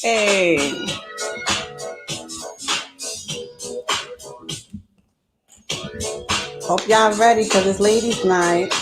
Hey. Hope y'all ready because it's ladies' night.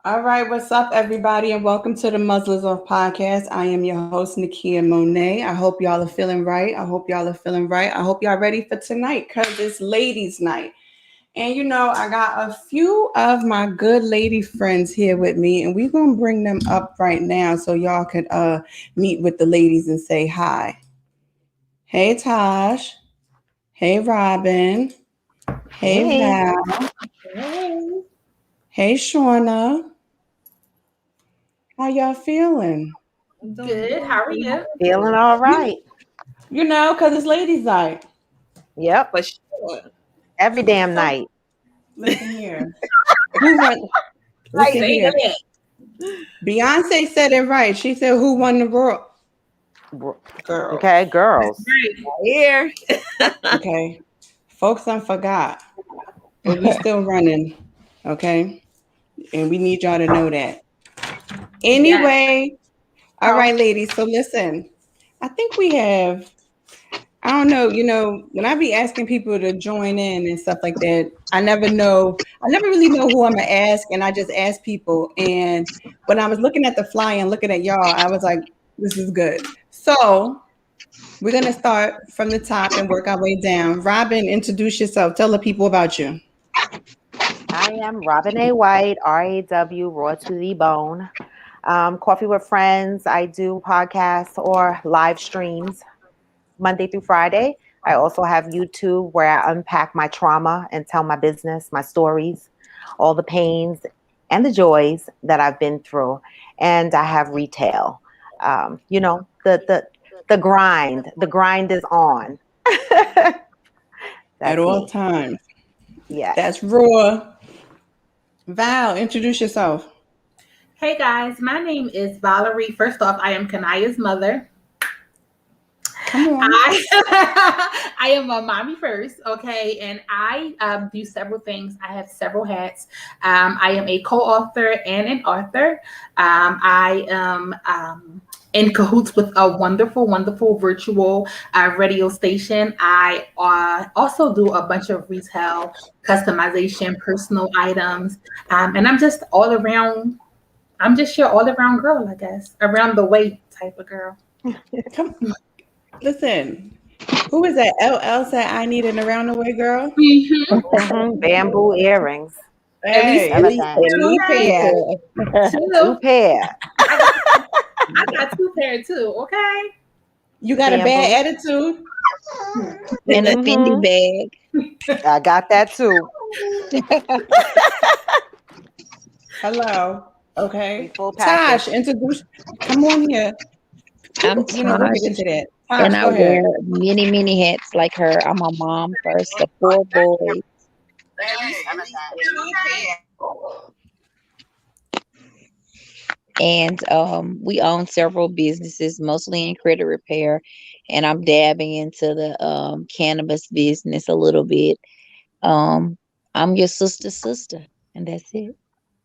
All right, what's up, everybody, and welcome to the Muzzle Is Off Podcast. I am your host, Nakia Monet. I hope y'all are feeling right. I hope y'all ready for tonight because it's ladies' night. And you know, I got a few of my good lady friends here with me, and we're gonna bring them up right now so y'all could meet with the ladies and say hi. Hey, Tosh. Hey, Robin. Hey, Val. Hey, Shauna. How y'all feeling? Good. How are you? Feeling all right. You know, because it's ladies' night. Yep. For sure. Every damn night. Listen here. Listen here. Beyonce said it right. She said, "Who won the world?" Girls. Okay, girls. Here. Okay. Folks, I forgot. But we still running. Okay. And we need y'all to know that. Anyway, all right, ladies. So listen, I think we have, I don't know, you know, when I be asking people to join in and stuff like that, I never really know who I'm going to ask. And I just ask people. And when I was looking at the flyer and looking at y'all, I was like, this is good. So we're going to start from the top and work our way down. Robin, introduce yourself. Tell the people about you. I am Robin A. White, RAW, Raw to the Bone. Coffee with Friends. I do podcasts or live streams Monday through Friday. I also have YouTube where I unpack my trauma and tell my business, my stories, all the pains and the joys that I've been through. And I have retail. You know, the grind. The grind is on. At all times. Yeah. That's raw. Val, introduce yourself. Hey guys, my name is Valerie. First off, I am Kanaya's mother. Come on. I am a mommy first, okay, and I do several things. I have several hats. I am a co-author and an author. I am in cahoots with a wonderful virtual radio station. I also do a bunch of retail, customization, personal items, and I'm just all around. I'm just your all-around girl, I guess, around the way type of girl. Come on. Listen, who is that? LL said I need an around the way girl. Mm-hmm. Bamboo earrings. Hey, at least two pair. Two pair. I got two pair too, okay? You got a bad attitude? And a Fendi bag. I got that too. Hello. Okay. Full Tosh, introduce. Come on here. I'm Tosh. We'll get into that. Tosh, and I wear many hats like her. I'm a mom first of 4 boys. And we own several businesses, mostly in credit repair. And I'm dabbing into the cannabis business a little bit. I'm your sister, and that's it.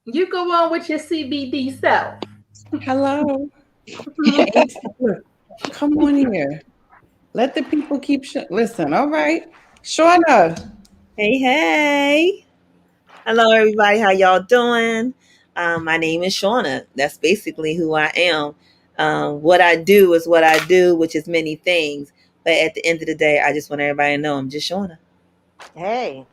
You go on with your CBD self. Hello. Come on here. Let the people keep listen. All right. Shauna. Hey. Hello, everybody. How y'all doing? My name is Shauna. That's basically who I am. What I do is what I do, which is many things. But at the end of the day, I just want everybody to know I'm just Shauna. Hey,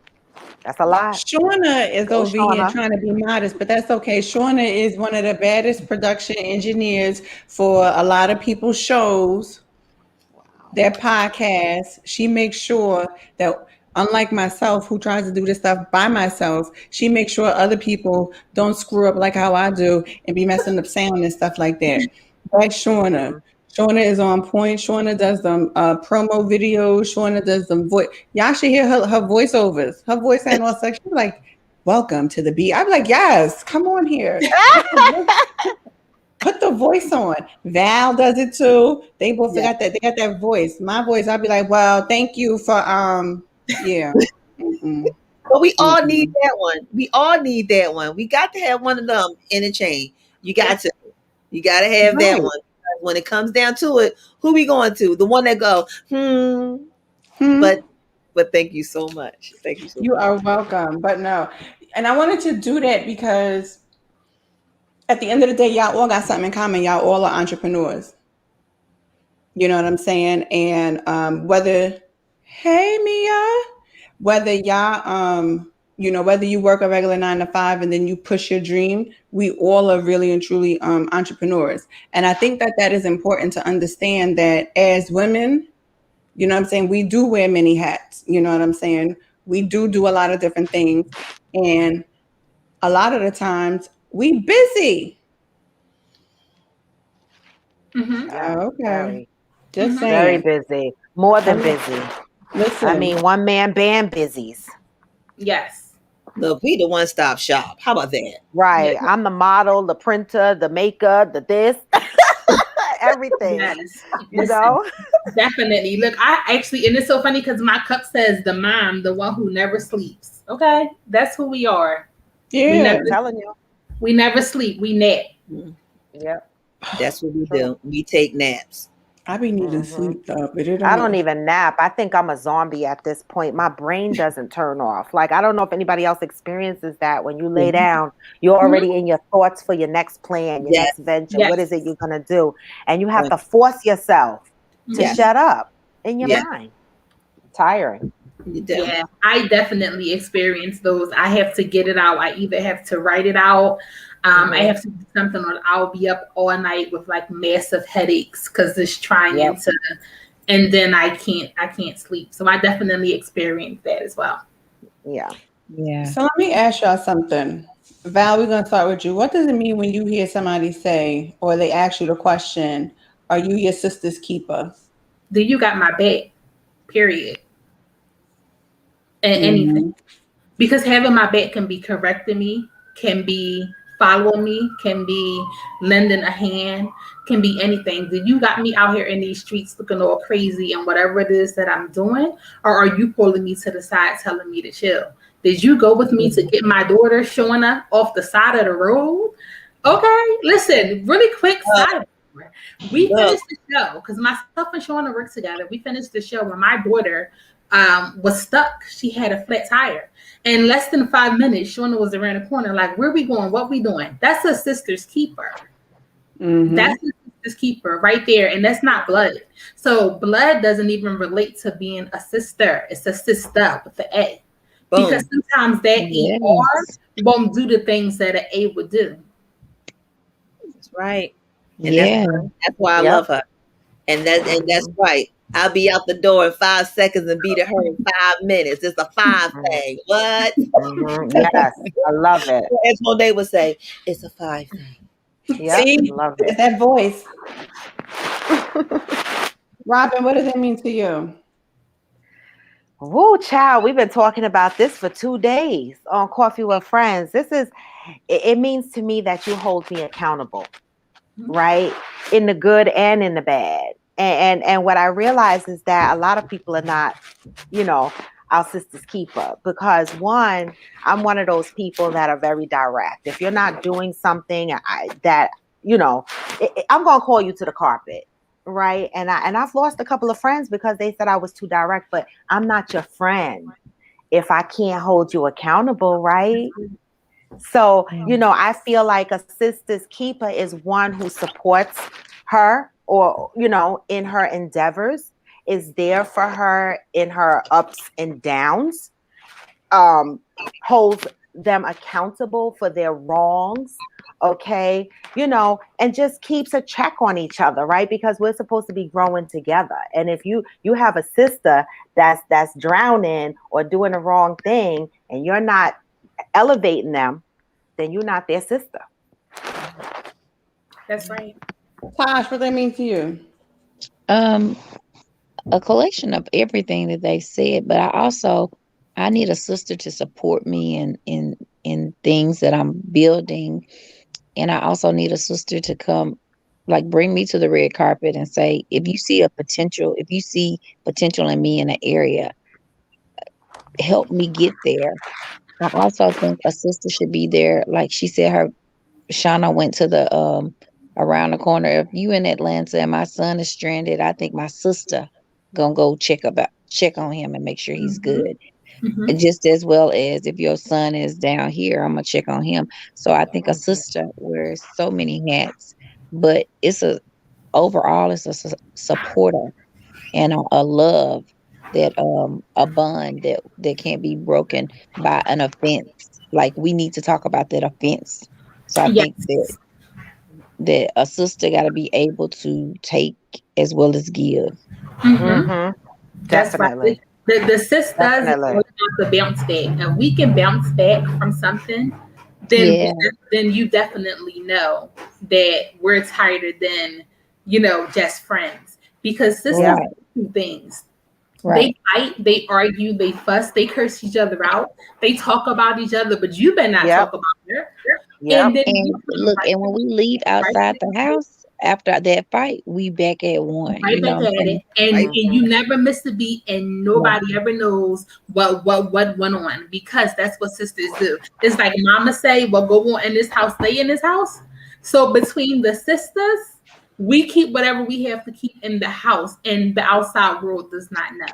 that's a lot. Shauna is over here trying to be modest, but that's okay. Shauna is one of the baddest production engineers for a lot of people's shows, their podcasts. She makes sure that, unlike myself, who tries to do this stuff by myself, she makes sure other people don't screw up like how I do and be messing up sound and stuff like that. Like Shauna. Shauna is on point. Shauna does them promo videos. Shauna does them voice. Y'all should hear her voiceovers. Her voice and all sex. She's like, "Welcome to the beat." I'm like, "Yes, come on here. Put the voice on." Val does it too. They both got that. They got that voice. My voice. I'll be like, "Well, thank you for yeah." But we all need that one. We all need that one. We got to have one of them in a chain. You got to. You got to have that one. When it comes down to it, who we going to? The one that go, But thank you so much. Thank you so much. You are welcome. But no. And I wanted to do that because at the end of the day, y'all all got something in common. Y'all all are entrepreneurs. You know what I'm saying? And hey Mia, whether y'all whether you work a regular 9 to 5 and then you push your dream, we all are really and truly entrepreneurs. And I think that is important to understand that as women, you know what I'm saying, we do wear many hats. You know what I'm saying? We do a lot of different things. And a lot of the times we busy. Okay. Just saying. Very busy. More than busy. Listen. I mean, one man band busies. Yes. Look, we the one-stop shop. How about that? Right. Yeah. I'm the model, the printer, the maker, the this, everything. Yes. You know? Definitely. Look, I actually, and it's so funny because my cup says the mom, the one who never sleeps. Okay? That's who we are. Yeah. I'm telling you. We never sleep. We nap. Yep. That's what we do. We take naps. I be needing sleep though, but I don't even nap. I think I'm a zombie at this point. My brain doesn't turn off. Like, I don't know if anybody else experiences that. When you lay down, you're already in your thoughts for your next plan, your next venture. What is it you're going to do? And you have to force yourself to shut up in your mind. Tiring. Yeah, I definitely experience those. I have to get it out. I either have to write it out. I have to do something, or I'll be up all night with like massive headaches because it's trying to, and then I can't sleep. So I definitely experience that as well. Yeah. So let me ask y'all something. Val, we're gonna start with you. What does it mean when you hear somebody say, or they ask you the question, "Are you your sister's keeper?" Do you got my back? Period. And anything, because having my back can be correcting me, can be following me, can be lending a hand, can be anything. Did you got me out here in these streets looking all crazy and whatever it is that I'm doing? Or are you pulling me to the side telling me to chill? Did you go with me to get my daughter showing up off the side of the road? Okay, listen, really quick side. We finished the show because myself and Shauna worked together. We finished the show when my daughter was stuck. She had a flat tire. In less than 5 minutes, Shauna was around the corner like, where we going? What we doing? That's a sister's keeper. That's a sister's keeper right there. And that's not blood. So blood doesn't even relate to being a sister. It's a sister with the A. Boom. Because sometimes that ER won't do the things that an A would do. That's right. And that's why I love her. And that's right. I'll be out the door in 5 seconds and be to her in 5 minutes. It's a 5 thing. What? Yes, I love it. As Monet would say, it's a 5 thing. Yep, see, love it. That voice. Robin, what does that mean to you? Woo, child, we've been talking about this for 2 days on Coffee with Friends. It means to me that you hold me accountable, right? In the good and in the bad. And what I realize is that a lot of people are not, our sister's keeper, because one, I'm one of those people that are very direct. If you're not doing something I'm going to call you to the carpet. Right. And I've lost a couple of friends because they said I was too direct, but I'm not your friend if I can't hold you accountable. Right. So, I feel like a sister's keeper is one who supports her or, in her endeavors, is there for her in her ups and downs, holds them accountable for their wrongs. Okay. And just keeps a check on each other, right? Because we're supposed to be growing together. And if you have a sister that's drowning or doing the wrong thing and you're not elevating them, then you're not their sister. That's right. Tosh, what that mean to you? Um, a collection of everything that they said, but I need a sister to support me in things that I'm building, and I also need a sister to come, like, bring me to the red carpet and say, if you see potential in me in an area, help me get there. I also think a sister should be there. Like she said, Shauna went to the around the corner. If you in Atlanta and my son is stranded, I think my sister gonna go check on him and make sure he's Mhm. good. Mhm. Just as well as if your son is down here, I'm gonna check on him. So I think a sister wears so many hats, but overall it's a supporter and a love that a bond that can't be broken by an offense. Like we need to talk about that offense. So I think Yes. that a sister got to be able to take as well as give. Mhm. That's right. Definitely. The sisters is Definitely. always have to bounce back. If we can bounce back from something, then Yeah, then you definitely know that we're tighter than just friends. Because sisters Yeah. right, do things. They right. fight, they argue, they fuss, they curse each other out, they talk about each other, but you better not Yep. talk about her. Yep. And then you And come look, and when we leave right outside the house after that fight, we back at one. right You know back what I'm at it, saying? and Right. you never miss a beat, and Right, nobody ever knows what went on, because that's what sisters do. It's like Mama say, "What go on in this house, stay in this house." So between the sisters, we keep whatever we have to keep in the house, and the outside world does not know.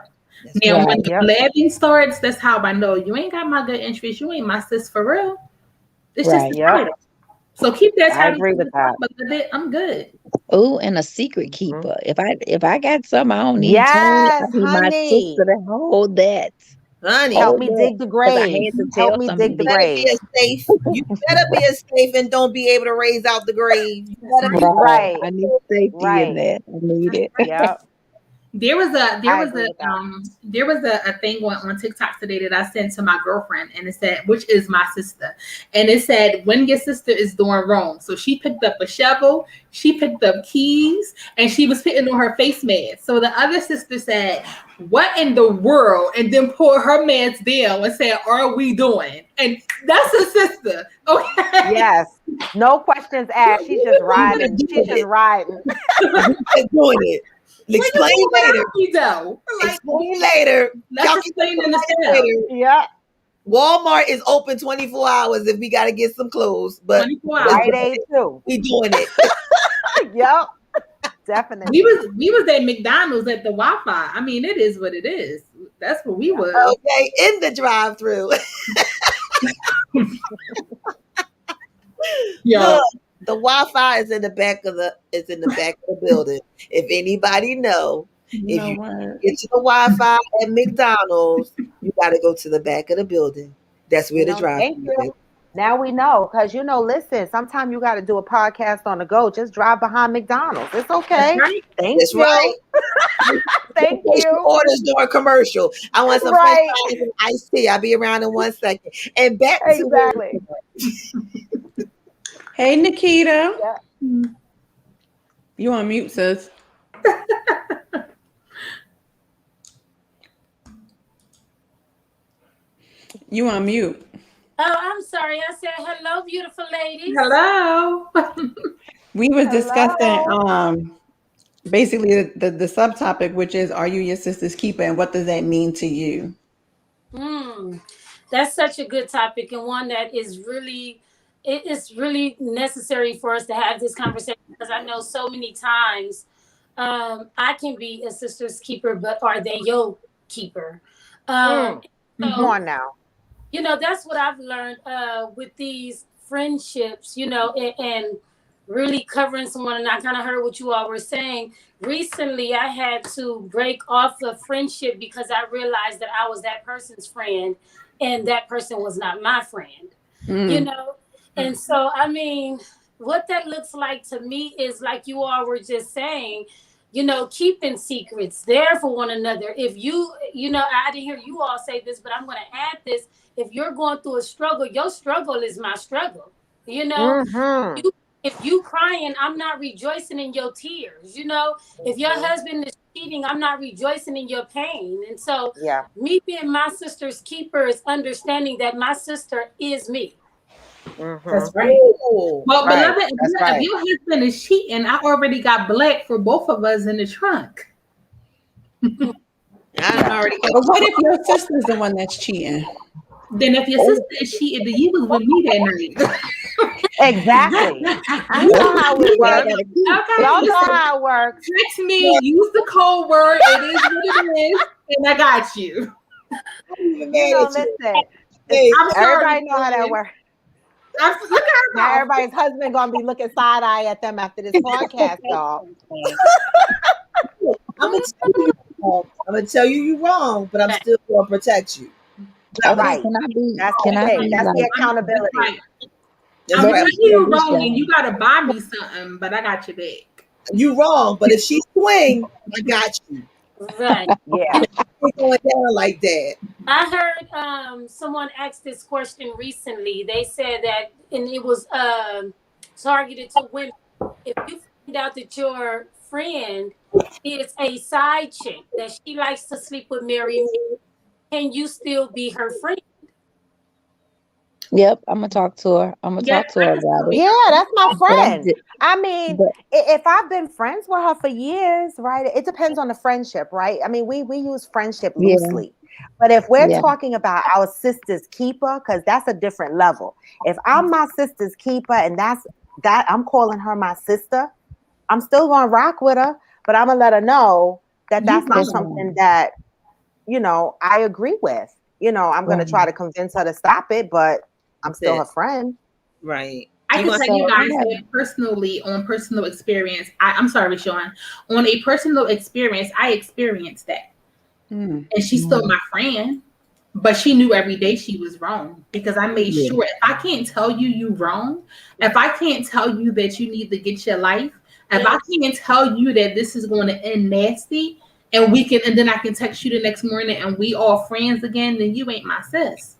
That's Now, right. when right, the Yep. blabbing starts, that's how I know you ain't got my good interest. You ain't my sis for real. It's just the right. Yep. title. So keep that I title agree to with yourself that. a little bit. I'm good. Oh, and a secret Mhm. keeper. If I got something I don't need told, I Yes, need my honey. sister to hold that. Honey, Help Hold me that. dig the Because I grave. had to Help tell me dig somebody the this. better grave. be a safe. You better be a safe and don't be able to raise out the grave. You That's better be. right. Right. Right. I need safety in Right. that. I need That's it. right. Yep. There was a there I was agree a with that. there was a thing on TikTok today that I sent to my girlfriend, and it said, which is my sister, and it said, when your sister is doing wrong. So she picked up a shovel, she picked up keys, and she was putting on her face mask. So the other sister said, "What in the world?" And then pulled her mask down and said, "Are we doing?" And that's a sister, okay? Yes. No questions asked. She's just riding. Doing She's just it. riding. Just doing it. When you Explain do later. whatever we do, like, Explain later. let's explain in the Calculate style. later. Yeah. Walmart is open 24 hours if we got to get some clothes, but 24 just hours. doing Rite Aid it. too. We doing it. Yep. We Definitely. was at McDonald's at the Wi-Fi. I mean, it is what it is. That's what we was. Okay, in the drive-through. Yo, Look, the Wi-Fi is in the back of the building. If anybody know, You if know you what? get to the Wi-Fi at McDonald's, you got to go to the back of the building. That's where the Thank drive-through is. you. Now we know, because listen, sometimes you got to do a podcast on the go. Just drive behind McDonald's. It's that's okay. right. Thank That's you. right. Thank Place your you. orders during commercial. I want some French Right. fries and iced tea. I'll be around in 1 second. And back to Exactly. Hey, Nikita. Yeah. You on mute, sis. You on mute. Oh, I'm sorry. I said hello, beautiful ladies. Hello. We was discussing Hello. basically the subtopic, which is, are you your sister's keeper, and what does that mean to you? That's such a good topic, and one that is really, it is really necessary for us to have this conversation, because I know so many times I can be a sister's keeper, but are they your keeper? Come So on now. that's what I've learned with these friendships, and really covering someone. And I kind of heard what you all were saying. Recently, I had to break off a friendship because I realized that I was that person's friend and that person was not my friend, Mm. And so, I mean, what that looks like to me is, like you all were just saying, keeping secrets there for one another. If I didn't hear you all say this, but I'm going to add this. If you're going through a struggle, your struggle is my struggle. Mm-hmm. You if you crying, I'm not rejoicing in your tears. You know, if your husband is cheating, I'm not rejoicing in your pain. And so, Yeah. me being my sister's keeper is understanding that my sister is me. That's right. Ooh. Well, Right. beloved, That's if right. your husband is cheating, I already got black for both of us in the trunk. I already got But what if your sister's the one that's cheating? Then if your sister is cheating, then you was with me that night. Exactly. I know how it works. Okay, Y'all know listen, how it works. text me, use the code word. It is what it is, and I got you. You know, listen. Hey, I'm sorry. Everybody know how that works. Look at her Now mouth. everybody's husband gonna be looking side eye at them after this podcast, y'all. I'm gonna tell you you're wrong, but I'm still gonna protect you. Okay, Right. can I be? That's Can the I thing. be That's like? the accountability. That's right. That's I'm right. telling you wrong, and you gotta buy me something, but I got your back. You wrong, but if she swing, I got you. Right. Yeah. Ain't going down like that. I heard someone asked this question recently. They said that, and it was targeted to women. If you find out that your friend is a side chick, that she likes to sleep with married men, can you still be her friend? Yep, I'm gonna talk to her. I'm gonna Yeah, talk to her about it. Yeah, that's my But I'm friend. di- I mean, but if I've been friends with her for years, right? It depends on the friendship, right? I mean, we use friendship yeah, loosely. But if we're yeah, talking about our sister's keeper, because that's a different level. If I'm my sister's keeper and that's that I'm calling her my sister, I'm still gonna rock with her, but I'm gonna let her know that that's not that's something fine. that, I agree with. I'm gonna try Right. to convince her to stop it, but I'm That's still her it. friend. Right. I You can gonna tell So you I guys have. that personally, on personal experience. I'm sorry, Sean. On a personal experience, I experienced that, Mm. and she's still my friend. But she knew every day she was wrong because I made Yeah. sure if I can't tell you you wrong, if I can't tell you that you need to get your life, if I can't tell you that this is going to end nasty, and then I can text you the next morning and we all friends again, then you ain't my sis.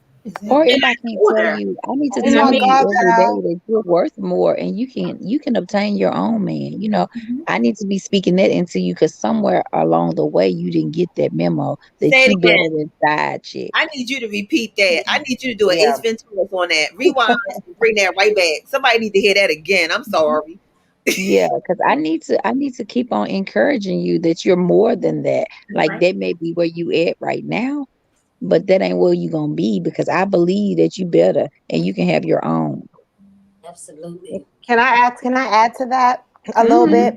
Or And if I I can't told tell her, you, I need to Oh you know what my I tell you mean? God, every child. day that you're worth more, and you can obtain your own man. Mhm. I need to be speaking that into you because somewhere along the way you didn't get that memo say that it you better again? than side chick. I need you to repeat that. I need you to do an Yeah. Ace Ventura on that. Rewind and bring that right back. Somebody need to hear that again. I'm sorry. Yeah, because I need to keep on encouraging you that you're more than that. Like Right. that may be where you at right now, but that ain't where you gonna be because I believe that you better and you can have your own. Absolutely. Can I add to that a little Mhm. bit?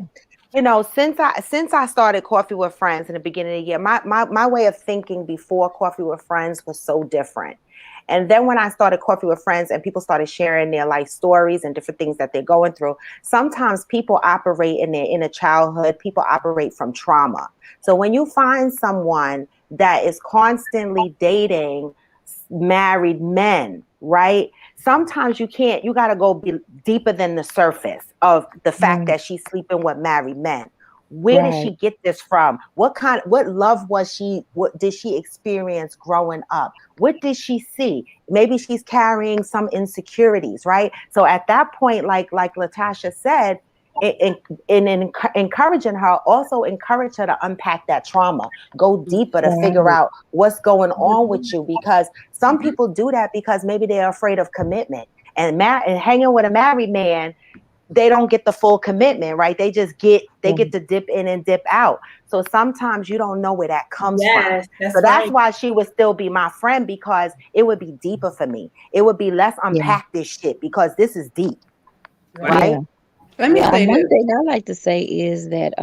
Since I started Coffee with Friends in the beginning of the year, my way of thinking before Coffee with Friends was so different. And then when I started Coffee with Friends and people started sharing their life stories and different things that they're going through, sometimes people operate in their inner childhood, people operate from trauma. So when you find someone that is constantly dating married men, right? Sometimes you got to go deeper than the surface of the fact Right, that she's sleeping with married men. Where did right, she get this from? What love what did she experience growing up? What did she see? Maybe she's carrying some insecurities, right? So at that point, like Latasha said, encouraging her, also encourage her to unpack that trauma, go deeper to figure right. out what's going on with you, because some people do that because maybe they're afraid of commitment, and hanging with a married man, they don't get the full commitment, right? They get to dip in and dip out. So sometimes you don't know where that comes from. Yes, that's So that's right. why she would still be my friend, because it would be deeper for me. It would be let's Yeah, unpack this shit because this is deep, Right. yeah. right? Let me say One this. thing I like to say is that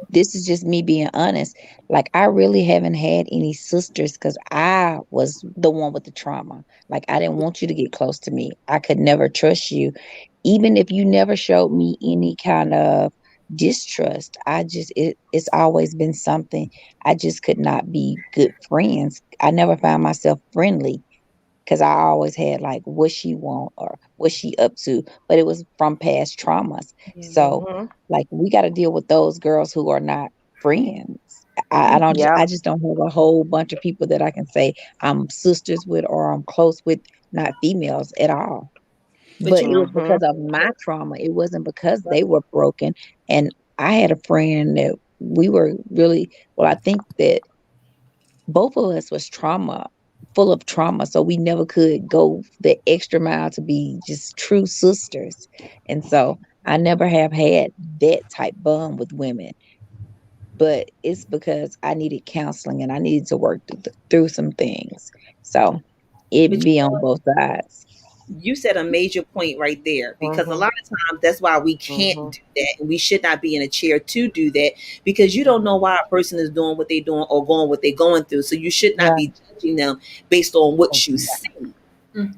this is just me being honest. Like I really haven't had any sisters because I was the one with the trauma. Like I didn't want you to get close to me. I could never trust you, even if you never showed me any kind of distrust. It's always been something. I just could not be good friends. I never found myself friendly because I always had like what she want or what she up to, but it was from past traumas. So Mm-hmm. like we got to deal with those girls who are not friends. Yep. I just don't have a whole bunch of people that I can say I'm sisters with or I'm close with, not females at all. But But it you, was because of my trauma. It wasn't because they were broken. And I had a friend that we were really, well, I think that both of us was full of trauma. So we never could go the extra mile to be just true sisters. And so I never have had that type bond with women. But it's because I needed counseling and I needed to work through some things. So it but be on both sides. you said a major point right there, because a Mhm. lot of times that's why we can't Mhm. do that, and we should not be in a chair to do that, because you don't know why a person is doing what they're doing or going what they're going through. So you should not Right. be judging them based on what you Exactly. see,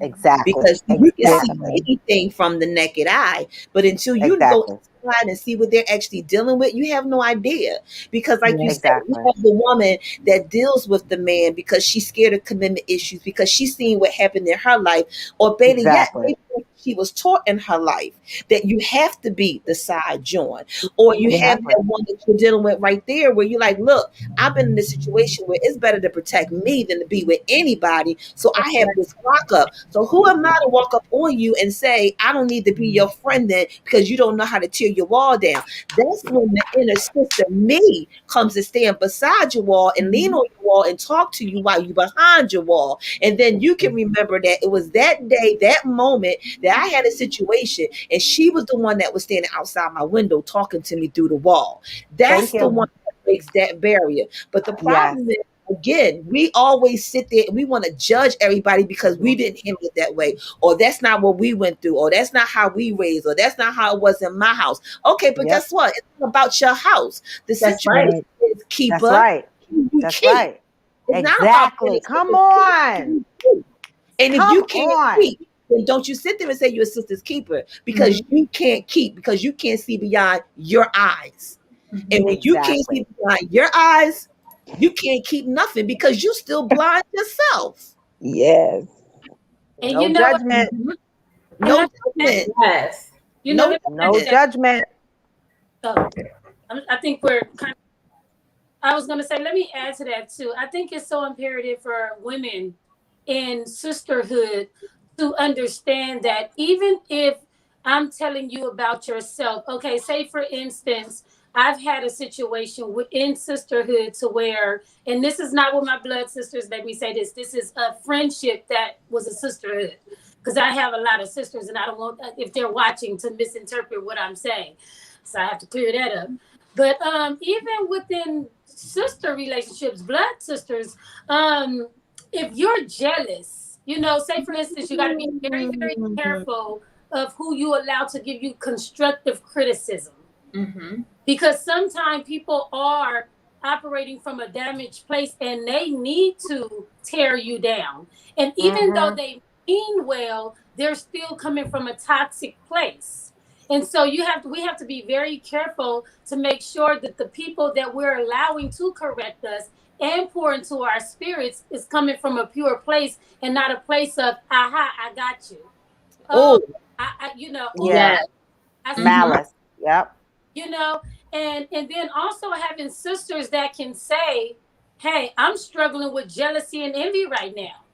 Exactly. because you can see Exactly. anything from the naked eye, but until you go Exactly. inside and see what they're actually dealing with, you have no idea. Because, like you Yeah. said, you Exactly. have the woman that deals with the man because she's scared of commitment issues, because she's seen what happened in her life, or better yet, Exactly. maybe she was taught in her life that you have to be the side joint, or you Yeah. have Exactly. that one that you're dealing with right there, where you're like, look, I've been in this situation where it's better to protect me than to be with anybody. So I have this lock up. So who am I to walk up on you and say, I don't need to be your friend then because you don't know how to tear your wall down? That's when the inner sister, me, comes to stand beside your wall and lean on your wall and talk to you while you're behind your wall. And then you can remember that it was that day, that moment, that I had a situation and she was the one that was standing outside my window talking to me through the wall. That's Thank the you. one that breaks that barrier. But the Yes. problem is, again, we always sit there and we want to judge everybody because we didn't handle it that way, or that's not what we went through, or that's not how we raised, or that's not how it was in my house. Okay, but Yep. guess what? It's not about your house. The That's situation right. Right. is That's keeper, right. you That's keep. right. It's not about being Exactly. a Come sister's on. keeper. And if you Come can't on. keep, then don't you sit there and say you're a sister's keeper, because you can't keep, because you can't see beyond your eyes. And when you can't see Exactly. behind your eyes, you can't keep nothing because you still blind yourself. Yes. And No you know what? judgment. Mhm. And No let me add, judgment. Yes. you know, No let me add No to judgment. that. judgment. So, I think we're kind of, I was going to say, let me add to that too. I think it's so imperative for women in sisterhood to understand that even if I'm telling you about yourself, okay, say for instance, I've had a situation within sisterhood to where, and this is not with my blood sisters, let me say this is a friendship that was a sisterhood. Because I have a lot of sisters and I don't want, if they're watching, to misinterpret what I'm saying. So I have to clear that up. But even within sister relationships, blood sisters, if you're jealous, say for instance, you got to be very, very careful of who you allow to give you constructive criticism. Mm-hmm. Because sometimes people are operating from a damaged place and they need to tear you down. And even though Mm-hmm. they mean well, they're still coming from a toxic place. And so we have to be very careful to make sure that the people that we're allowing to correct us and pour into our spirits is coming from a pure place and not a place of, aha, I got you. Oh, Oh, Yeah. oh, Yes. I see Mm-hmm. you, Malice. Yep. you know and then also having sisters that can say, hey, I'm struggling with jealousy and envy right now,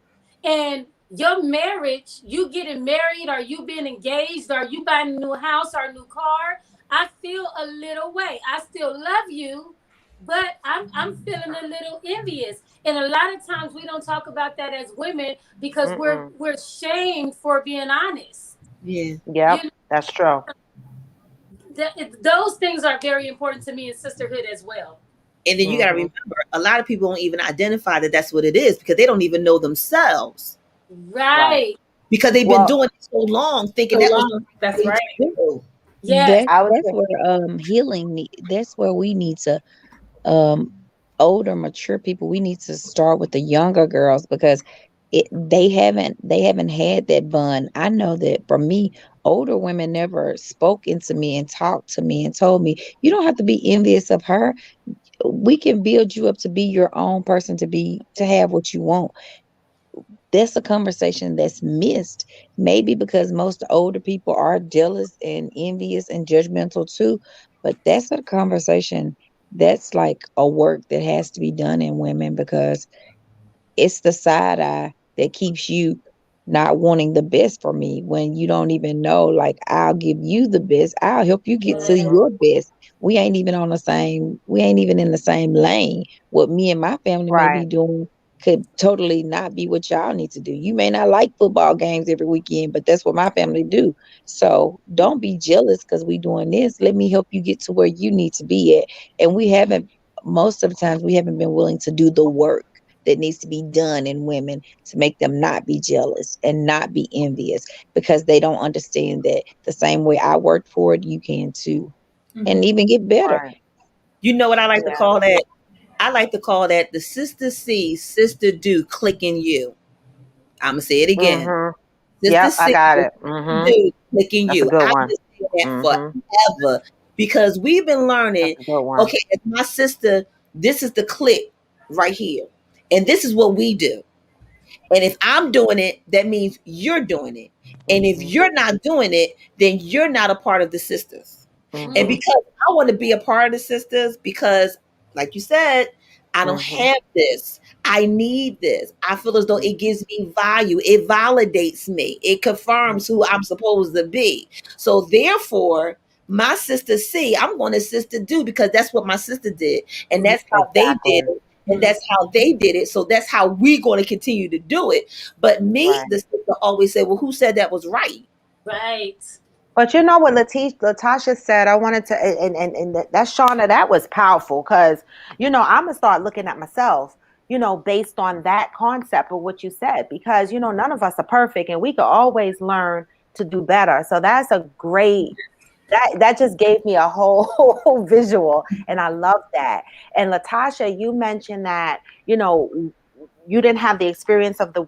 and your marriage, you getting married, or you being engaged, or you buying a new house or a new car, I feel a little way. I still love you, but I'm feeling a little envious. And a lot of times we don't talk about that as women because Mm-mm. we're shamed for being honest. yeah. You Yep. That's true. those things are very important to me in sisterhood as well. And then you got to Mm-hmm. remember, a lot of people don't even identify that that's what it is, because they don't even know themselves, Right. Right. because they've been Well, doing it so long thinking So that was long. the That's way right. to do. Yes. That's I was that's where healing that's where we need to um older mature people, we need to start with the younger girls because they haven't had that bond. I know that for me, older women never spoke into me and talked to me and told me you don't have to be envious of her. We can build you up to be your own person, to have what you want. That's a conversation that's missed. Maybe because most older people are jealous and envious and judgmental too. But that's a conversation that's like a work that has to be done in women because it's the side eye that keeps you not wanting the best for me when you don't even know, like, I'll give you the best. I'll help you get to your best. We ain't even in the same lane. What me and my family may be Right. doing could totally not be what y'all need to do. You may not like football games every weekend, but that's what my family do. So don't be jealous because we doing this. Let me help you get to where you need to be at. And most of the times we haven't been willing to do the work that needs to be done in women to make them not be jealous and not be envious, because they don't understand that the same way I worked for it, you can too, and even get better. Right. You know what I like to Yeah. call that? I like to call that the sister see, sister do, clicking you. I'm gonna say it again. Mm-hmm. Sister Yep, I see, got it. sister Mm-hmm. do, clicking That's a you. good I'm one. just saying that Mm-hmm. forever because we've been learning. That's a good one. Okay, as my sister, this is the click right here, and this is what we do. And if I'm doing it, that means you're doing it. And if Mm-hmm. you're not doing it, then you're not a part of the sisters. And Mm-hmm. because I want to be a part of the sisters, because, like you said, I don't Mm-hmm. have this. I need this. I feel as though it gives me value. It validates me. It confirms who I'm supposed to be. So therefore, my sister see, I'm going to sister do because that's what my sister did. And that's how they did Exactly. it. And that's how they did it. So that's how we're going to continue to do it. But me, Right. the sister always said, well, who said that was right? Right. But you know what Latasha said, I wanted to, and that Shauna, that was powerful because, I'm going to start looking at myself, based on that concept of what you said, because, none of us are perfect and we could always learn to do better. So that's a great, that just gave me a whole visual, and I love that. And Latasha, you mentioned that, you didn't have the experience of the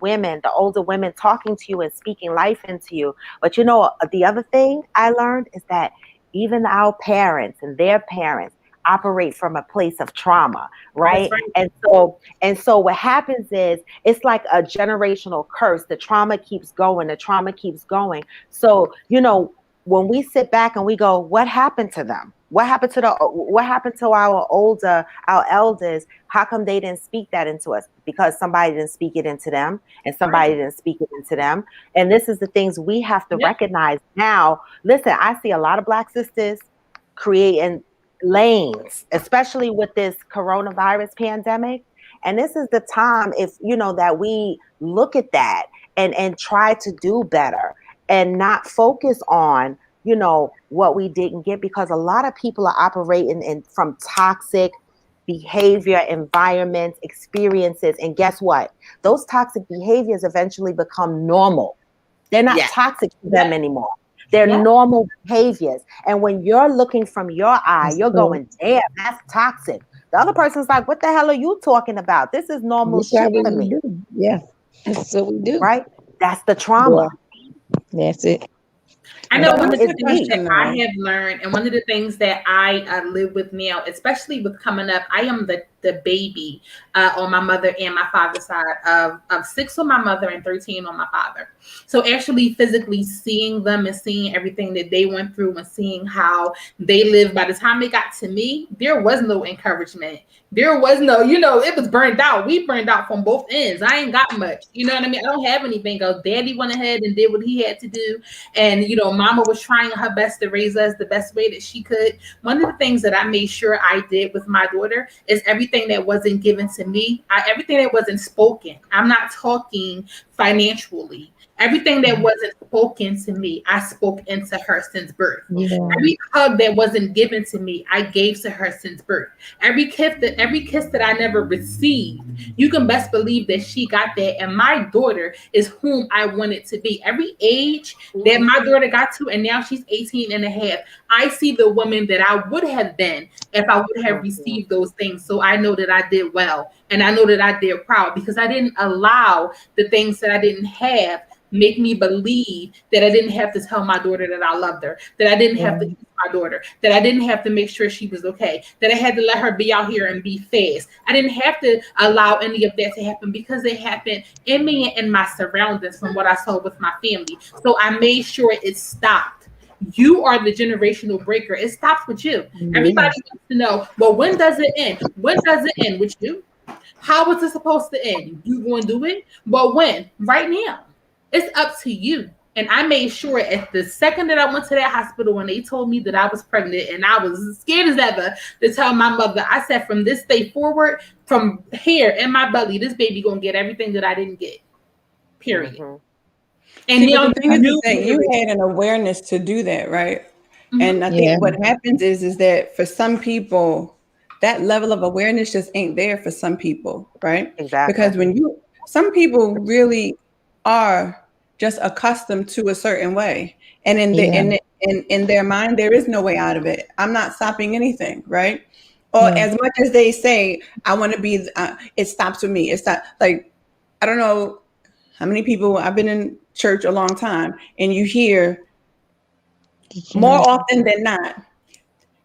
older women talking to you and speaking life into you. But the other thing I learned is that even our parents and their parents operate from a place of trauma, right? That's right. And so what happens is it's like a generational curse. The trauma keeps going, So, when we sit back and we go, what happened to them? What happened to our elders? How come they didn't speak that into us? Because somebody didn't speak it into them, and somebody didn't speak it into them. And this is the things we have to recognize now. Listen, I see a lot of Black sisters creating lanes, especially with this coronavirus pandemic. And this is the time, if that we look at that and try to do better and not focus on what we didn't get, because a lot of people are operating from toxic behavior, environments, experiences. And guess what? Those toxic behaviors eventually become normal. They're not toxic to them anymore. They're normal behaviors. And when you're looking from your eye, you're going, damn, that's toxic. The other person's like, what the hell are you talking about? This is normal That's shit what to we me. do. Yeah, that's what we do. Right? That's the trauma. Yeah, that's it. I know So one of the it's things deep. that I have learned, and one of the things that I live with now, especially with coming up, I am the baby on my mother and my father's side of 6 on my mother and 13 on my father. So actually physically seeing them and seeing everything that they went through and seeing how they lived, by the time it got to me, there was no encouragement. There was no, it was burned out. We burned out from both ends. I ain't got much. You know what I mean? I don't have anything else. Daddy went ahead and did what he had to do. And, mama was trying her best to raise us the best way that she could. One of the things that I made sure I did with my daughter is everything that wasn't given to me, everything that wasn't spoken. I'm not talking financially. Everything that wasn't spoken to me, I spoke into her since birth. Yeah. Every hug that wasn't given to me, I gave to her since birth. Every kiss that I never received, you can best believe that she got that. And my daughter is whom I wanted to be. Every age that my daughter got to, and now she's 18 and a half, I see the woman that I would have been if I would have received those things. So I know that I did well, and I know that I did proud, because I didn't allow the things that I didn't have make me believe that I didn't have to tell my daughter that I loved her, that I didn't have to kiss my daughter, that I didn't have to make sure she was okay, that I had to let her be out here and be fast. I didn't have to allow any of that to happen, because it happened in me and in my surroundings from what I saw with my family. So I made sure it stopped. You are the generational breaker. It stops with you. Everybody wants to know, well, when does it end? When does it end with you? How was it supposed to end? You going to do it? But when? Right now. It's up to you. And I made sure at the second that I went to that hospital when they told me that I was pregnant and I was scared as ever to tell my mother, I said from this day forward, from here in my belly, this baby gonna get everything that I didn't get. Period. Mm-hmm. And See, but the thing is that you had an awareness to do that, right? Mhm. And I think what happens is that for some people, that level of awareness just ain't there for some people, right? Exactly. Because some people really are just accustomed to a certain way, and in their mind, there is no way out of it. I'm not stopping anything, right? Or as much as they say, I want to be, it stops with me. It's not like, I don't know how many people, I've been in church a long time, and you hear more often than not,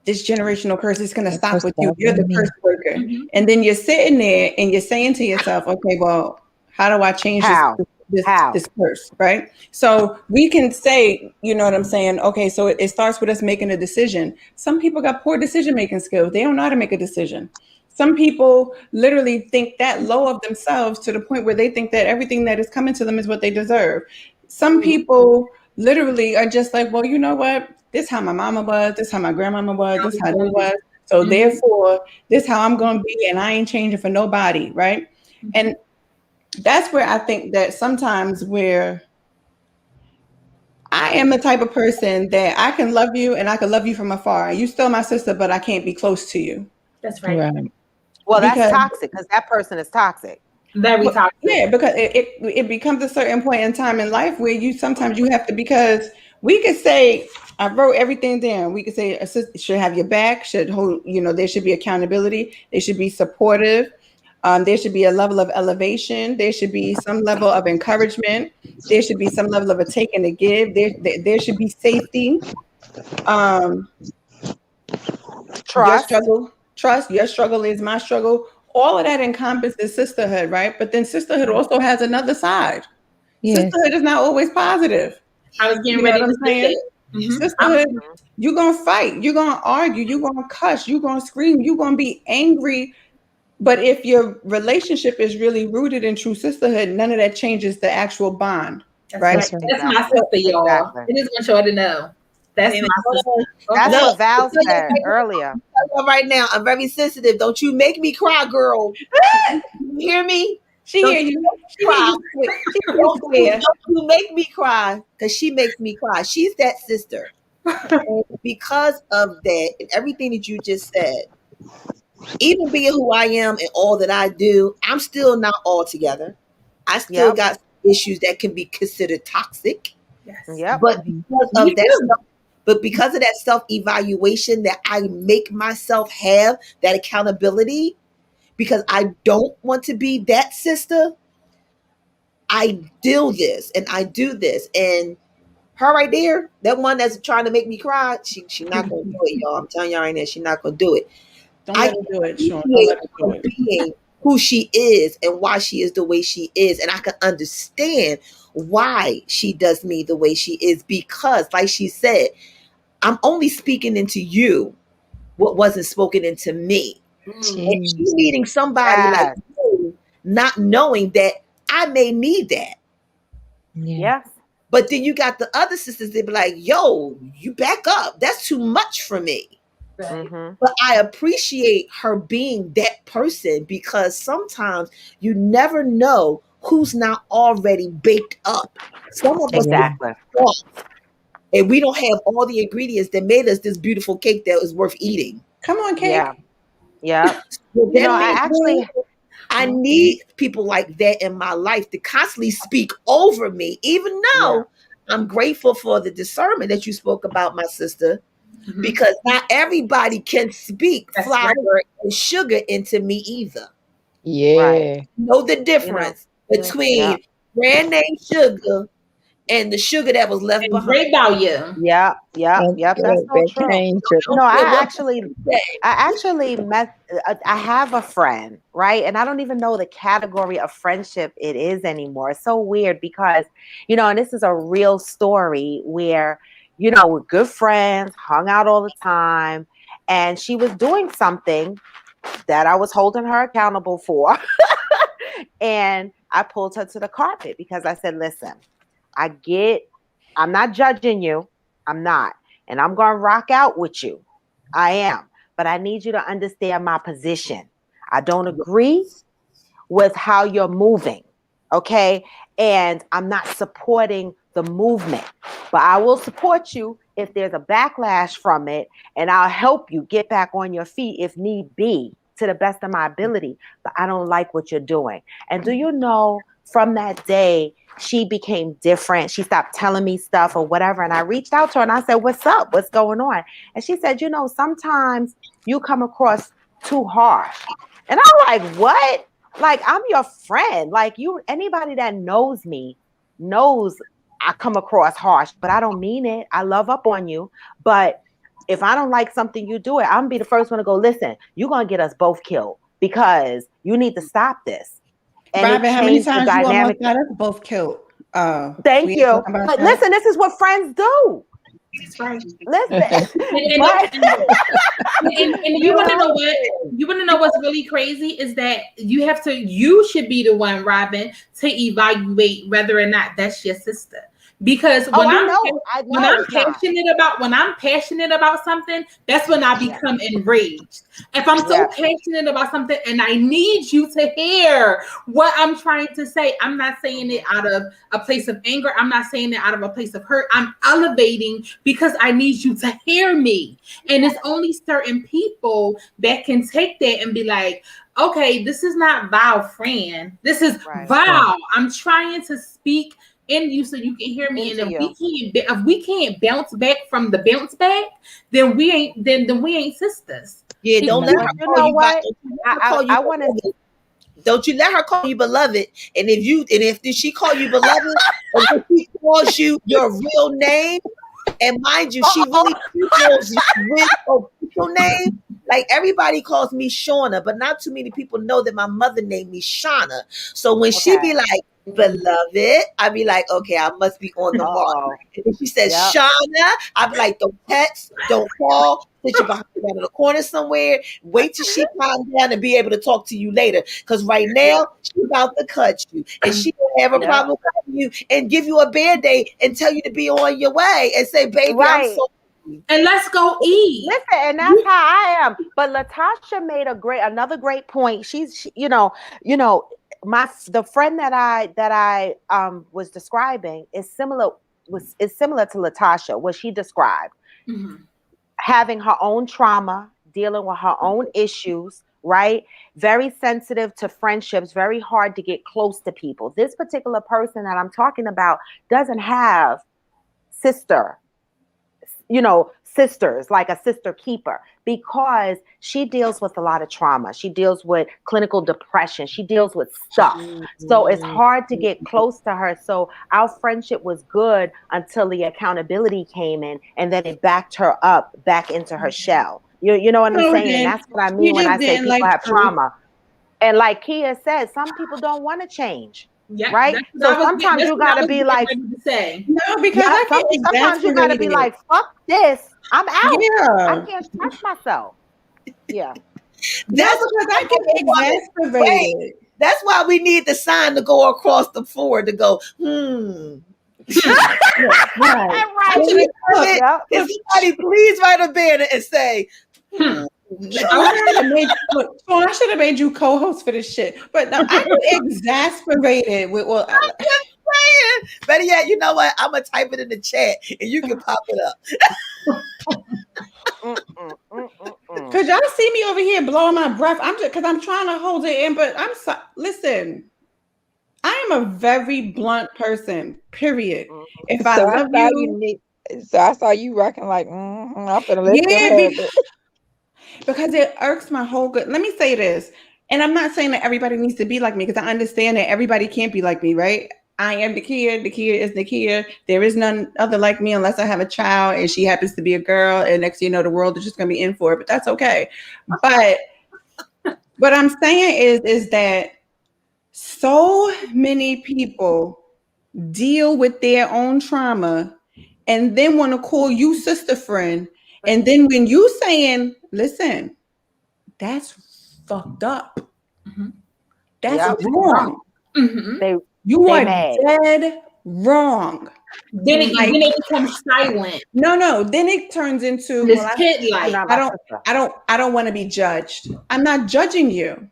this generational curse is going to stop with you. You're the curse breaker. Mhm. And then you're sitting there and you're saying to yourself, okay, well, how do I change this curse, right? So we can say, you know what I'm saying? Okay, so it starts with us making a decision. Some people got poor decision-making skills. They don't know how to make a decision. Some people literally think that low of themselves to the point where they think that everything that is coming to them is what they deserve. Some people literally are just like, well, you know what? This how my mama was, this how my grandmama was, this how they was. So therefore, this how I'm gonna be, and I ain't changing for nobody, right? And that's where I think that sometimes where I am the type of person that I can love you and I can love you from afar. You still my sister, but I can't be close to you. That's right. Well, that's toxic because that person is toxic. Very toxic. Yeah, because it becomes a certain point in time in life where you sometimes you have to, because we could say, I wrote everything down. We could say a sister should have your back, should hold, there should be accountability, they should be supportive. There should be a level of elevation. There should be some level of encouragement. There should be some level of a take and a give. There should be safety. Trust. Your struggle is my struggle. All of that encompasses sisterhood, right? But then sisterhood also has another side. Yes. Sisterhood is not always positive. I was getting ready to say that. Sisterhood, you're going to fight. You're going to argue. You're going to cuss. You're going to scream. You're going to be angry. But if your relationship is really rooted in true sisterhood, none of that changes the actual bond, right? That's my sister, y'all. Exactly. I just want y'all to know. That's what Val said earlier. Right now, I'm very sensitive. Don't you make me cry, girl. You hear me? She hear you. Don't you make me cry, because she makes me cry. She's that sister. And because of that and everything that you just said, even being who I am and all that I do, I'm still not all together. I still got issues that can be considered toxic. Yes. But because of that self-evaluation that I make myself have, that accountability, because I don't want to be that sister, I do this and I do this. And her right there, that one that's trying to make me cry, she not going to do it, y'all. I'm telling y'all right now, she's not going to do it. Don't let her do it, Sean. Don't let her do it. Being who she is and why she is the way she is. And I can understand why she does me the way she is, because, like she said, I'm only speaking into you what wasn't spoken into me. And she's needing somebody like you, not knowing that I may need that. Yes. But then you got the other sisters that be like, yo, you back up. That's too much for me. Mm-hmm. But I appreciate her being that person, because sometimes you never know who's not already baked up. Some of us and we don't have all the ingredients that made us this beautiful cake that was worth eating. Come on, cake. Yeah. I need people like that in my life to constantly speak over me, even though I'm grateful for the discernment that you spoke about, my sister. Mm-hmm. Because not everybody can speak flour and sugar into me either. Yeah. Right. Know the difference between brand name sugar and the sugar that was left behind. Great value. Yep. That's so true. No, I actually met. I have a friend, right? And I don't even know the category of friendship it is anymore. It's so weird because, and this is a real story where, we're good friends, hung out all the time, and she was doing something that I was holding her accountable for. And I pulled her to the carpet because I said, listen, I'm not judging you. I'm not. And I'm going to rock out with you. I am. But I need you to understand my position. I don't agree with how you're moving. Okay. And I'm not supporting the movement, but I will support you if there's a backlash from it. And I'll help you get back on your feet if need be, to the best of my ability. But I don't like what you're doing. And do you know, from that day, she became different. She stopped telling me stuff or whatever. And I reached out to her and I said, what's up? What's going on? And she said, you know, sometimes you come across too harsh. And I'm like, what? Like, I'm your friend. Like, anybody that knows me knows I come across harsh, but I don't mean it. I love up on you. But if I don't like something you do, I'm going to be the first one to go, listen, you're going to get us both killed because you need to stop this. And Robin, how many times you almost got us both killed? Thank you. But listen, this is what friends do. That's right. Listen. And you want to know what? You want to know what's really crazy is that you should be the one, Robin, to evaluate whether or not that's your sister. Because when I'm passionate about something, that's when I become enraged. If I'm so passionate about something and I need you to hear what I'm trying to say, I'm not saying it out of a place of anger. I'm not saying it out of a place of hurt. I'm elevating because I need you to hear me. And it's only certain people that can take that and be like, okay, this is not Val Fran. This is Val. I'm trying to speak in you so you can hear me. And if we can't bounce back from the bounce back, then we ain't sisters. Yeah, don't let her call you. What? I want to. Don't you let her call you beloved. And if she call you beloved, or if she calls you your real name, and mind you, she really calls you real official name. Like, everybody calls me Shauna, but not too many people know that my mother named me Shauna. So when she be like, beloved, I'd be like, okay, I must be on the mark. And if she says Shauna, I'd be like, don't text, don't call, sit you behind in the corner somewhere, wait till she calms down and be able to talk to you later. Because right now, she's about to cut you. And she will have a problem cutting you and give you a band-aid and tell you to be on your way and say, baby, I'm so. And let's go eat. Listen, and that's how I am. But Latasha made another great point. She's the friend that I was describing is similar to Latasha, what she described. Mm-hmm. Having her own trauma, dealing with her own issues, right? Very sensitive to friendships, very hard to get close to people. This particular person that I'm talking about doesn't have sisters, like a sister keeper, because she deals with a lot of trauma. She deals with clinical depression. She deals with stuff. So it's hard to get close to her. So our friendship was good until the accountability came in, and then it backed her up back into her shell. You know what I'm saying? And that's what I mean when I say people have trauma. And like Kia said, some people don't want to change. Yeah, right. So sometimes you gotta be like, no, because sometimes you gotta be like, fuck this, I'm out. Yeah. I can't trust myself. Yeah, that's because I get exasperated. That's why we need the sign to go across the floor to go. Right. If somebody please write a banner and say. I should have made you co-host for this shit, but no, I get exasperated with I'm just saying. Better yet, you know what? I'm gonna type it in the chat and you can pop it up. Cause y'all see me over here blowing my breath. I'm trying to hold it in, but listen. I am a very blunt person. Period. If I love you, so I saw you rocking like, I'm gonna let because it irks my whole good. Let me say this, and I'm not saying that everybody needs to be like me, because I understand that everybody can't be like me, right? I am Nakia. Nakia is Nakia. There is none other like me unless I have a child and she happens to be a girl, and next thing you know, the world is just going to be in for it, but that's okay. But what I'm saying is that so many people deal with their own trauma and then want to call you sister friend. And then when you saying, listen, that's fucked up. Mm-hmm. That's wrong. Mm-hmm. You are dead wrong. Then it becomes silent. No. Then it turns into This kid like I don't want to be judged. I'm not judging you.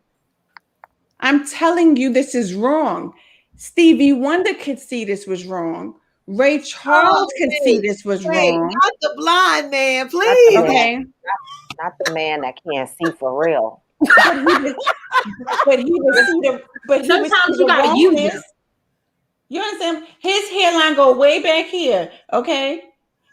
I'm telling you this is wrong. Stevie Wonder could see this was wrong. Ray Charles could see this was wrong. Not the blind man, please. Okay. Not the man that can't see for real. But he would see the. But sometimes you gotta use it. You understand? His hairline go way back here. Okay.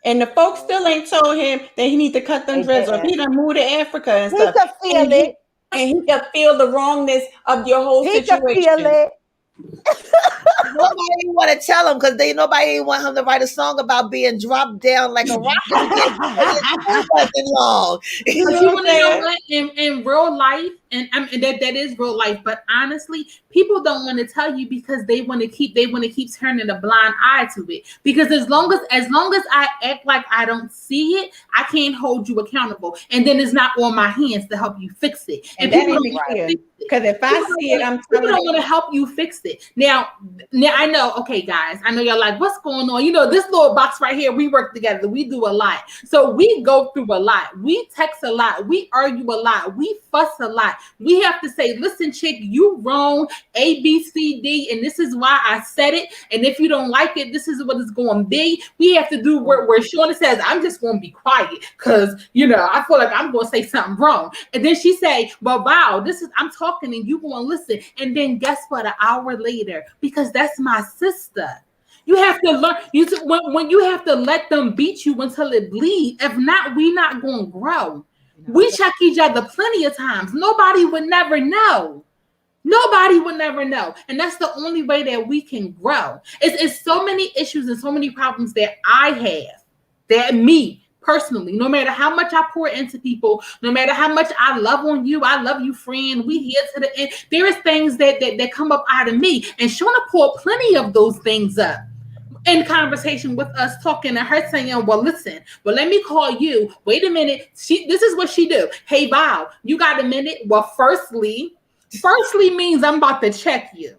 And the folks still ain't told him that he need to cut them dreads off. He done moved to Africa and stuff. He could feel it. And he can feel the wrongness of your whole situation. He can feel it. Nobody want to tell him because nobody want him to write a song about being dropped down like a rocket. Long. You want to know what? In real life, and that is real life. But honestly, people don't want to tell you because they want to keep turning a blind eye to it. Because as long as I act like I don't see it, I can't hold you accountable. And then it's not on my hands to help you fix it. And that ain't clear. Because if I see it, people don't want to help you fix it. Now I know, okay, guys, I know y'all like, what's going on? You know, this little box right here, we work together. We do a lot. So we go through a lot. We text a lot. We argue a lot. We fuss a lot. We have to say, listen, chick, you wrong, A, B, C, D, and this is why I said it. And if you don't like it, this is what it's going to be. We have to do where Shauna says, I'm just going to be quiet because, you know, I feel like I'm going to say something wrong. And then she say, but wow, I'm talking and you going to listen. And then guess what? An hour later, because that's my sister. You have to learn. When you have to let them beat you until it bleeds. If not, we not going to grow. We check each other plenty of times. Nobody would never know. Nobody would never know. And that's the only way that we can grow. It's so many issues and so many problems that I have, that me personally, no matter how much I pour into people, no matter how much I love on you, I love you, friend, we here to the end. There is things that come up out of me. And Shauna poured plenty of those things up in conversation with us, talking to her saying, well, listen, well, let me call you. Wait a minute. This is what she do. Hey, Val, you got a minute? Well, firstly means I'm about to check you.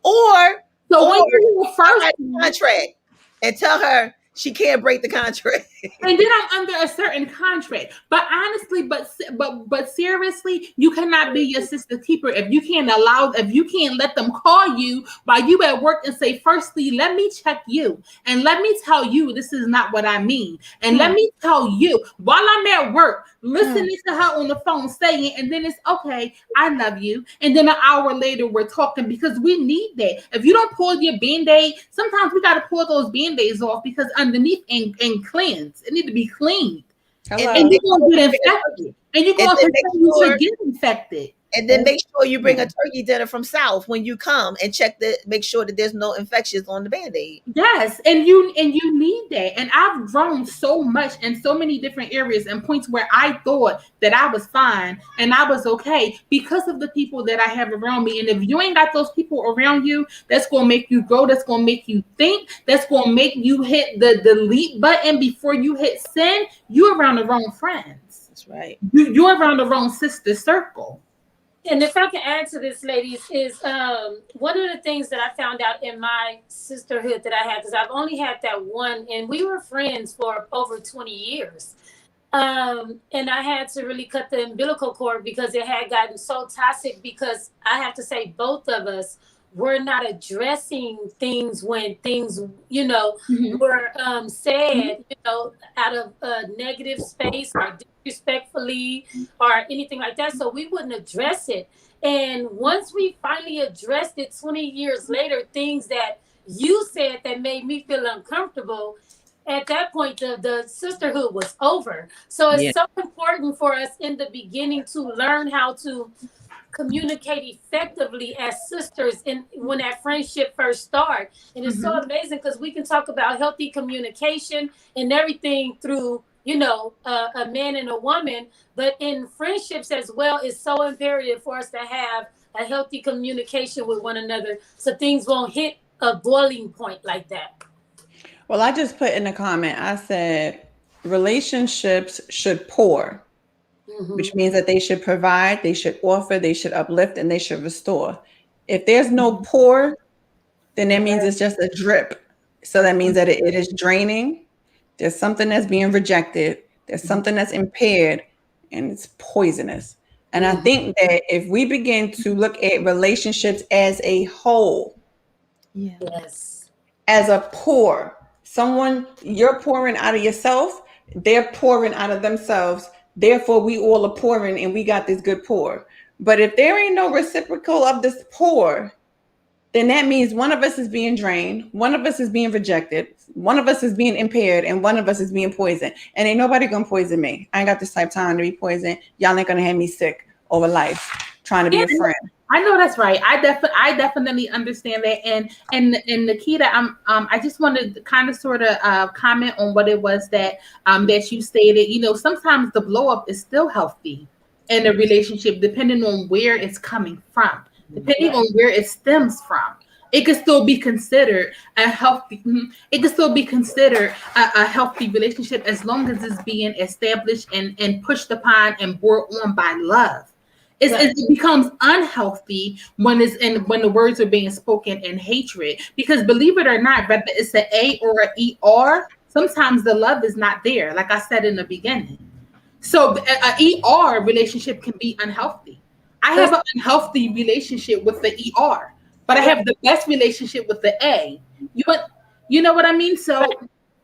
Or when you first contract and tell her she can't break the contract. And then I'm under a certain contract. But honestly, but seriously, you cannot be your sister's keeper if you can't let them call you while you at work and say, firstly, let me check you. And let me tell you, this is not what I mean. And let me tell you, while I'm at work, listening to her on the phone saying, and then it's okay, I love you. And then an hour later, we're talking because we need that. If you don't pull your Band-Aid, sometimes we got to pull those Band-Aids off because underneath and cleanse. It need to be cleaned. And you're going to get infected. And you're going to get infected. And then make sure you bring a turkey dinner from South when you come and make sure that there's no infections on the Band-Aid. Yes, and you need that. And I've grown so much in so many different areas and points where I thought that I was fine and I was okay because of the people that I have around me. And if you ain't got those people around you, that's going to make you grow. That's going to make you think. That's going to make you hit the delete button before you hit send. You're around the wrong friends. That's right. You're around the wrong sister circle. And if I can add to this, ladies, is one of the things that I found out in my sisterhood that I had, because I've only had that one, and we were friends for over 20 years. And I had to really cut the umbilical cord because it had gotten so toxic, because I have to say both of us were not addressing things when things, were said, out of a negative space or disrespectfully or anything like that. So we wouldn't address it. And once we finally addressed it 20 years later, things that you said that made me feel uncomfortable, at that point, the sisterhood was over. So it's so important for us in the beginning to learn how to communicate effectively as sisters when that friendship first starts. And it's so amazing because we can talk about healthy communication and everything through, a man and a woman, but in friendships as well, it's so imperative for us to have a healthy communication with one another so things won't hit a boiling point like that. Well, I just put in a comment, I said, relationships should pour. Which means that they should provide, they should offer, they should uplift, and they should restore. If there's no pour, then that means it's just a drip. So that means that it is draining. There's something that's being rejected. There's something that's impaired, and it's poisonous. And I think that if we begin to look at relationships as a whole, Yes. as a pour, someone, you're pouring out of yourself, they're pouring out of themselves. Therefore, we all are pouring, and we got this good pour. But if there ain't no reciprocal of this pour, then that means one of us is being drained, one of us is being rejected, one of us is being impaired, and one of us is being poisoned. And ain't nobody gonna poison me. I ain't got this type of time to be poisoned. Y'all ain't gonna have me sick over life trying to be a friend. I know that's right. I definitely understand that. And Nikita, I just wanted to kind of sort of comment on what it was that that you stated. You know, sometimes the blow up is still healthy in a relationship, depending on where it's coming from. Depending on where it stems from, it could still be considered a healthy. It could still be considered a healthy relationship as long as it's being established and pushed upon and brought on by love. It becomes unhealthy when the words are being spoken in hatred. Because believe it or not, whether it's an A or an ER, sometimes the love is not there. Like I said in the beginning, so a ER relationship can be unhealthy. I have an unhealthy relationship with the ER, but I have the best relationship with the A. You know what I mean? So,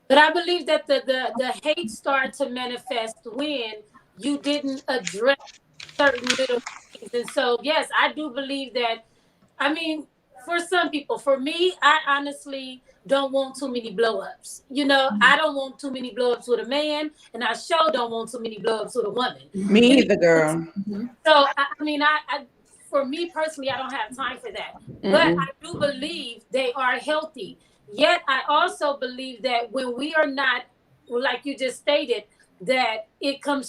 but I believe that the hate started to manifest when you didn't address certain little things. And so, yes, I do believe that. I mean, for some people, for me, I honestly don't want too many blow-ups. You know, I don't want too many blow-ups with a man, and I sure don't want too many blow-ups with a woman. Me either, girl. So, I mean, I for me personally, I don't have time for that. But I do believe they are healthy. Yet, I also believe that when we are not, like you just stated, that it could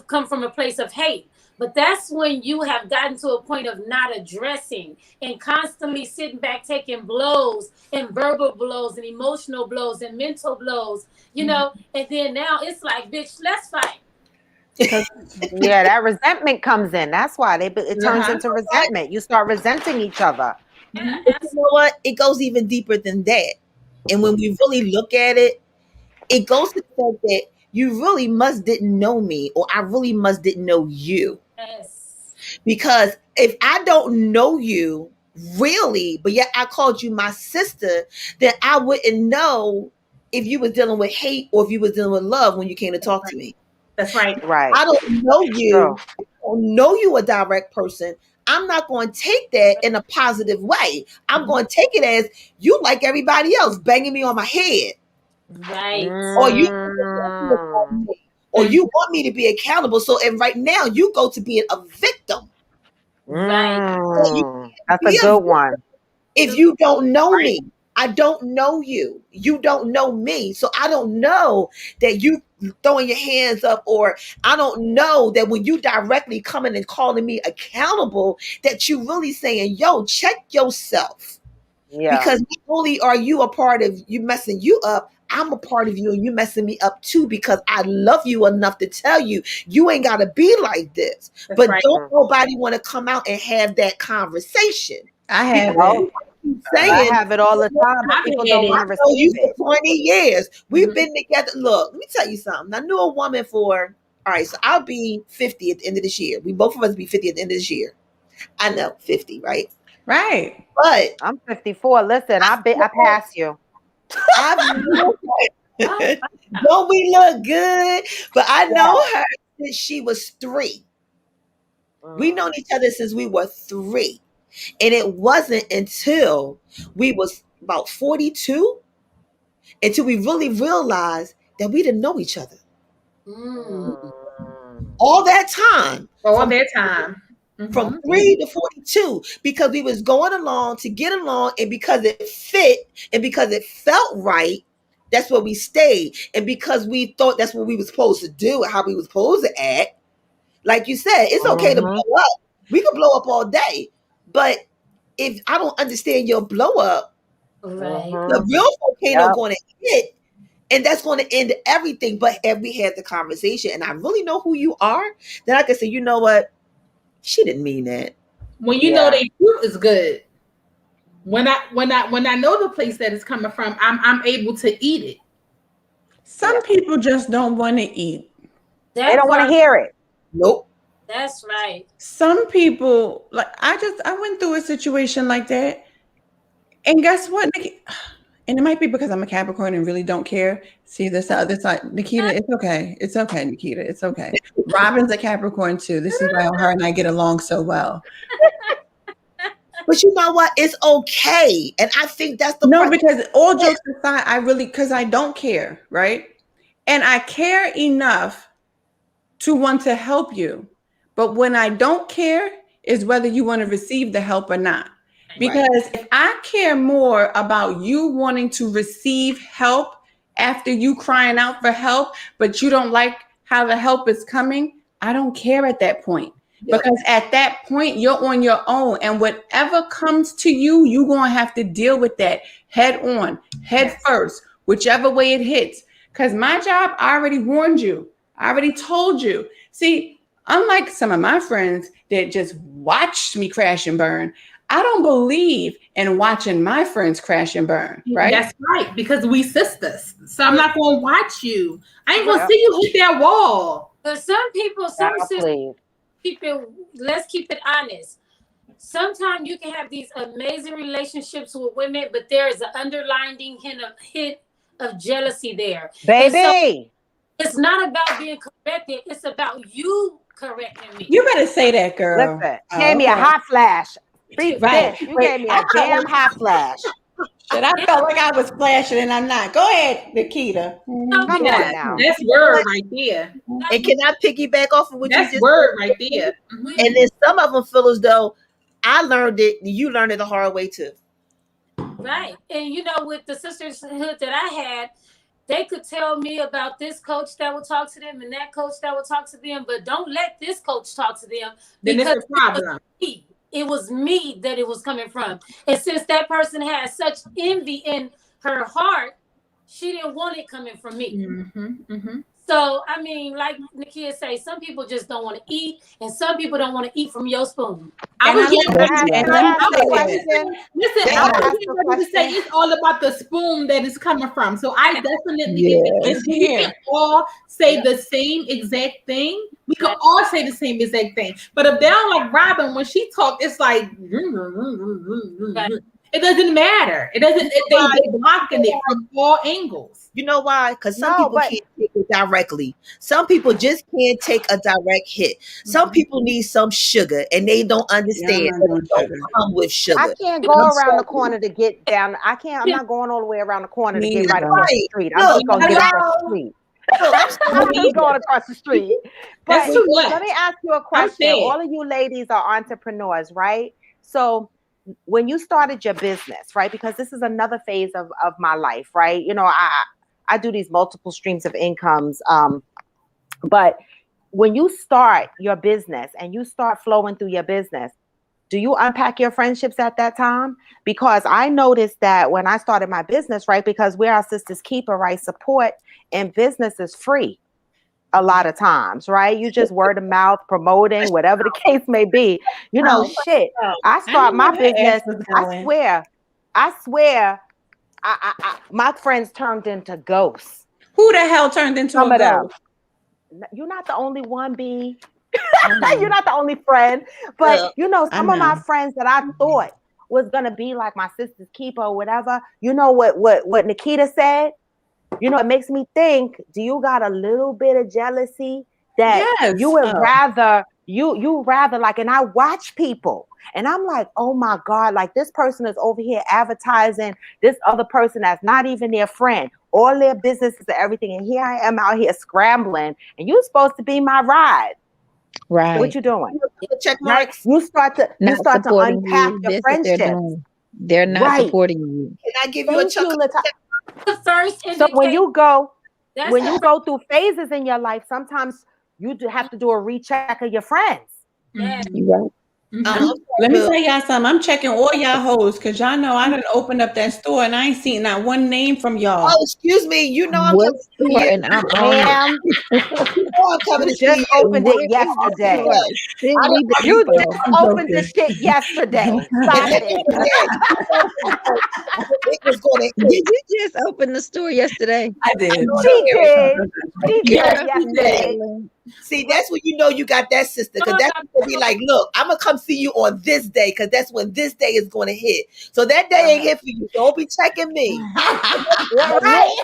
come from a place of hate. But that's when you have gotten to a point of not addressing and constantly sitting back, taking blows and verbal blows and emotional blows and mental blows, you know, and then now it's like, bitch, let's fight. Yeah, that resentment comes in. That's why it turns into resentment. You start resenting each other. You know what? It goes even deeper than that. And when we really look at it, it goes to the fact that you really must didn't know me, or I really must didn't know you. Yes. Because if I don't know you really, but yet I called you my sister, then I wouldn't know if you was dealing with hate or if you was dealing with love when you came to talk to me. That's right. Right. I don't know you. I don't know you a direct person. I'm not going to take that in a positive way. I'm going to take it as you like everybody else banging me on my head. Right. Or you want me to be accountable. So, and right now you go to being a victim. Right. That's a good one. If you don't know me, I don't know you. You don't know me. So I don't know that you throwing your hands up, or I don't know that when you directly coming and calling me accountable, that you really saying, yo, check yourself. Yeah. Because not only are you a part of you messing you up, I'm a part of you and you messing me up too, because I love you enough to tell you, you ain't got to be like this. That's but right. don't nobody want to come out and have that conversation. I have Oh, Saying, I have it all the time, but people don't want to I know you receive it. for 20 years. We've been together. Look, let me tell you something. I knew a woman for, all right, so I'll be 50 at the end of this year. We both of us be 50 at the end of this year. I know, 50, right? Right. But I'm 54. Listen, I pass you. Don't we look good? But I know her since she was 3. We known each other since we were 3. And it wasn't until we was about 42 until we really realized that we didn't know each other. All that time. From 3 to 42, because we was going along to get along, and because it fit and because it felt right, that's where we stayed. And because we thought that's what we were supposed to do, how we were supposed to act. Like you said, it's okay to blow up. We can blow up all day. But if I don't understand your blow up, the real volcano going to hit, and that's going to end everything. But if we had the conversation and I really know who you are, then I can say, you know what? She didn't mean that. When you know the truth is good. when I know the place that it's coming from, I'm able to eat it. Some people just don't want to eat. They don't want to hear it. Nope. That's right. Some people, like I went through a situation like that, and guess what, Nikki? And it might be because I'm a Capricorn and really don't care. See this other side, Nikita. It's okay. It's okay, Nikita. It's okay. Robin's a Capricorn too. This is why her and I get along so well. But you know what? It's okay, and I think that's the because all jokes aside, because I don't care, right? And I care enough to want to help you, but when I don't care is whether you want to receive the help or not. Because if I care more about you wanting to receive help after you crying out for help, but you don't like how the help is coming, I don't care at that point. Because at that point, you're on your own. And whatever comes to you, you're going to have to deal with that head on, head first, whichever way it hits. Because my job, I already warned you. I already told you. See, unlike some of my friends that just watched me crash and burn, I don't believe in watching my friends crash and burn, right? That's right, because we sisters. So I'm not going to watch you. I ain't going to see you hit that wall. But some people, sisters, let's keep it honest. Sometimes you can have these amazing relationships with women, but there is an underlying hint of jealousy there. Baby. So it's not about being corrected. It's about you correcting me. You better say that, girl. Listen, gave me a hot flash. Right. You gave me a damn hot flash. Shit, I felt like I was flashing and I'm not. Go ahead, Nikita. Come on now. That's word right there. And can I piggyback off of what you just That's word right there. And then some of them feel as though I learned it, you learned it the hard way too. Right. And you know, with the sisterhood that I had, they could tell me about this coach that would talk to them and that coach that would talk to them, but don't let this coach talk to them because it was me that it was coming from. And since that person had such envy in her heart, she didn't want it coming from me. So, I mean, like Nakia say, some people just don't want to eat, and some people don't want to eat from your spoon. Listen, I was getting ready to say it's all about the spoon that it's coming from. So I definitely get it. We can all say the same exact thing. We can all say the same exact thing. But if they don't like Robin, when she talked, it's like it doesn't matter. It doesn't. They're blocking it from all angles. You know why? Because some people can't take it directly. Some people just can't take a direct hit. Some people need some sugar, and they don't understand. It don't come with sugar. I can't go around the corner to get down. I'm not going all the way around the corner to get right across the street. I'm just going to get across the street. I'm just going across the street. But let me ask you a question. All of you ladies are entrepreneurs, right? So when you started your business, right? Because this is another phase of my life, right? You know, I do these multiple streams of incomes. But when you start your business and you start flowing through your business, do you unpack your friendships at that time? Because I noticed that when I started my business, right? Because we're our sister's keeper, right? Support in business is free a lot of times, right? You just word of mouth, promoting, whatever the case may be. You know, shit. I start my business. I swear, my friends turned into ghosts. Who the hell turned into a ghost? You're not the only one, B. You're not the only friend, but you know, some of my friends that I thought was gonna be like my sister's keeper or whatever. You know what Nikita said? You know, it makes me think, do you got a little bit of jealousy that you would rather you rather like, and I watch people and I'm like, oh my God, like this person is over here advertising this other person that's not even their friend, all their businesses and everything. And here I am out here scrambling and you're supposed to be my ride. Right. What you doing? Check marks. You start to unpack your friendships. They're not supporting you. Can I give you a chuckle? The first so when you go through phases in your life, sometimes you have to do a recheck of your friends. Yeah. Right. Let me tell y'all something. I'm checking all y'all hoes because y'all know I done opened up that store and I ain't seen not one name from y'all. Oh, excuse me. You know I'm What coming to see store? you. And I'm on it. Ma'am, You know I'm coming you to see just you. opened it What is yesterday. the store? Send I me the You info. just opened the shit yesterday. Stop At the it. end of the day, it was going to Did hit. you just open the store yesterday? I did. She did. She did Yes, yesterday. See, that's when you know you got that sister, because that's when be like, look, I'm gonna come see you on this day, because that's when this day is going to hit. So that day ain't hit for you. Don't be checking me. Yeah, right.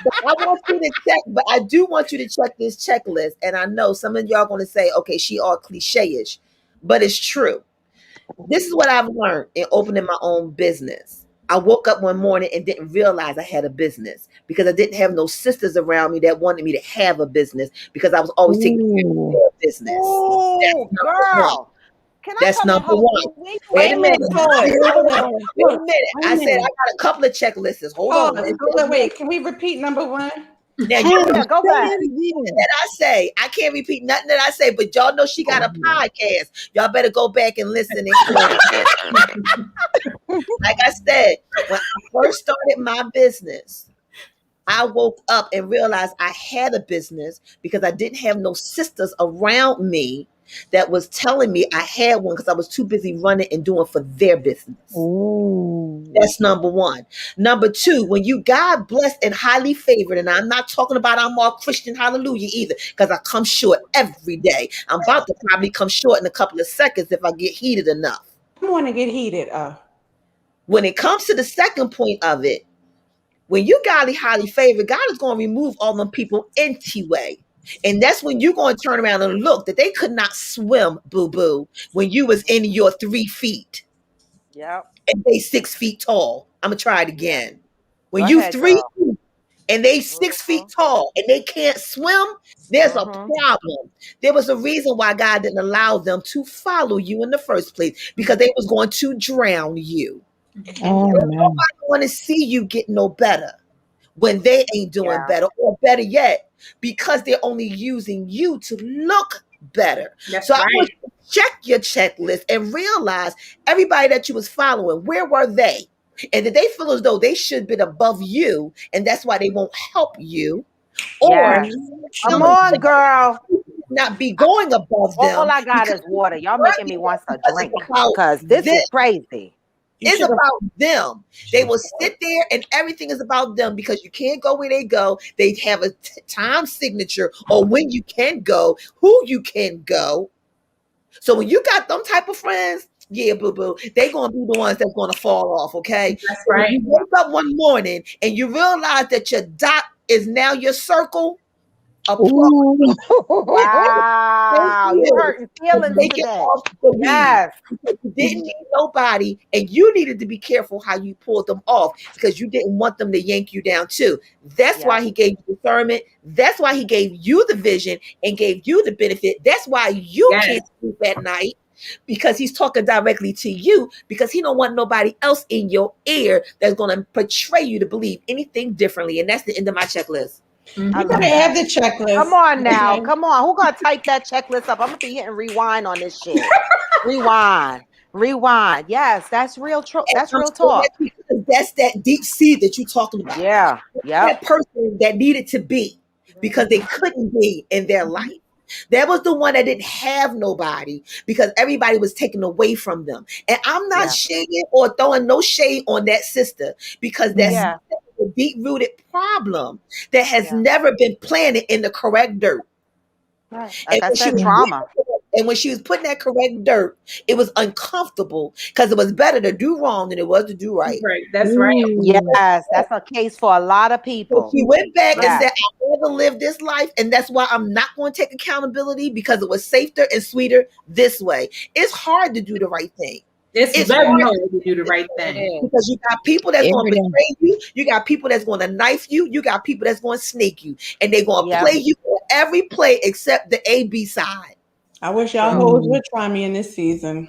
I want you to check, but I do want you to check this checklist. And I know some of y'all going to say, okay, she all cliche-ish, but it's true. This is what I've learned in opening my own business. I woke up one morning and didn't realize I had a business because I didn't have no sisters around me that wanted me to have a business, because I was always taking care of Ooh. their business. Oh, girl. Can I That's come and number hold one. you? Where you Wait at? a minute. Hold on. Wait a minute. Wait a I said I minute. got a couple of checklists. Hold Pause. on. Wait. Can we repeat number one? Now you Yeah, go Say back. it again. that I say. I can't repeat nothing that I say, but y'all know she got a podcast. Y'all better go back and listen and hear. Like I said, when I first started my business, I woke up and realized I had a business because I didn't have no sisters around me that was telling me I had one, because I was too busy running and doing for their business. Ooh. That's number one. Number two, when you God blessed and highly favored, and I'm not talking about I'm all Christian hallelujah either, because I come short every day. I'm about to probably come short in a couple of seconds if I get heated enough. I want to get heated. When it comes to the second point of it, when you godly highly favored, God is going to remove all them people anyway. And that's when you're going to turn around and look that they could not swim, boo-boo, when you was in your 3 feet Yep. and they 6 feet tall. I'm going to try it again. When Go you ahead, 3 girl. feet and they 6 feet tall and they can't swim, there's a problem. There was a reason why God didn't allow them to follow you in the first place, because they was going to drown you. Oh, Nobody no. want to see you get no better when they ain't doing Yeah. better, or better yet, because they're only using you to look better. That's So I right. want you to check your checklist and realize everybody that you was following, where were they? And did they feel as though they should have been above you, and that's why they won't help you? Or Yes. Come on, girl. not be going above them? All I got is water. Y'all making me want a drink because this them. is crazy. It's about them. They will sit there and everything is about them, because you can't go where they go. They have a time signature or when you can go, who you can go. So when you got them type of friends, yeah, boo-boo, they going to be the ones that's going to fall off, okay? That's So right. when you wake up one morning and you realize that your dot is now your circle, applaud. Ooh. Wow. You hurting feelings Take it today. off the weed. Yes. You didn't need nobody, and you needed to be careful how you pulled them off, because you didn't want them to yank you down too. That's why he gave you discernment. That's why he gave you the vision and gave you the benefit. That's why you can't sleep at night, because he's talking directly to you, because he don't want nobody else in your ear that's going to portray you to believe anything differently. And that's the end of my checklist. You gotta have the checklist. Come on now. Okay. Come on. Who gonna type that checklist up? I'm gonna be hitting rewind on this shit. Rewind. Rewind. Yes, that's real that's real talk. That's that deep seed that you're talking about. Yeah. Yeah. That person that needed to be, because they couldn't be in their life. That was the one that didn't have nobody, because everybody was taken away from them. And I'm not shading or throwing no shade on that sister, because that's a deep-rooted problem that has never been planted in the correct dirt. Right. And Like I when she said, was trauma. and when she was putting that correct dirt, it was uncomfortable, because it was better to do wrong than it was to do right. Right. That's right. Yes, that's a case for a lot of So people. she went back and Yes. said, I'd rather live this life, and that's why I'm not going to take accountability, because it was safer and sweeter this way. It's hard to do the right thing. It's very hard to do the right thing. Because you got people that's going Every to day. betray you. You got people that's going to knife you. You got people that's going to snake you. And they're going to Yeah. play you on every play except the A-B side. I wish y'all hoes would try me in this season.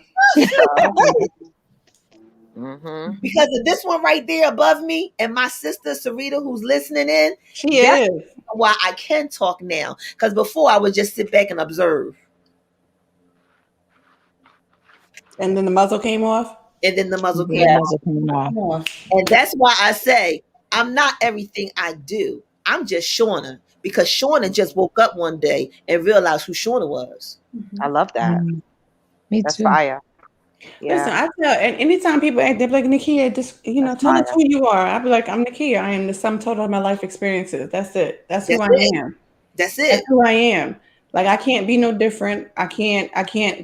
Mm-hmm. Because of this one right there above me and my sister Sarita, who's listening in, She that's is. why I can talk now. Because before I would just sit back and observe. And then the muzzle came off. And then the muzzle came Yeah. off. And that's why I say I'm not everything I do. I'm just Shauna, because Shauna just woke up one day and realized who Shauna was. I love that. Me That's too. fire. Listen, Yeah. I tell, and anytime people act, they're like, Nakia, just, tell us who you are. I'll be like, I'm Nakia. I am the sum total of my life experiences. That's it. That's who I am. That's it. That's who I am. Like, I can't be no different. I can't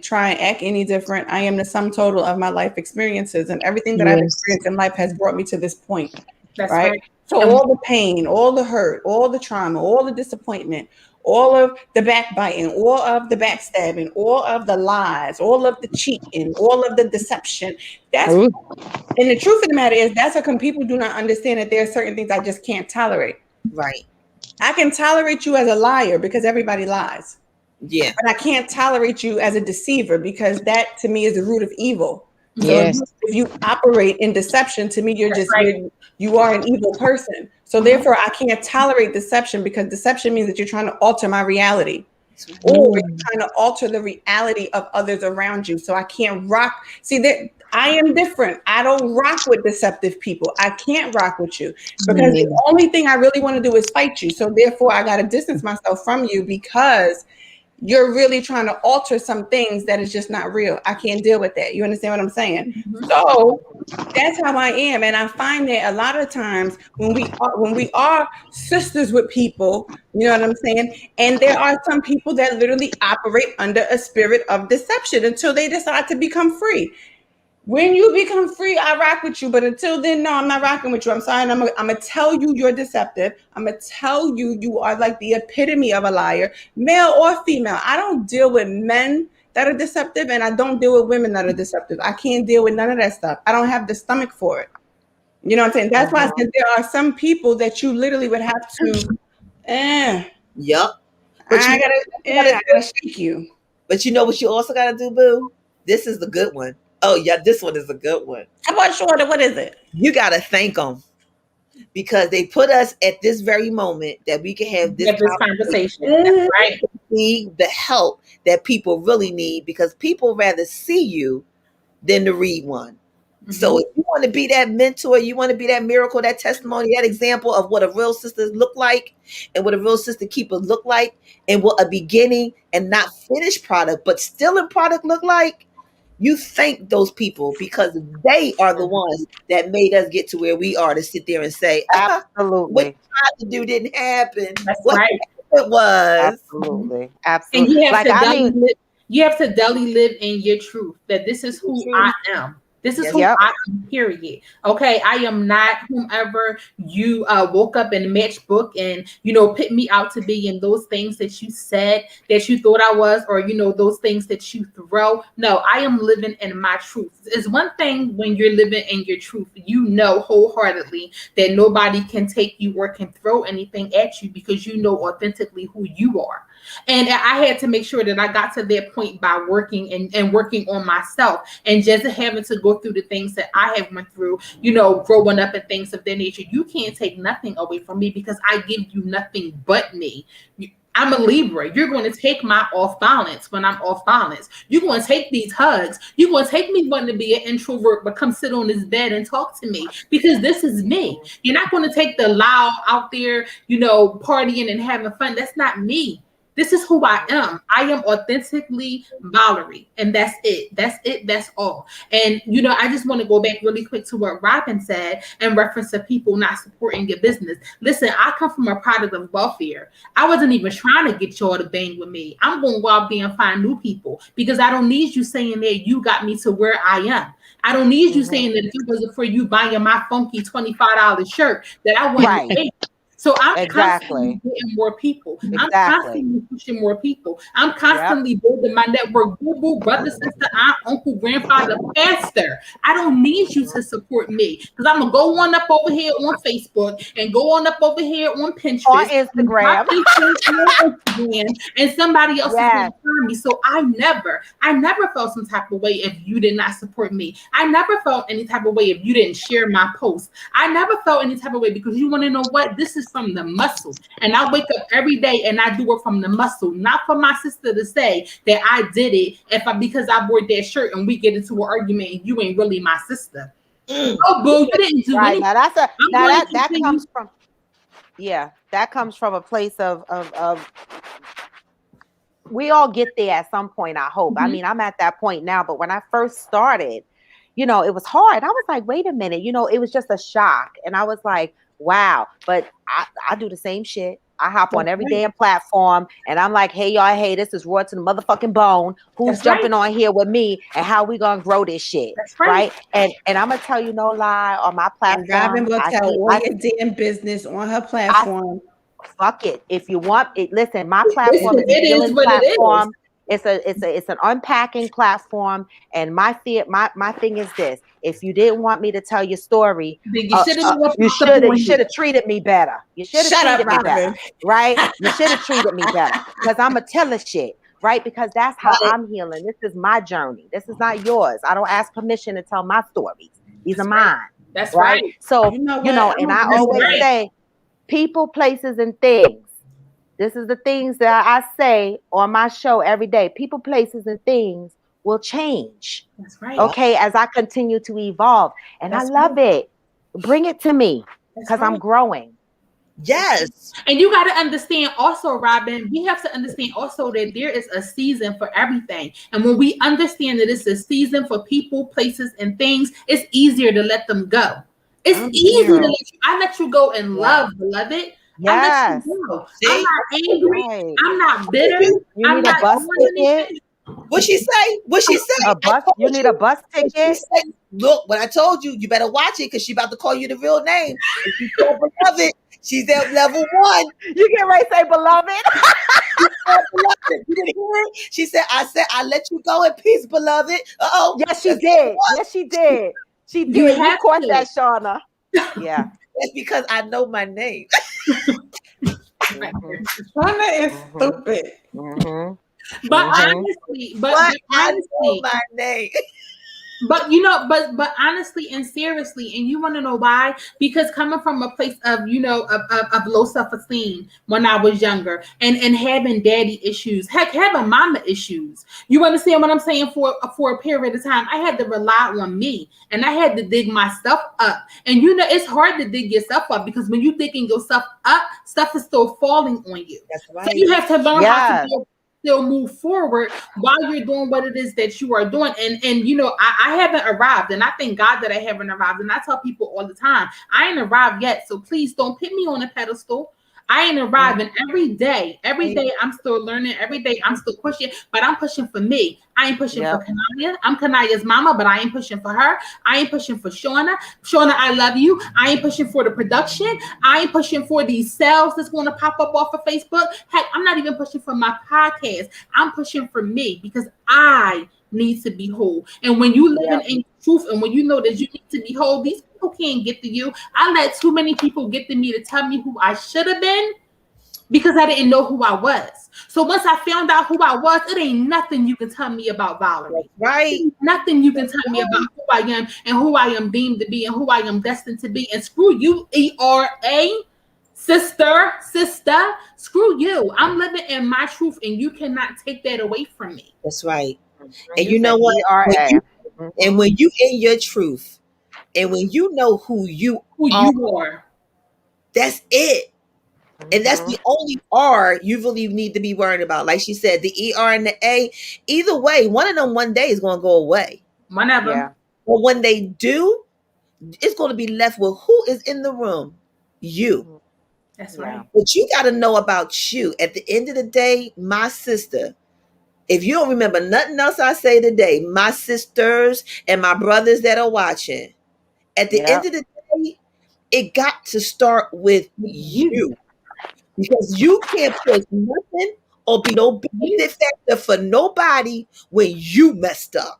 try and act any different. I am the sum total of my life experiences, and everything that I've experienced in life has brought me to this point. That's right. So all the pain, all the hurt, all the trauma, all the disappointment, all of the backbiting, all of the backstabbing, all of the lies, all of the cheating, all of the deception. And the truth of the matter is, that's how people do not understand that there are certain things I just can't tolerate. Right. I can tolerate you as a liar because everybody lies. Yeah. But I can't tolerate you as a deceiver because that to me is the root of evil. So Yes. if you operate in deception, to me, you are an evil person. So therefore, I can't tolerate deception because deception means that you're trying to alter my reality. Or you're trying to alter the reality of others around you. So I can't rock. See, that I am different. I don't rock with deceptive people. I can't rock with you because the only thing I really want to do is fight you. So therefore, I got to distance myself from you because you're really trying to alter some things that is just not real. I can't deal with that. You understand what I'm saying? Mm-hmm. So that's how I am. And I find that a lot of times when we are sisters with people, you know what I'm saying? And there are some people that literally operate under a spirit of deception until they decide to become free. When you become free, I rock with you. But until then, no, I'm not rocking with you. I'm sorry. I'm going to tell you you're deceptive. I'm going to tell you you are like the epitome of a liar, male or female. I don't deal with men that are deceptive, and I don't deal with women that are deceptive. I can't deal with none of that stuff. I don't have the stomach for it. You know what I'm saying? That's why I said there are some people that you literally would have to, Yep. But I gotta shake you. But you know what you also got to do, boo? This is the good one. Oh, yeah, this one is a good one. How about Shorter? What is it? You got to thank them because they put us at this very moment that we can have this conversation. That's right. Need the help that people really need because people rather see you than to read one. Mm-hmm. So if you want to be that mentor, you want to be that miracle, that testimony, that example of what a real sister look like and what a real sister keeper look like and what a beginning and not finished product, but still in product look like, you thank those people because they are the ones that made us get to where we are to sit there and say, absolutely, what you tried to do didn't happen. That's right. It was. Absolutely. And you have you have to dully live in your truth that this is who I am. This is who I am, period. Okay, I am not whomever you woke up in the matchbook and, put me out to be in those things that you said that you thought I was, or, those things that you throw. No, I am living in my truth. It's one thing when you're living in your truth, wholeheartedly that nobody can take you or can throw anything at you because you know authentically who you are. And I had to make sure that I got to that point by working and working on myself and just having to go through the things that I have went through, growing up and things of that nature. You can't take nothing away from me because I give you nothing but me. I'm a Libra. You're going to take my off balance when I'm off balance. You're going to take these hugs. You're going to take me wanting to be an introvert, but come sit on this bed and talk to me because this is me. You're not going to take the loud out there, partying and having fun. That's not me. This is who I am. I am authentically Valerie. And that's it. That's it. That's all. And, I just want to go back really quick to what Robin said in reference to people not supporting your business. Listen, I come from a product of welfare. I wasn't even trying to get y'all to bang with me. I'm going to go out there and find new people because I don't need you saying that you got me to where I am. I don't need you saying that if it wasn't for you buying my funky $25 shirt that I wouldn't pay. So I'm constantly getting more people. I'm constantly pushing more people. I'm constantly building my network. Boo boo, brother, sister, aunt, uncle, grandfather, pastor. I don't need you to support me because I'm gonna go on up over here on Facebook and go on up over here on Pinterest, on Instagram, and somebody else is gonna find me. So I never felt some type of way if you did not support me. I never felt any type of way if you didn't share my post. I never felt any type of way because you want to know what? This is from the muscle. And I wake up every day and I do it from the muscle, not for my sister to say that I did it because I wore that shirt and we get into an argument and you ain't really my sister. Oh, boo, you didn't do right. anything. Now that's a I'm now going to that continue- comes from that comes from a place of we all get there at some point, I hope. I mean, I'm at that point now, but when I first started, it was hard. I was like, wait a minute, it was just a shock. And I was like, wow. But I do the same shit. I hop on every damn platform and I'm like, hey, y'all, hey, this is Raw to the motherfucking Bone. Who's jumping on here with me and how we gonna grow this shit? That's right. And I'm gonna tell you no lie, on my platform. And Robin will tell all your damn business on her platform. Fuck it. If you want it, listen, my platform is a healing platform. It's an unpacking platform. And my thing is this: if you didn't want me to tell your story, you should have treated me better. You should have treated me better, right? You should have treated me better because I'm a teller shit, right? Because that's how I'm healing. This is my journey. This is not yours. I don't ask permission to tell my stories. These are mine. That's right. So and I always say, people, places, and things. This is the things that I say on my show every day. People, places, and things will change. That's right. Okay, as I continue to evolve. And I love it. Bring it to me because I'm growing. Yes. And you got to understand also, Robin, we have to understand also that there is a season for everything. And when we understand that it's a season for people, places, and things, it's easier to let them go. It's easy to let you go in love, beloved. Yes. I let you go. I'm not angry. Right. I'm not bitter. You need a bus ticket. What she say? What she say? You need a bus ticket. Look, what I told you, you better watch it because she about to call you the real name. If you so beloved, she's at level 1. You get ready to say beloved. Beloved. You didn't hear it? She said, I let you go in peace, beloved. Uh-oh. Yes, she did. Yes, she did. She did. You caught that, Shauna. Yeah. That's because I know my name. Shauna is stupid. But honestly, I know my name. But honestly and seriously, and you want to know why? Because coming from a place of of low self-esteem when I was younger, and having daddy issues, heck, having mama issues. You understand what I'm saying? For a period of time, I had to rely on me, and I had to dig myself up. And it's hard to dig yourself up because when you're digging yourself up, stuff is still falling on you. That's right. So you have to learn how to still move forward while you're doing what it is that you are doing. And I haven't arrived, and I thank God that I haven't arrived. And I tell people all the time, I ain't arrived yet, so please don't put me on a pedestal. I ain't arriving. Every day I'm still learning. Every day I'm still pushing, but I'm pushing for me. I ain't pushing for Kanaya. I'm Kanaya's mama, but I ain't pushing for her. I ain't pushing for Shauna. Shauna, I love you. I ain't pushing for the production. I ain't pushing for these sales that's going to pop up off of Facebook. Heck, I'm not even pushing for my podcast. I'm pushing for me because I need to be whole. And when you live in truth, and when you know that you need to be whole, these people can't get to you. I let too many people get to me to tell me who I should have been because I didn't know who I was. So once I found out who I was, it ain't nothing you can tell me about Valerie. Right. Nothing you can tell me about who I am and who I am deemed to be and who I am destined to be. And screw you, ERA, sister, screw you. I'm living in my truth, and you cannot take that away from me. That's right. And you know what? When you in your truth, and when you know who you are, that's it. And that's the only R you really need to be worried about. Like she said, the ER and the A, either way, one of them one day is going to go away. One of them. Yeah. But when they do, it's going to be left with who is in the room? You. That's right. But you got to know about you. At the end of the day, my sister, if you don't remember nothing else I say today, my sisters and my brothers that are watching, at the end of the day, it got to start with you. Because you can't push nothing or be no benefit factor for nobody when you messed up.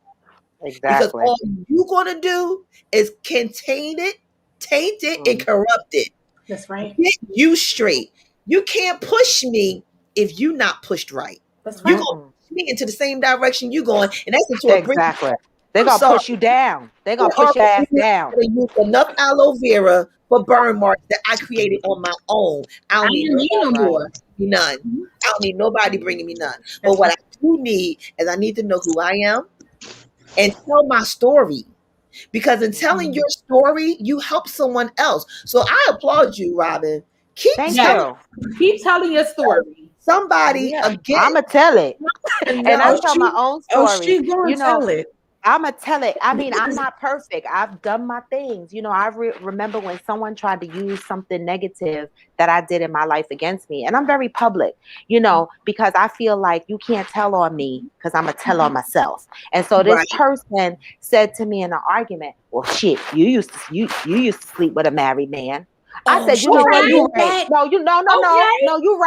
Exactly. Because all you're going to do is contain it, taint it, and corrupt it. That's right. Get you straight. You can't push me if you're not pushed right. That's right. You're going to push me into the same direction you're going, and that's into a exactly. They're going to push you down. They're going to push your ass down. I use enough aloe vera for burn marks that I created on my own. I don't need no more. None. I don't need nobody bringing me none. But what I do need is I need to know who I am and tell my story. Because in telling your story, you help someone else. So I applaud you, Robin. Keep telling your story. Somebody again. I'ma tell it. And I tell my own story. Oh, she's gonna tell it. I'm going to tell it. I mean, I'm not perfect. I've done my things. You know, I remember when someone tried to use something negative that I did in my life against me. And I'm very public, you know, because I feel like you can't tell on me because I'm going to tell on myself. And so this person said to me in an argument, well, shit, you used to sleep with a married man. I said, you know what? You're right. No, you're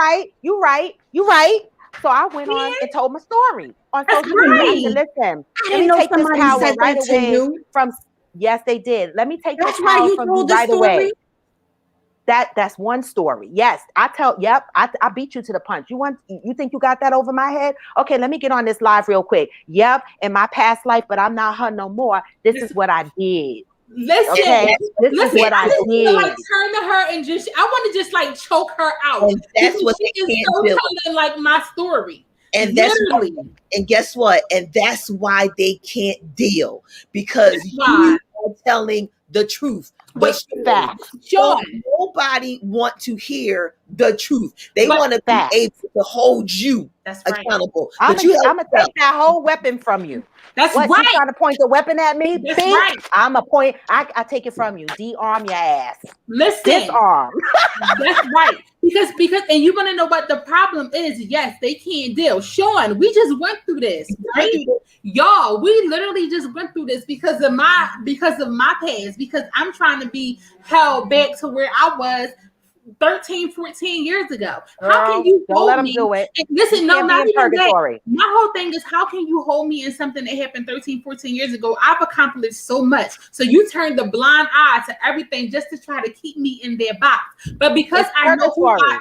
right. So I went on and told my story on social media. I said, listen, let me take this power right away from. Yes, they did. Let me take this power from you right away. That's one story. Yes, I beat you to the punch. You think you got that over my head? Okay, let me get on this live real quick. Yep, in my past life, but I'm not her no more. This is what I did. Listen, this is what I did. Like turn to her and I want to just like choke her out. And that's what they can't do. Telling like my story. And guess what? And that's why they can't deal because you are telling the truth. Facts. So nobody want to hear the truth. They want to be able to hold you accountable. I'm gonna take that whole weapon from you. That's what, right. You trying to point the weapon at me? That's right. I'm a point. I take it from you. De-arm your ass. Listen. Disarm. That's right. Because and you're gonna know what the problem is. Yes, they can't deal. Sean, we just went through this, right? Y'all, we literally just went through this because of my past. Because I'm trying to be held back to where I was 13, 14 years ago. How can you hold me? Do it. Listen, no, not even that. My whole thing is, how can you hold me in something that happened 13, 14 years ago? I've accomplished so much. So you turn the blind eye to everything just to try to keep me in their box. But because I know who I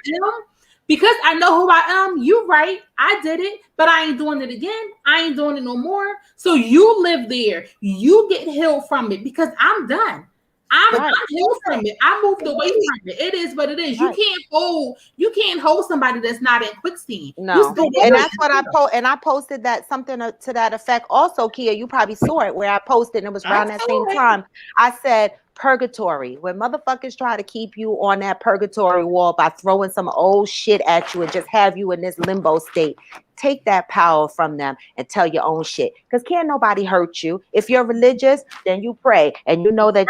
am, you're right. I did it, but I ain't doing it again. I ain't doing it no more. So you live there. You get healed from it because I'm done. I'm healed from it. I moved away from it. It is what it is. Right. You can't hold somebody that's not in quicksand. No, and that's what I posted that something to that effect. Also, Kia, you probably saw it where I posted, and it was around that same time. I said purgatory. When motherfuckers try to keep you on that purgatory wall by throwing some old shit at you and just have you in this limbo state. Take that power from them and tell your own shit. Because can't nobody hurt you. If you're religious, then you pray. And you know that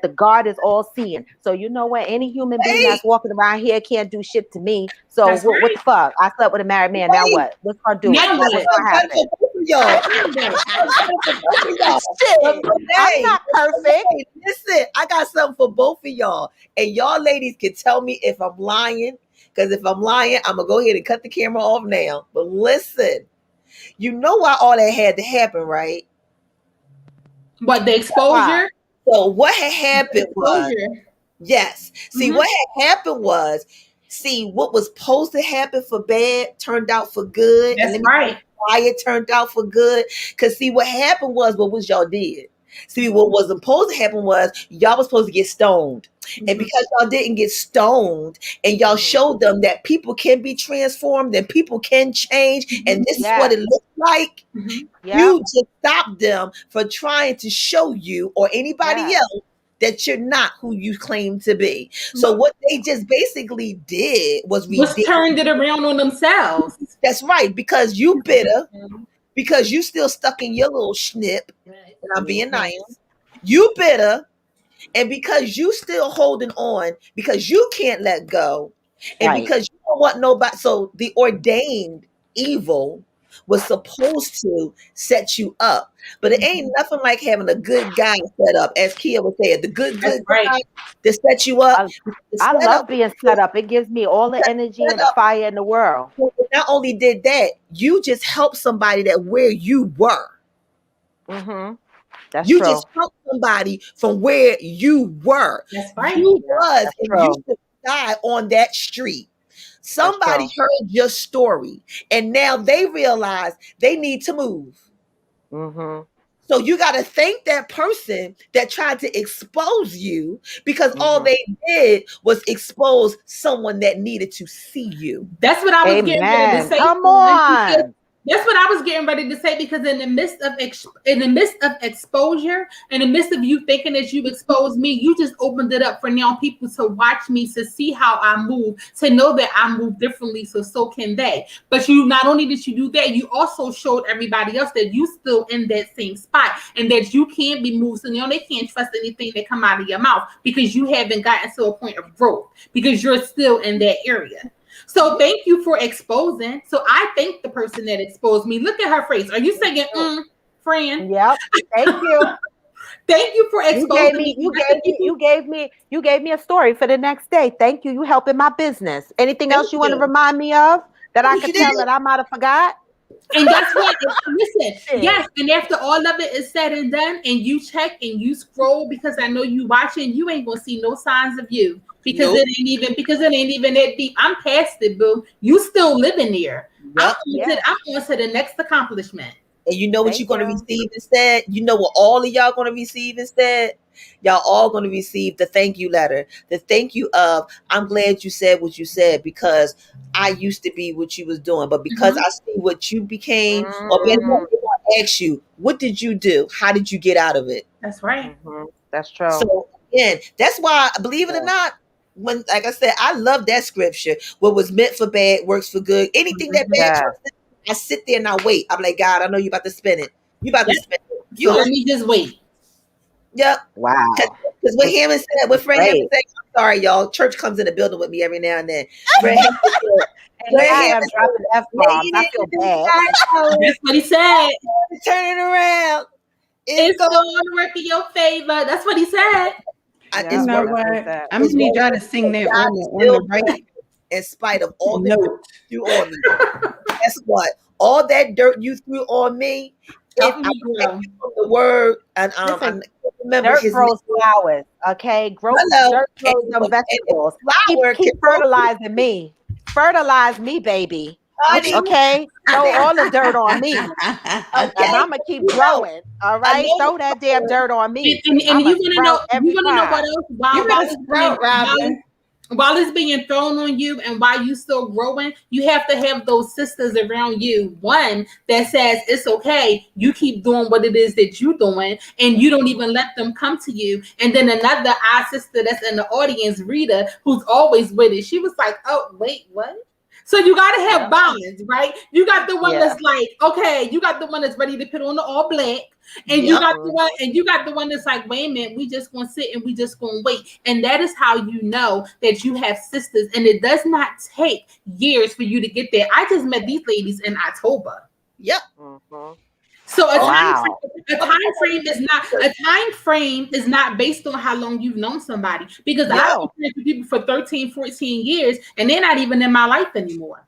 the God is all seeing. So you know what? Any human being that's walking around here can't do shit to me. So what the fuck? I slept with a married man. Now what? What's gonna do? What's gonna happen? I'm not perfect. Listen, I got something for both of y'all. And y'all ladies can tell me if I'm lying. Because if I'm lying, I'm going to go ahead and cut the camera off now. But listen, you know why all that had to happen, right? What, the exposure? So what had happened was, yes. See, what had happened was, what was supposed to happen for bad turned out for good. That's right. Why it turned out for good. Because see, what happened was, what was y'all did? See, what was supposed to happen was y'all was supposed to get stoned. And because y'all didn't get stoned and y'all showed them that people can be transformed and people can change and this is what it looks like, you just stopped them from trying to show you or anybody else that you're not who you claim to be. So what they just basically did was turned it around on themselves. That's right, because you bitter. Because you still stuck in your little snip, and I'm being nice. You bitter, and because you still holding on, because you can't let go, and because you don't want nobody. So the ordained evil was supposed to set you up, but it ain't nothing like having a good guy set up, as Kia was saying, the good guy to set you up. I love being set up. It gives me all the energy and the fire in the world. Not only did that, you just helped somebody that where you were. That's you true. Just helped somebody from where you were. That's right. You was, and you should die on that street. Somebody heard your story, and now they realize they need to move. So you got to thank that person that tried to expose you, because all they did was expose someone that needed to see you. That's what I was getting ready to Amen. say. Come on. That's what I was getting ready to say, because in the midst of exposure, in the midst of you thinking that you exposed me, you just opened it up for now people to watch me, to see how I move, to know that I move differently, so can they. But you, not only did you do that, you also showed everybody else that you still in that same spot and that you can't be moved. So now they can't trust anything that come out of your mouth, because you haven't gotten to a point of growth, because you're still in that area. So thank you for exposing. So I thank the person that exposed me. Look at her face. Are you saying, friend? Yep. Thank you. Thank you for exposing me. You gave me a story for the next day. Thank you. You helping my business. Anything else you want to remind me of that I could tell that I might have forgot? And guess what? Listen, yes. And after all of it is said and done, and you check and you scroll, because I know you watching, you ain't gonna see no signs of you, because it ain't even that deep. I'm past it, boo. You still living there. Yep. I'm on to the next accomplishment. And you know what you're going to receive instead? You know what all of y'all going to receive instead? Y'all all going to receive the thank you letter. The thank you of, I'm glad you said what you said, because I used to be what you was doing. But because I see what you became, or better, I ask you, what did you do? How did you get out of it? That's right. That's true. So again, that's why, believe it or not, when, like I said, I love that scripture. What was meant for bad works for good. Anything that bad I sit there and I wait. I'm like, God, I know you about to spin it. You about to spin it. So let me just wait. Yep. Wow. Because what Hammond said, what Fred Hammond said, I'm sorry, y'all. Church comes in the building with me every now and then. Fred Hammond said, I am dropping F-bombs. I feel bad. That's what he said. Turn it around. It's going to work in your favor. That's what he said. You know what? I'm going to need y'all to sing that on the right. In spite of all the dirt you threw on me. Guess what? All that dirt you threw on me, from the word, and Listen, remember dirt grows flowers, okay? Dirt grows some vegetables. Keep fertilizing me. Fertilize me, baby. Okay? Throw all the dirt on me. And I'm going to keep growing, all right? Throw that damn dirt on me. And you want to know what else? While it's being thrown on you and while you still growing, you have to have those sisters around you. One that says it's okay, you keep doing what it is that you're doing, and you don't even let them come to you. And then another sister that's in the audience, Rita, who's always with it. She was like, "Oh, wait, what?" So you got to have balance, right? You got the one that's like, okay, you got the one that's ready to put on the all black, and you got the one that's like, wait a minute, we just gonna sit and we just gonna wait. And that is how you know that you have sisters, and it does not take years for you to get there. I just met these ladies in October. Yep. So a time frame is not based on how long you've known somebody, because I've been friends with people for 13, 14 years and they're not even in my life anymore.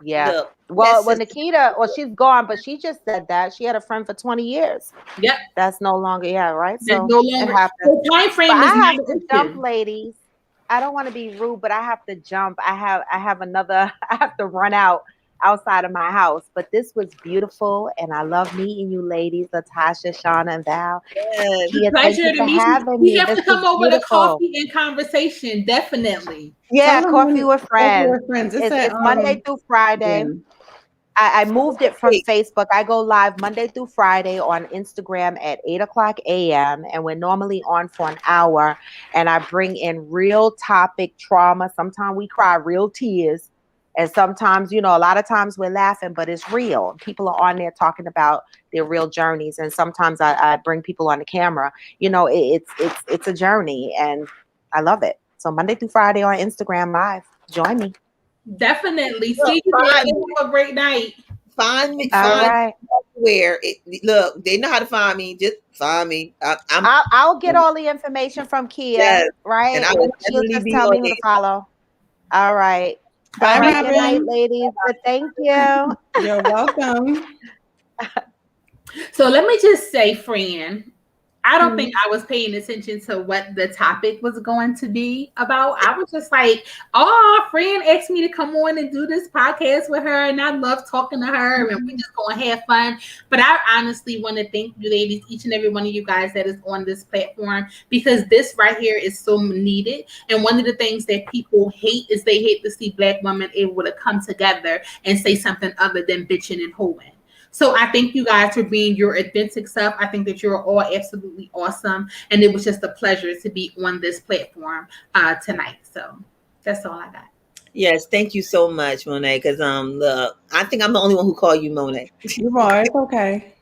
Yeah. Look, well, Nikita, she's gone, but she just said that she had a friend for 20 years. Yep. That's no longer, right? So no longer. It happens. The time frame is I have not to jump, ladies. I don't want to be rude, but I have to jump. I have to run outside of my house, but this was beautiful, and I love meeting you ladies, Latasha, Shauna, and Val. It's a pleasure to meet you. We have to come over to coffee and conversation, definitely. Yeah, coffee with friends. It's Monday through Friday. I moved it from Facebook. I go live Monday through Friday on Instagram at 8:00 a.m. and we're normally on for an hour, and I bring in real topic trauma. Sometimes we cry real tears. And sometimes, a lot of times we're laughing, but it's real. People are on there talking about their real journeys. And sometimes I bring people on the camera. It's a journey, and I love it. So Monday through Friday on Instagram Live. Join me. Definitely. See you there. Have a great night. Find me. Where? Look, they know how to find me. Just find me. I'll get all the information from Kia, right? And she'll just tell me who to follow. All right. Bye, Robin. Good night, ladies. But thank you. You're welcome. So let me just say, friend, I don't think I was paying attention to what the topic was going to be about. I was just like, oh, a friend asked me to come on and do this podcast with her, and I love talking to her, and we're just going to have fun. But I honestly want to thank you ladies, each and every one of you guys that is on this platform, because this right here is so needed. And one of the things that people hate is they hate to see Black women able to come together and say something other than bitching and hoeing. So I thank you guys for being your authentic self. I think that you're all absolutely awesome. And it was just a pleasure to be on this platform tonight. So that's all I got. Yes, thank you so much, Monet. Because I think I'm the only one who called you Monet. You are. It's okay.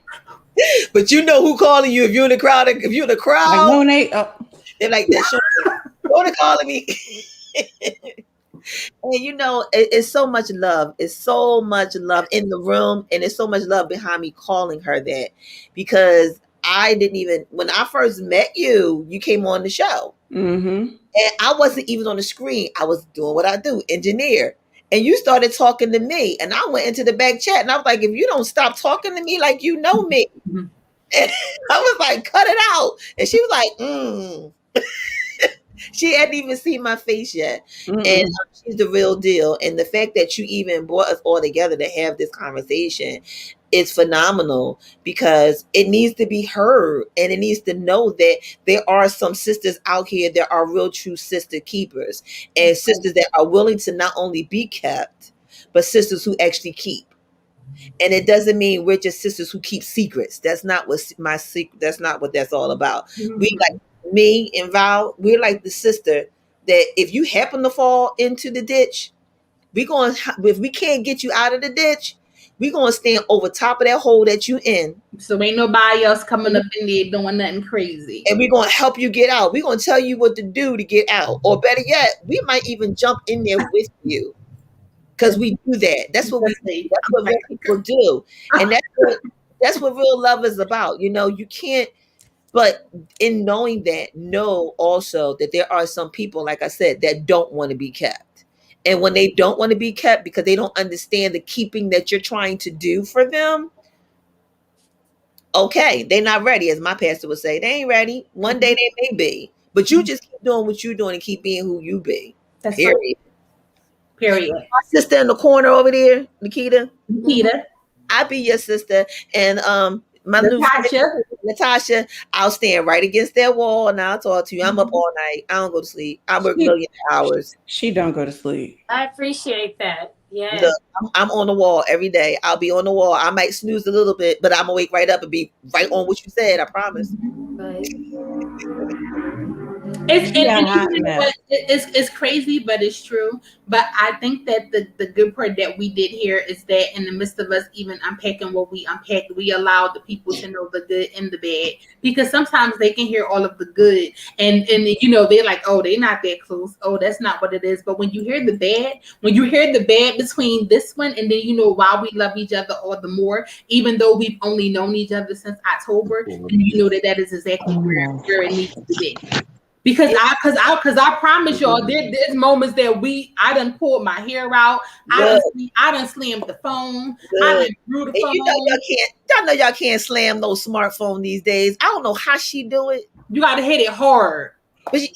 But you know who calling you if you're in the crowd. If you're in the crowd, Like Monet. they're like, "That's Monet calling me." And you know, it's so much love. It's so much love in the room, and it's so much love behind me calling her that, because I didn't even, when I first met you, you came on the show, and I wasn't even on the screen. I was doing what I do, engineer, and you started talking to me, and I went into the back chat, and I was like, if you don't stop talking to me like you know me, and I was like, cut it out, and she was like, She hadn't even seen my face yet. And she's the real deal. And the fact that you even brought us all together to have this conversation is phenomenal, because it needs to be heard, and it needs to know that there are some sisters out here that are real true sister keepers, and sisters that are willing to not only be kept, but sisters who actually keep. And it doesn't mean we're just sisters who keep secrets. That's not what my secret. That's not what that's all about. We, like me and Val, we're like the sister that if you happen to fall into the ditch, if we can't get you out of the ditch, we're gonna stand over top of that hole that you in. So ain't nobody else coming up in there doing nothing crazy. And we're gonna help you get out. We're gonna tell you what to do to get out. Or better yet, we might even jump in there with you. Because we do that. That's what we do. That's what real people do. And that's what real love is about. You know, you can't, but in knowing that, know also that there are some people, like I said, that don't want to be kept. And when they don't want to be kept because they don't understand the keeping that you're trying to do for them, okay, they're not ready, as my pastor would say. They ain't ready. One day they may be. But you just keep doing what you're doing and keep being who you be. That's period. Right. Period. My sister in the corner over there, Nikita. Nikita. I be your sister. And my Natasha, I'll stand right against that wall and I'll talk to you. I'm up all night. I don't go to sleep. I work million hours. She don't go to sleep. I appreciate that. Yeah. Look, I'm on the wall every day. I'll be on the wall. I might snooze a little bit, but I'm gonna wake right up and be right on what you said. I promise. Right. It's crazy, but it's true. But I think that the good part that we did here is that in the midst of us even unpacking what we unpacked, we allowed the people to know the good and the bad, because sometimes they can hear all of the good and you know, they're like, oh, they're not that close. Oh, that's not what it is. But when you hear the bad, between this one and then, you know, why we love each other all the more, even though we've only known each other since October, and you know that is exactly where it needs to be. Because I promise y'all, there's moments that I done pulled my hair out. I done slammed the phone. I done threw the phone. Y'all know y'all can't slam no smartphone these days. I don't know how she do it. You gotta hit it hard. But how do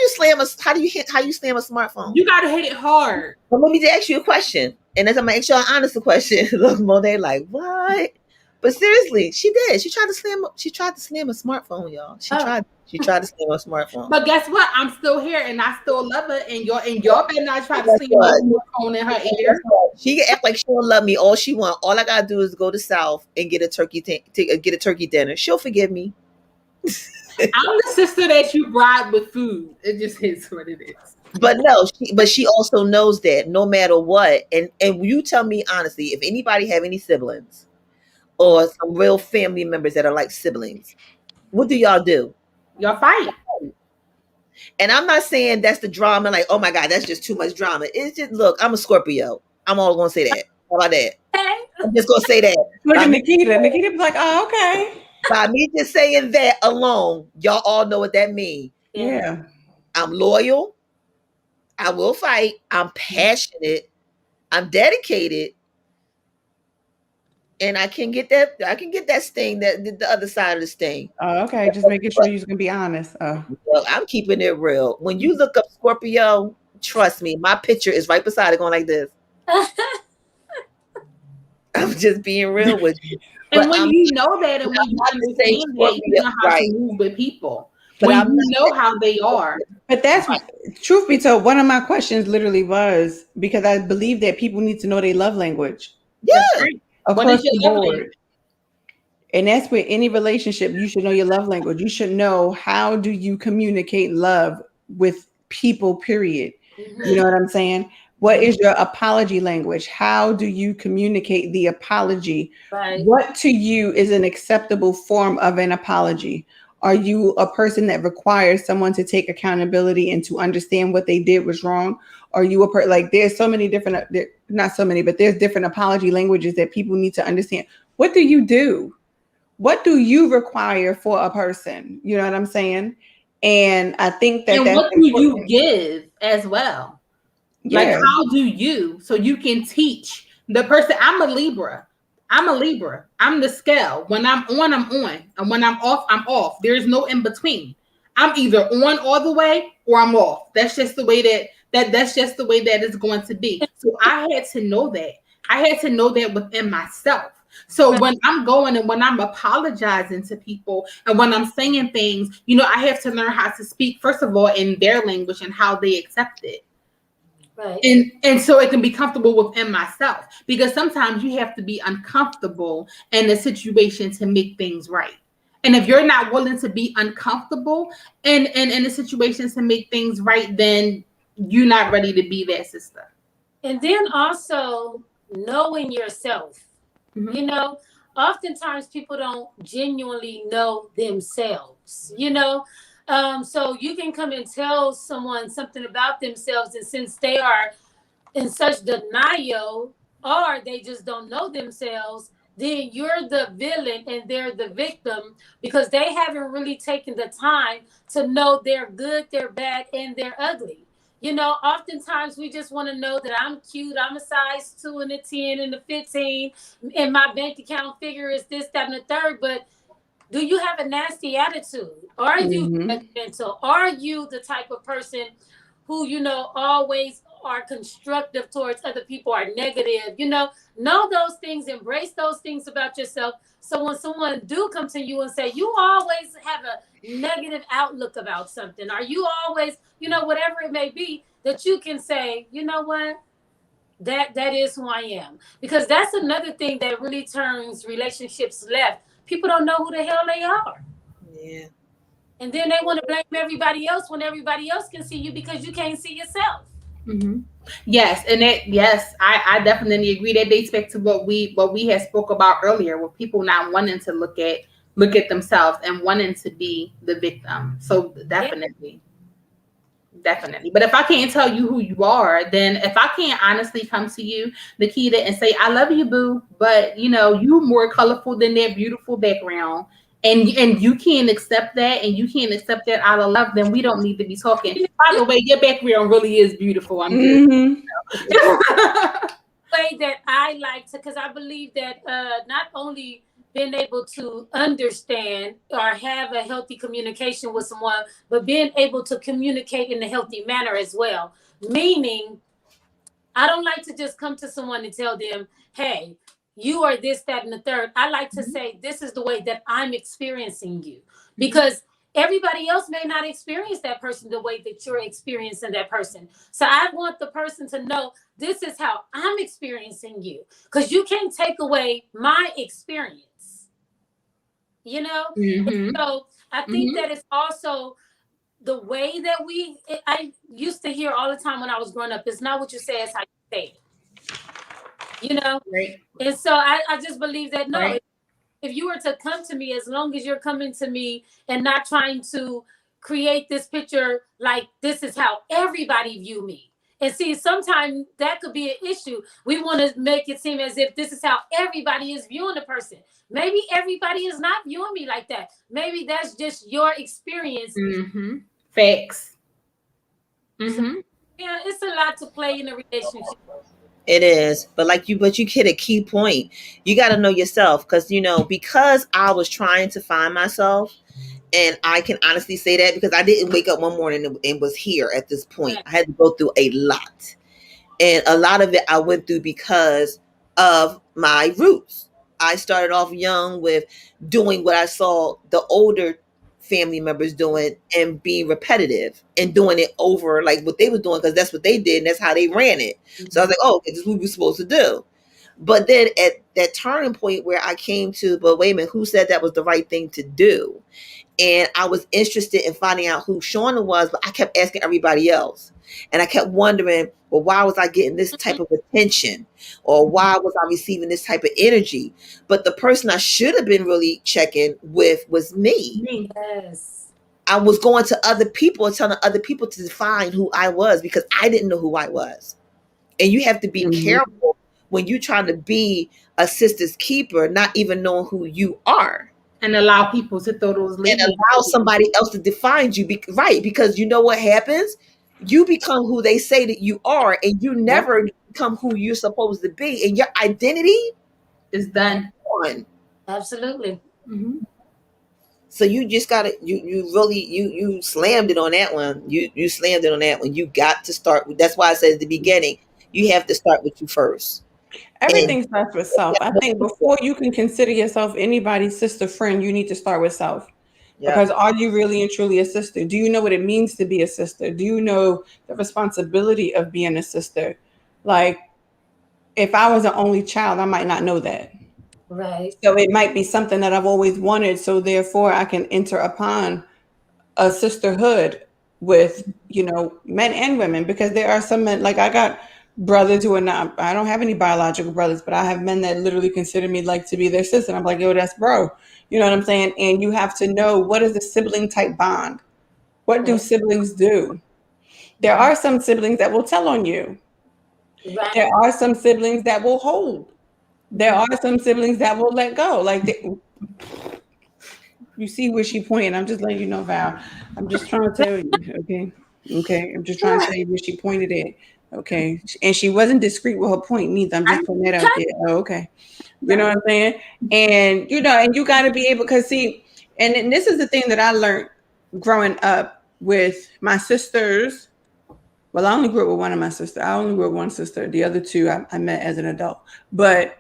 you slam a smartphone? You gotta hit it hard. Well, let me ask you a question, and I'm gonna ask you an honest question. Look, Monet, like what? But seriously, she did. She tried to slam a smartphone, y'all. She tried to slam a smartphone. But guess what? I'm still here, and I still love her. And y'all better not try to slam a smartphone in her ear. She can act like she don't love me all she want. All I gotta do is go to South and get a turkey dinner. She'll forgive me. I'm the sister that you bribe with food. It just is what it is. But no, she also knows that no matter what, and you tell me honestly, if anybody have any siblings or some real family members that are like siblings, what do y'all do? Y'all fight. And I'm not saying that's the drama, like, oh my God, that's just too much drama. It's just, look, I'm a Scorpio. I'm all gonna say that. How about that? I'm just gonna say that. Look at Nikita. Nikita be like, oh, okay. By me just saying that alone, y'all all know what that means. Yeah. I'm loyal. I will fight. I'm passionate. I'm dedicated. and I can get that sting, that the other side of the sting. Oh, okay. Just making sure you're gonna be honest. Oh. Well, I'm keeping it real. When you look up Scorpio, trust me, my picture is right beside it, going like this. I'm just being real with you. And But when you know that, and when you understand that, you know how to move with people. But when you know how they are. But that's truth be told, one of my questions literally was because I believe that people need to know their love language. Yeah. What is your love language? And that's with any relationship, you should know your love language. You should know how do you communicate love with people, period. Mm-hmm. You know what I'm saying? What is your apology language? How do you communicate the apology? Right. What to you is an acceptable form of an apology? Are you a person that requires someone to take accountability and to understand what they did was wrong? Are you a like there's so many different, not so many, but there's different apology languages that people need to understand. What do you do? What do you require for a person? You know what I'm saying? And I think that and what do you give as well? Yeah. Like, how do you, so you can teach the person. I'm a Libra. I'm the scale. When I'm on, I'm on. And when I'm off, I'm off. There's no in between. I'm either on all the way or I'm off. That's just the way that's just the way that it's going to be. So I had to know that. I had to know that within myself. So when I'm going and when I'm apologizing to people and when I'm saying things, you know, I have to learn how to speak, first of all, in their language and how they accept it. Right. And so it can be comfortable within myself, because sometimes you have to be uncomfortable in a situation to make things right. And if you're not willing to be uncomfortable in a situation to make things right, then you're not ready to be that sister. And then also knowing yourself. Mm-hmm. You know, oftentimes people don't genuinely know themselves, you know. So you can come and tell someone something about themselves, and since they are in such denial or they just don't know themselves, then you're the villain and they're the victim, because they haven't really taken the time to know they're good, they're bad, and they're ugly. You know, oftentimes we just want to know that I'm cute, I'm a size 2 and a 10 and a 15, and my bank account figure is this, that, and the third, but do you have a nasty attitude? Are you judgmental? Are you the type of person who, you know, always are constructive towards other people, are negative? You know those things, embrace those things about yourself. So when someone do come to you and say, you always have a negative outlook about something, are you always, you know, whatever it may be, that you can say, you know what? That is who I am. Because that's another thing that really turns relationships left. People don't know who the hell they are. Yeah. And then they want to blame everybody else when everybody else can see you because you can't see yourself. Mm-hmm. Yes, and I definitely agree. That dates back to what we had spoke about earlier, with people not wanting to look at themselves and wanting to be the victim. So definitely. But if I can't tell you who you are, then if I can't honestly come to you, Nikita, and say, I love you, boo, but you know, you more colorful than that beautiful background, and you can't accept that, and you can't accept that out of love, then we don't need to be talking. By the way, your background really is beautiful. I'm way that I like to, because I believe that not only being able to understand or have a healthy communication with someone, but being able to communicate in a healthy manner as well. Meaning, I don't like to just come to someone and tell them, hey, you are this, that, and the third. I like to say, this is the way that I'm experiencing you. Because everybody else may not experience that person the way that you're experiencing that person. So I want the person to know, this is how I'm experiencing you. Because you can't take away my experience. You know? Mm-hmm. So I think that it's also the way that I used to hear all the time when I was growing up, it's not what you say, it's how you say it. You know? Right. And so I just believe that, no, right. If you were to come to me, as long as you're coming to me and not trying to create this picture like this is how everybody view me. And see, sometimes that could be an issue. We want to make it seem as if this is how everybody is viewing the person. Maybe everybody is not viewing me like that. Maybe that's just your experience. Mm-hmm. Facts. Mm-hmm. So, yeah, it's a lot to play in a relationship. It is, but you hit a key point. You got to know yourself, because because I was trying to find myself, and I can honestly say that because I didn't wake up one morning and was here at this point. I had to go through a lot, and a lot of it I went through because of my roots. I started off young with doing what I saw the older family members doing and being repetitive and doing it over like what they were doing, because that's what they did and that's how they ran it. So I was like, oh, okay, this is what we're supposed to do. But then at that turning point where I came to, but wait a minute, who said that was the right thing to do? And I was interested in finding out who Shauna was, but I kept asking everybody else. And I kept wondering, well, why was I getting this type of attention? Or why was I receiving this type of energy? But the person I should have been really checking with was me. Yes. I was going to other people and telling other people to define who I was, because I didn't know who I was. And you have to be careful when you're trying to be a sister's keeper, not even knowing who you are. And allow people to throw those labels. And allow somebody else to define you. Right. Because you know what happens? You become who they say that you are, and you never become who you're supposed to be. And your identity is done. Absolutely. Mm-hmm. So you just gotta, you slammed it on that one. You slammed it on that one. You got to start with, that's why I said at the beginning, you have to start with you first. Everything starts with self. I think before you can consider yourself anybody's sister, friend, you need to start with self. Yeah. Because are you really and truly a sister? Do you know what it means to be a sister? Do you know the responsibility of being a sister? Like, if I was an only child, I might not know that. Right. So it might be something that I've always wanted. So therefore, I can enter upon a sisterhood with, men and women, because there are some men, like I got brothers who are not, I don't have any biological brothers, but I have men that literally consider me like to be their sister. And I'm like, yo, that's bro. You know what I'm saying? And you have to know, what is the sibling type bond? What do siblings do? There are some siblings that will tell on you. Right. There are some siblings that will hold. There are some siblings that will let go. Like, you see where she pointed. I'm just letting you know, Val. I'm just trying to tell you, okay? Okay, I'm just trying to tell you where she pointed at. Okay, and she wasn't discreet with her point neither. I'm just putting that out there. Oh, okay, you know what I'm saying? And and you got to be able, because see, and this is the thing that I learned growing up with my sisters. Well, I only grew up with one of my sisters. I only grew up with one sister. The other two I met as an adult. But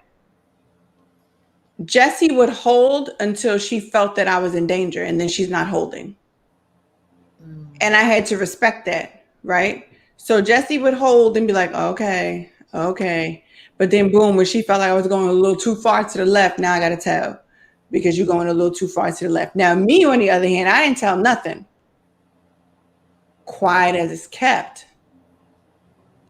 Jessie would hold until she felt that I was in danger, and then she's not holding. And I had to respect that, right? So Jessie would hold and be like, okay. But then boom, when she felt like I was going a little too far to the left, now I got to tell, because you're going a little too far to the left. Now me, on the other hand, I didn't tell nothing. Quiet as it's kept.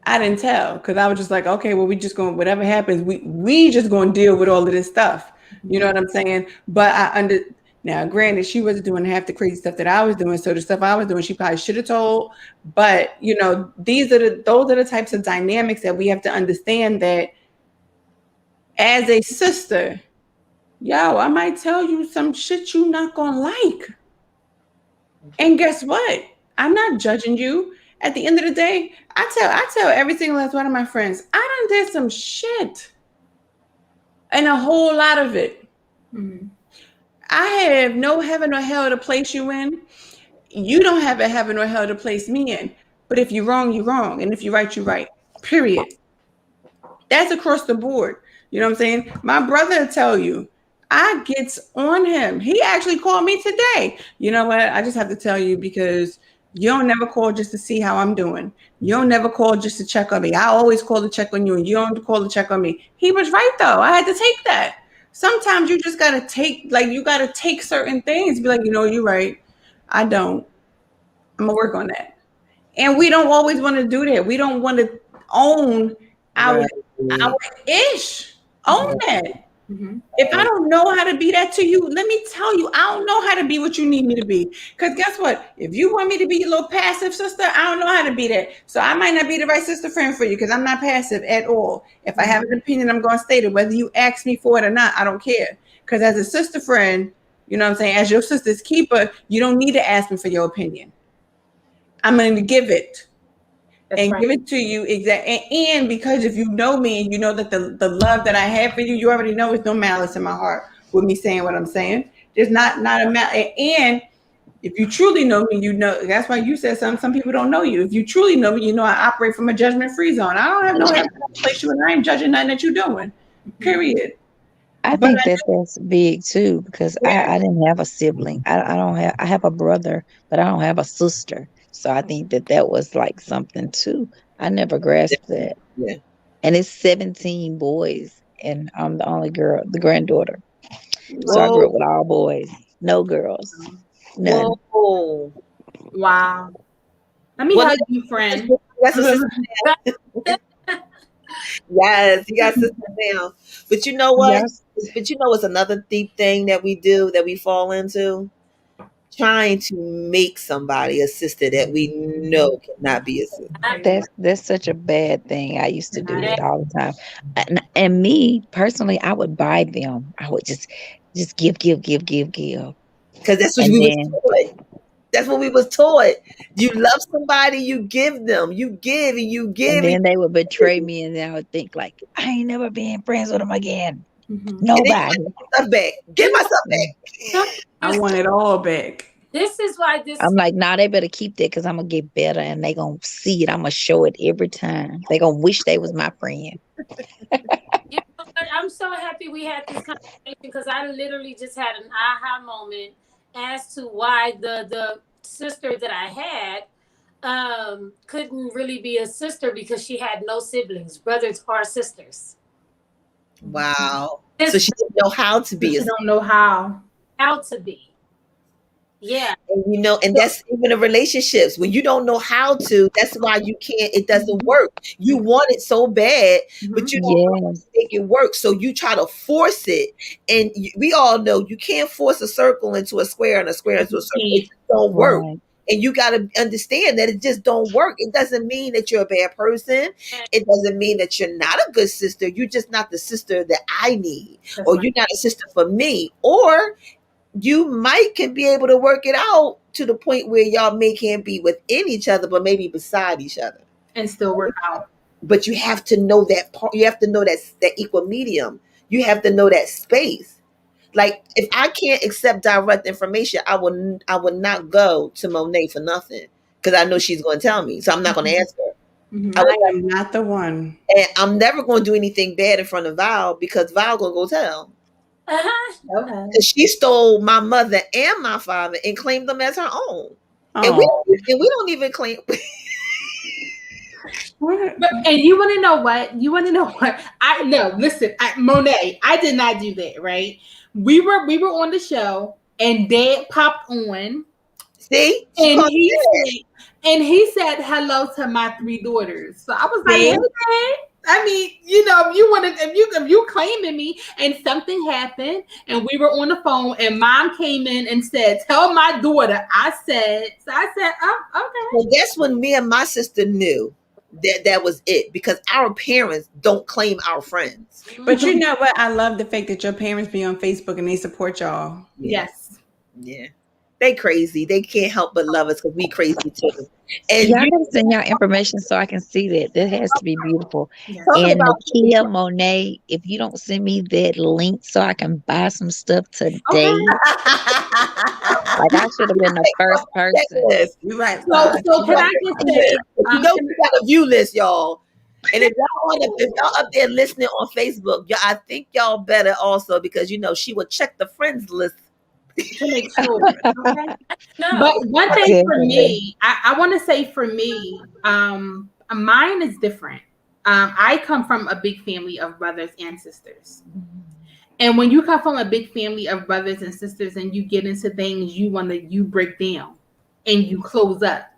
I didn't tell, because I was just like, okay, well, we just going, whatever happens, we just going to deal with all of this stuff. You know what I'm saying? But now, granted, she wasn't doing half the crazy stuff that I was doing. So the stuff I was doing, she probably should have told. But, those are the types of dynamics that we have to understand, that as a sister, I might tell you some shit you not going to like. And guess what? I'm not judging you. At the end of the day, I tell every single last one of my friends, I done did some shit. And a whole lot of it. Mm-hmm. I have no heaven or hell to place you in. You don't have a heaven or hell to place me in. But if you're wrong, you're wrong. And if you're right, you're right. Period. That's across the board. You know what I'm saying? My brother will tell you, I gets on him. He actually called me today. You know what? I just have to tell you, because you don't never call just to see how I'm doing. You don't never call just to check on me. I always call to check on you, and you don't call to check on me. He was right, though. I had to take that. Sometimes you just got to take certain things. Be like, you're right. I don't. I'm going to work on that. And we don't always want to do that. We don't want to own our ish. Own that. Mm-hmm. If I don't know how to be that to you, let me tell you, I don't know how to be what you need me to be. Because guess what? If you want me to be your little passive sister, I don't know how to be that. So I might not be the right sister friend for you, because I'm not passive at all. If I have an opinion, I'm going to state it. Whether you ask me for it or not, I don't care. Because as a sister friend, you know what I'm saying? As your sister's keeper, you don't need to ask me for your opinion. I'm going to give it. and give it to you exactly. And because if you know me and you know that the love that I have for you, you already know it's no malice in my heart with me saying what I'm saying. There's not a and if you truly know me, you know that's why you said something. Some people don't know you. If you truly know me, you know I operate from a judgment-free zone. I don't have no place and I ain't judging nothing that you're doing. Period. I think that's big too because I didn't have a sibling. I have a brother, but I don't have a sister. So I think that was like something too. I never grasped that. Yeah. And it's 17 boys, and I'm the only girl, the granddaughter. Whoa. So I grew up with all boys, no girls. None. Whoa. Wow. Let me hug you, friend. Yes, you got sister down. But you know what? Yes. But you know what's another deep thing that we do that we fall into? Trying to make somebody a sister that we know cannot be a sister. That's such a bad thing. I used to do that all the time. And me personally, I would buy them. I would just give. Because that's what we was taught. That's what we was taught. You love somebody, you give them. You give and you give. And then they would betray me, and then I would think like, I ain't never being friends with them again. Nobody. Get my stuff back. I want it all back. This is why I'm like, nah, they better keep that because I'm gonna get better, and they gonna see it. I'm gonna show it every time. They gonna wish they was my friend. I'm so happy we had this conversation because I literally just had an aha moment as to why the sister that I had couldn't really be a sister because she had no siblings, brothers or sisters. Wow. So she didn't know how to be. She don't know how to be. Yeah. And you know, and that's even in relationships. When you don't know how to, that's why you can't, it doesn't work. You want it so bad, but you don't make it work. So you try to force it. And we all know you can't force a circle into a square and a square into a circle. It just don't work. And you got to understand that it just don't work. It doesn't mean that you're a bad person. It doesn't mean that you're not a good sister. You're just not the sister that I need. Or you're not a sister for me. Or you can be able to work it out to the point where y'all can't be within each other, but maybe beside each other. And still work out. But you have to know that part. You have to know that equal medium. You have to know that space. Like if I can't accept direct information, I would not go to Monet for nothing because I know she's going to tell me. So I'm not going to ask her. I am not the one. And I'm never going to do anything bad in front of Val because Val going to go tell. Okay. She stole my mother and my father and claimed them as her own. And we don't even claim. And you want to know what? Listen, Monet, I did not do that, right? We were on the show and Dad popped on. See? And he said hello to my 3 daughters. So I was like, hey, Dad. I mean, you know, if you claiming me and something happened and we were on the phone and Mom came in and said, tell my daughter, I said, oh, okay. Well, that's when me and my sister knew that was it because our parents don't claim our friends. But you know what? I love the fact that your parents be on Facebook and they support y'all. Yes. Yeah. They crazy. They can't help but love us because we crazy too. And y'all gotta send y'all information so I can see that. That has to be beautiful. Yeah. And Nakia Monet, if you don't send me that link so I can buy some stuff today, like I should have been the first person. You're right. So can I just say, you know we got a view list, y'all. And if y'all up there listening on Facebook, I think y'all better also because you know she will check the friends list. To make sure. Okay? But one thing for me, I want to say for me, mine is different. I come from a big family of brothers and sisters. And when you come from a big family of brothers and sisters and you get into things you break down and you close up.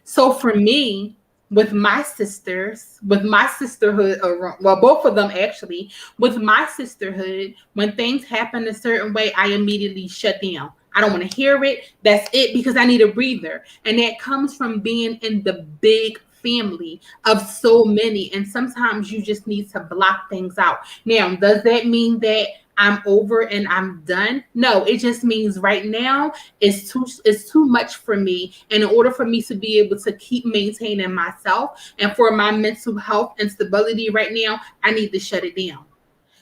So for me, with my sisters, with my sisterhood, both of them actually, with my sisterhood, when things happen a certain way, I immediately shut down. I don't want to hear it. That's it because I need a breather. And that comes from being in the big family of so many. And sometimes you just need to block things out. Now, does that mean that I'm over and I'm done. No, it just means right now it's too much for me. And in order for me to be able to keep maintaining myself and for my mental health and stability right now, I need to shut it down.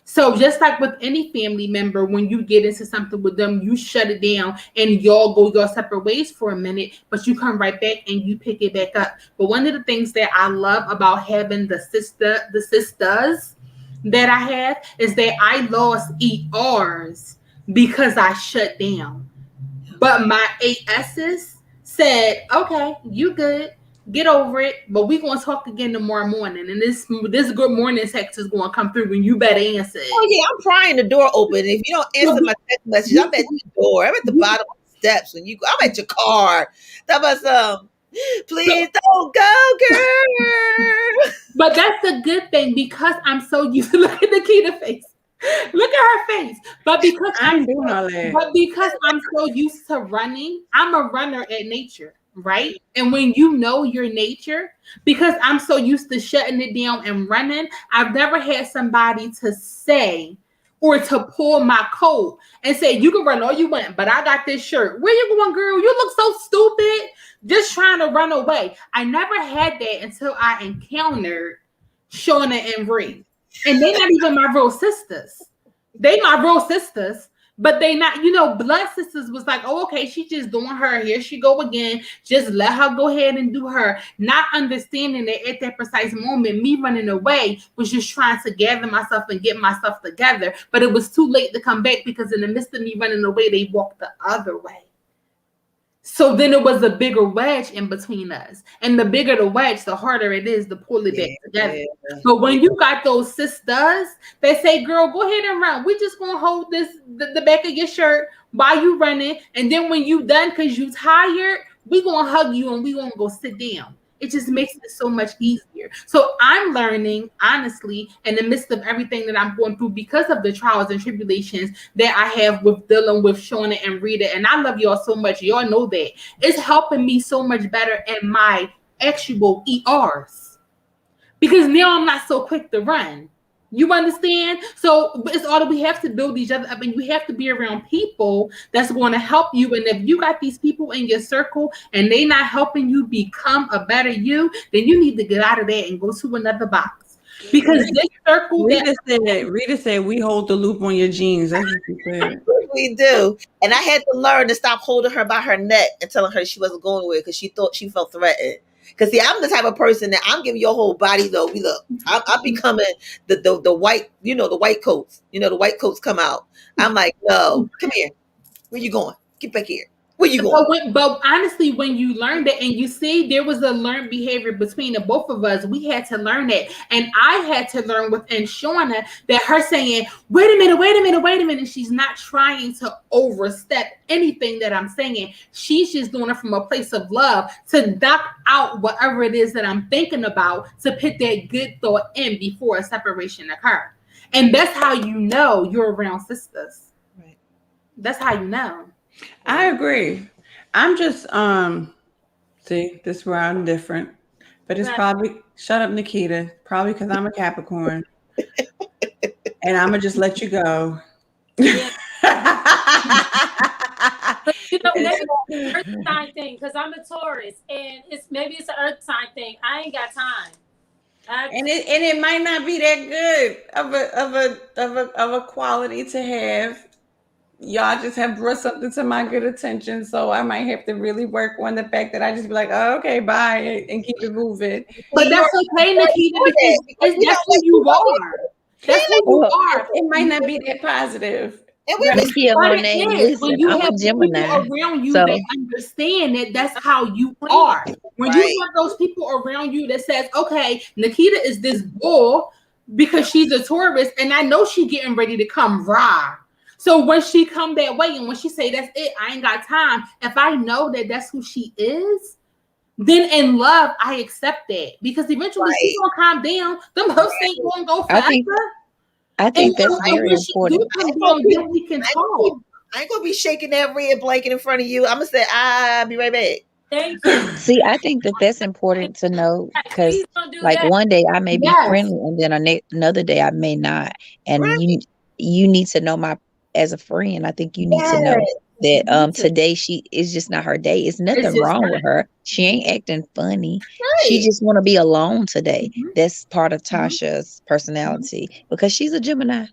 So just like with any family member, when you get into something with them, you shut it down and y'all go your separate ways for a minute, but you come right back and you pick it back up. But one of the things that I love about having the sisters that I have is that I lost ERs because I shut down. But my 8S's said, okay, you good. Get over it, but we're gonna talk again tomorrow morning, and this good morning text is gonna come through, and you better answer it. Oh yeah, I'm prying the door open. If you don't answer my text message, I'm at the door. I'm at the bottom of the steps when you go. I'm at your car. That was please don't go, girl. But that's a good thing because I'm so used to look at Nikita's face. Look at her face. But because I'm doing all that. But because I'm so used to running, I'm a runner at nature. Right? And when you know your nature, because I'm so used to shutting it down and running, I've never had somebody to say or to pull my coat and say, you can run all you want, but I got this shirt. Where you going, girl? You look so stupid. Just trying to run away. I never had that until I encountered Shauna and Bree. And they're not even my real sisters. They my real sisters. But they not, blood sisters was like, oh, okay, she's just doing her. Here she go again. Just let her go ahead and do her. Not understanding that at that precise moment, me running away was just trying to gather myself and get myself together. But it was too late to come back because in the midst of me running away, they walked the other way. So then it was a bigger wedge in between us. And the bigger the wedge, the harder it is to pull it back together. But when you got those sisters, they say, girl, go ahead and run. We just going to hold the back of your shirt while you running. And then when you done because you tired, we going to hug you and we going to go sit down. It just makes it so much easier. So I'm learning, honestly, in the midst of everything that I'm going through because of the trials and tribulations that I have with dealing with Shauna and Rita. And I love y'all so much. Y'all know that. It's helping me so much better in my actual ERs. Because now I'm not so quick to run. You understand? So it's all that we have to build each other up, and you have to be around people that's going to help you. And if you got these people in your circle and they not helping you become a better you, then you need to get out of there and go to another box. Because this circle Rita said we hold the loop on your jeans. That's what she said. We do. And I had to learn to stop holding her by her neck and telling her she wasn't going anywhere because she thought she felt threatened. Because see, I'm the type of person that I'm giving your whole body though. I'm becoming the white, the white coats. The white coats come out. I'm like, no, come here. Where you going? Get back here. Where you going? But honestly, when you learned it and you see there was a learned behavior between the both of us, we had to learn it. And I had to learn within Shauna that her saying, wait a minute. She's not trying to overstep anything that I'm saying. She's just doing it from a place of love to knock out whatever it is that I'm thinking about to put that good thought in before a separation occurs. And that's how you know you're around sisters. Right. That's how you know. I agree. I'm just see, this is where I'm different. But it's probably shut up, Nikita. Probably because I'm a Capricorn. And I'm gonna just let you go. Yeah. Maybe it's an earth sign thing because I'm a Taurus and maybe it's an earth sign thing. I ain't got time. And it might not be that good of a quality to have. Y'all just have brought something to my good attention, so I might have to really work on the fact that I just be like, oh, okay, bye, and keep it moving. But that's okay, Nikita, because that's who you are. That's who you are. It might not be that positive. And when you have Gemini, people around you that understand that that's how you are. When you have those people around you that says, okay, Nikita is this bull because she's a Taurus, and I know she's getting ready to come raw. So when she come that way and when she say that's it, I ain't got time. If I know that that's who she is, then in love, I accept that because eventually she's gonna calm down. Them hooks ain't gonna go faster. I think that's very important. I ain't gonna be shaking that red blanket in front of you. I'm gonna say, I'll be right back. Thank you. See, I think that's important to know because, like, one day I may be friendly and then another day I may not, and you need to know my as a friend. I think you need to know that today she is just not her day. It's nothing wrong with her. She ain't acting funny. She just want to be alone today. That's part of Tasha's personality because she's a Gemini.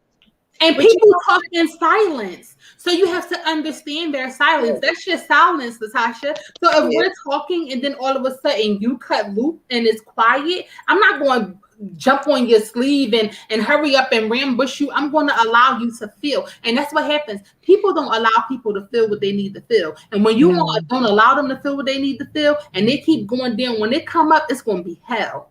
And people talk in silence. So you have to understand their silence. That's your silence, Natasha. So if we're talking and then all of a sudden you cut loop and it's quiet, I'm not going to jump on your sleeve and hurry up and rambush you. I'm going to allow you to feel. And that's what happens. People don't allow people to feel what they need to feel. And when you don't allow them to feel what they need to feel and they keep going down, when they come up, it's going to be hell.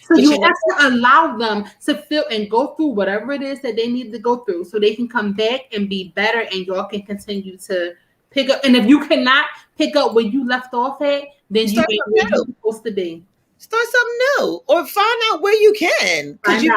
So you have to allow them to feel and go through whatever it is that they need to go through so they can come back and be better and y'all can continue to pick up. And if you cannot pick up where you left off at, then you ain't where you're supposed to be. Start something new or find out where you can. Because you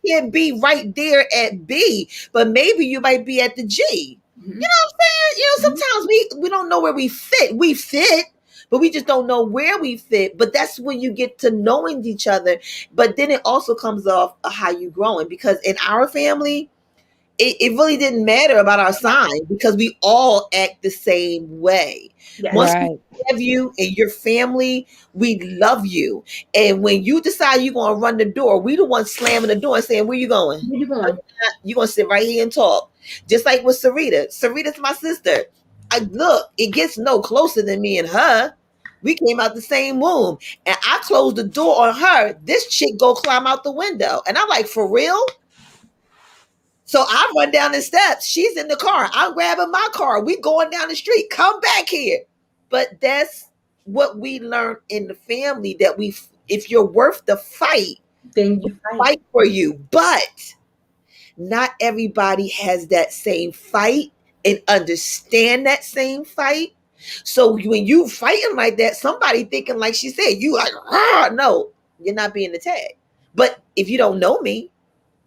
can't be right there at B, but maybe you might be at the G. You know what I'm saying? You know, sometimes we don't know where we fit. We fit, but we just don't know where we fit. But that's when you get to knowing each other. But then it also comes off of how you growing. Because in our family, it really didn't matter about our sign because we all act the same way. Yes. Once we have you and your family, we love you. And when you decide you're going to run the door, we the ones slamming the door and saying, where you going? Where you going? You're going to sit right here and talk. Just like with Sarita. Sarita's my sister. It gets no closer than me and her. We came out the same womb. And I closed the door on her. This chick go climb out the window. And I'm like, for real? So I run down the steps. She's in the car. I'm grabbing my car. We going down the street. Come back here. But that's what we learned in the family, that if you're worth the fight, then you fight for you. But not everybody has that same fight and understand that same fight. So when you fighting like that, somebody thinking like she said, you like, no, you're not being attacked. But if you don't know me,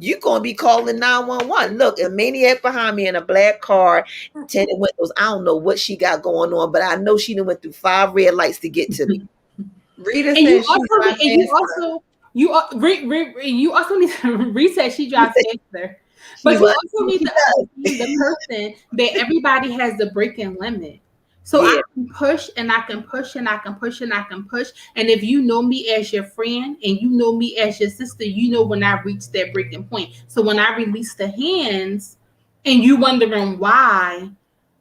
you're going to be calling 911. Look, a maniac behind me in a black car, tinted windows. I don't know what she got going on, but I know she done went through 5 red lights to get to me. Rita said you also need to reset. She drives faster. But you also need to understand the person that everybody has the breaking limit. So I can push and I can push and I can push and I can push. And if you know me as your friend and you know me as your sister, you know when I reach that breaking point. So when I release the hands and you wondering why,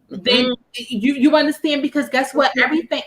then you understand, because guess what? Everything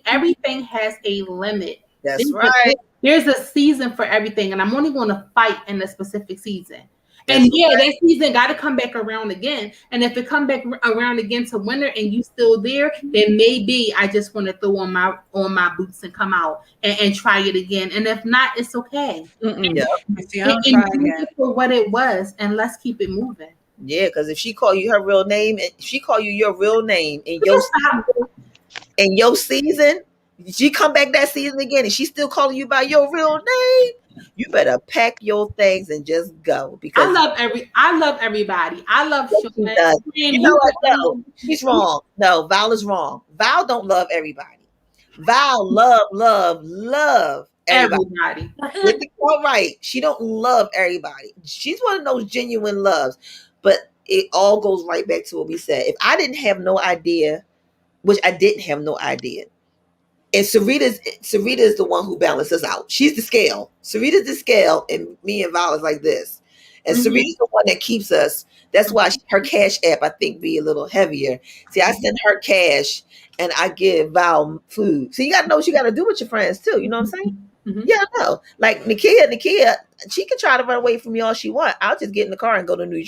has a limit. That's right. There's a season for everything, and I'm only going to fight in a specific season. And that season got to come back around again. And if it come back around again to winter and you still there, then maybe I just want to throw on my boots and come out and try it again. And if not, it's okay. And for what it was, and let's keep it moving. Yeah, because if she call you her real name, if she call you your real name in your season, she come back that season again and she still calling you by your real name, you better pack your things and just go. Because I love everybody. I love Shona. You know what? No, she's wrong. No, Val is wrong. Val don't love everybody. Val love everybody. All right. She don't love everybody. She's one of those genuine loves. But it all goes right back to what we said. If I didn't have no idea, which I didn't have no idea, and Sarita is the one who balances out. She's the scale. Sarita's the scale, and me and Val is like this. And Sarita's the one that keeps us. That's why her cash app, I think, be a little heavier. See, I send her cash, and I give Val food. So you got to know what you got to do with your friends, too. You know what I'm saying? Yeah, I know. Like Nakia, she can try to run away from me all she want. I'll just get in the car and go to New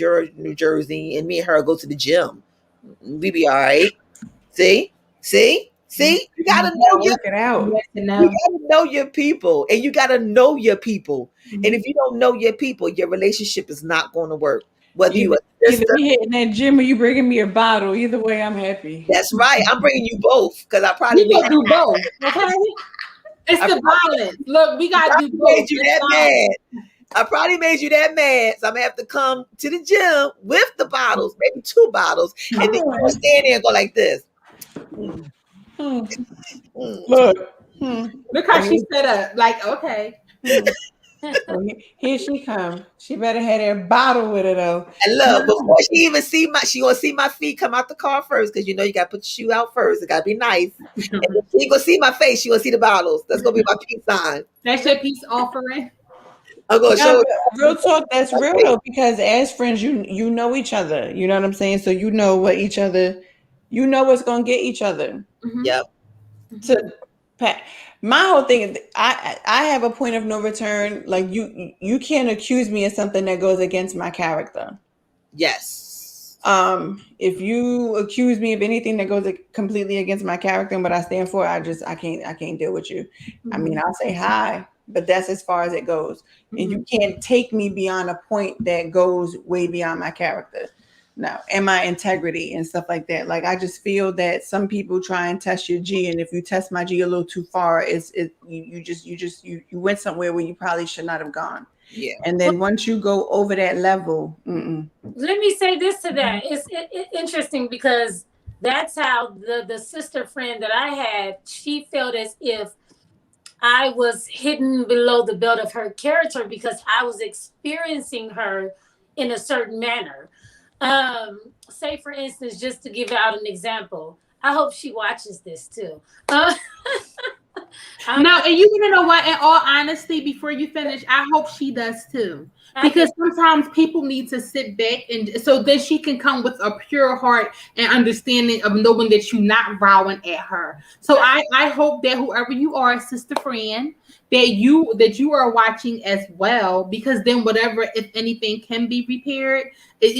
Jersey, and me and her go to the gym. We be all right. See, you gotta know you gotta know your people, and you gotta know your people. And if you don't know your people, your relationship is not going to work. Whether you either me hitting that gym or you bringing me a bottle, either way, I'm happy. That's right. I'm bringing you both because I probably do both. Okay, it's the balance. Look, we got to do both. Made you that mad. I probably made you that mad, so I'm gonna have to come to the gym with the bottles, maybe 2 bottles, and then you're gonna stand there and go like this. Look how she set up. Like, okay. So here she come. She better have that bottle with her though. And look, before she even she gonna see my feet come out the car first, because you know you gotta put the shoe out first. It gotta be nice. And if she gonna see my face, she gonna see the bottles. That's gonna be my peace sign. That's your peace offering. I'm gonna No, show but real talk, that's real though, because as friends, you know each other. You know what I'm saying? So you know what each other, you know what's gonna get each other. Mhm. Yep. To pat. My whole thing is, I have a point of no return. Like you can't accuse me of something that goes against my character. Yes. If you accuse me of anything that goes completely against my character and what I stand for, I can't deal with you. I mean, I'll say hi, but that's as far as it goes. And you can't take me beyond a point that goes way beyond my character. No, and my integrity and stuff like that. Like I just feel that some people try and test your G, and if you test my G a little too far, you went somewhere where you probably should not have gone. Yeah. And then once you go over that level, Let me say this to that. It's interesting because that's how the sister friend that I had, she felt as if I was hidden below the belt of her character because I was experiencing her in a certain manner. Say for instance, just to give out an example, I hope she watches this too. No, and you want to know what? In all honesty, before you finish, I hope she does too. Because sometimes people need to sit back and so that she can come with a pure heart and understanding of knowing that you're not rowing at her. So I hope that whoever you are, sister friend, that you are watching as well, because then whatever, if anything, can be repaired,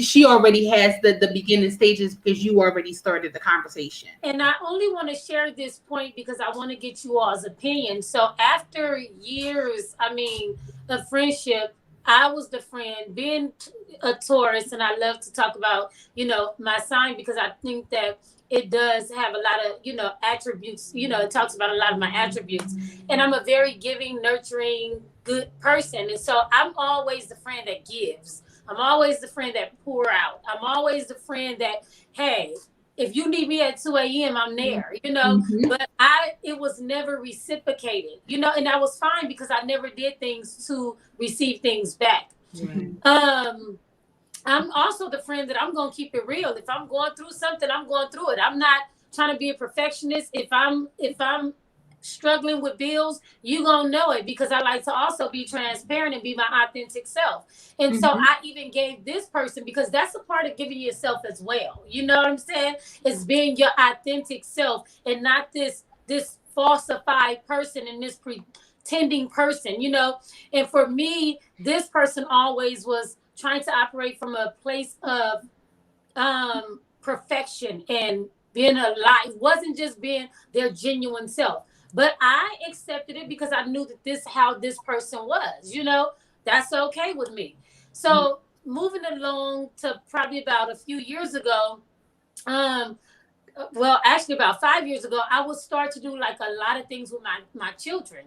she already has the beginning stages because you already started the conversation. And I only want to share this point because I want to get you all's opinion. So after years, of friendship, I was the friend, being a Taurus, and I love to talk about, my sign because I think that it does have a lot of, attributes, it talks about a lot of my attributes. And I'm a very giving, nurturing, good person. And so I'm always the friend that gives. I'm always the friend that pour out. I'm always the friend that, hey, if you need me at 2 a.m., I'm there, but it was never reciprocated, and I was fine because I never did things to receive things back. I'm also the friend that I'm going to keep it real. If I'm going through something, I'm going through it. I'm not trying to be a perfectionist. If I'm struggling with bills, you gonna know it because I like to also be transparent and be my authentic self. And so I even gave this person, because that's a part of giving yourself as well. You know what I'm saying? It's being your authentic self and not this falsified person and this pretending person, And for me, this person always was trying to operate from a place of perfection and being alive. It wasn't just being their genuine self. But I accepted it because I knew that this how this person was, that's okay with me. So moving along to probably about a few years ago, actually about 5 years ago, I would start to do like a lot of things with my children.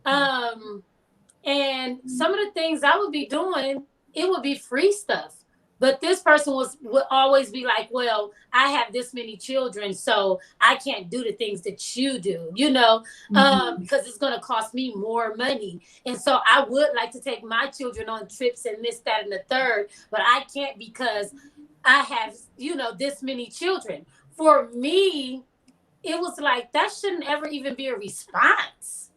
And some of the things I would be doing, it would be free stuff. But this person would always be like, well, I have this many children, so I can't do the things that you do, because it's going to cost me more money. And so I would like to take my children on trips and this, that, and the third, but I can't because I have, this many children. For me, it was like, that shouldn't ever even be a response,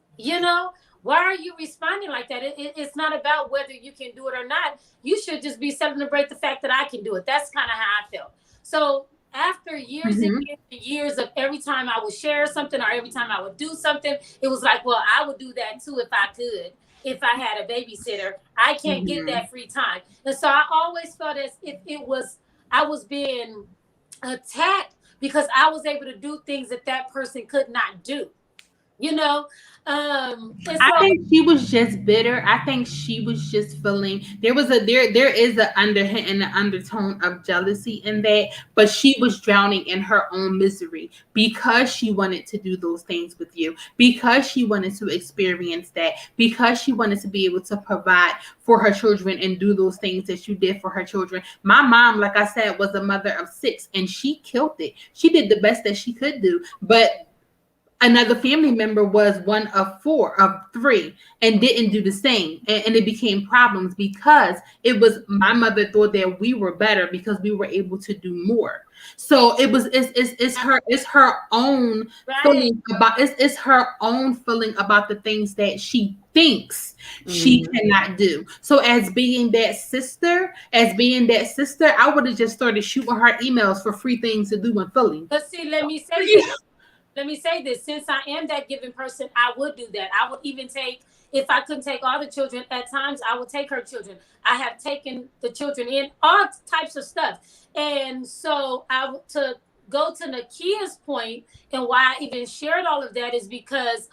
Why are you responding like that? It's not about whether you can do it or not. You should just be celebrate the fact that I can do it. That's kind of how I felt. So after years and years of every time I would share something or every time I would do something, it was like, well, I would do that too if I could. If I had a babysitter, I can't get that free time. And so I always felt as if I was being attacked because I was able to do things that person could not do. I think she was just bitter. I think she was just feeling there is an underhand and an undertone of jealousy in that, but she was drowning in her own misery because she wanted to do those things with you, because she wanted to experience that, because she wanted to be able to provide for her children and do those things that you did for her children. My mom, like I said, was a mother of 6 and she killed it. She did the best that she could do, but another family member was one of three and didn't do the same, and it became problems because it was my mother thought that we were better because we were able to do more. So it's her own feeling about it's her own feeling about the things that she thinks she cannot do. So as being that sister, I would have just started shooting her emails for free things to do in Philly. But see, let me say this. Let me say this. Since I am that giving person, I would do that. I would even take, if I couldn't take all the children, at times I would take her children. I have taken the children in all types of stuff. And so to go to Nakia's point and why I even shared all of that is because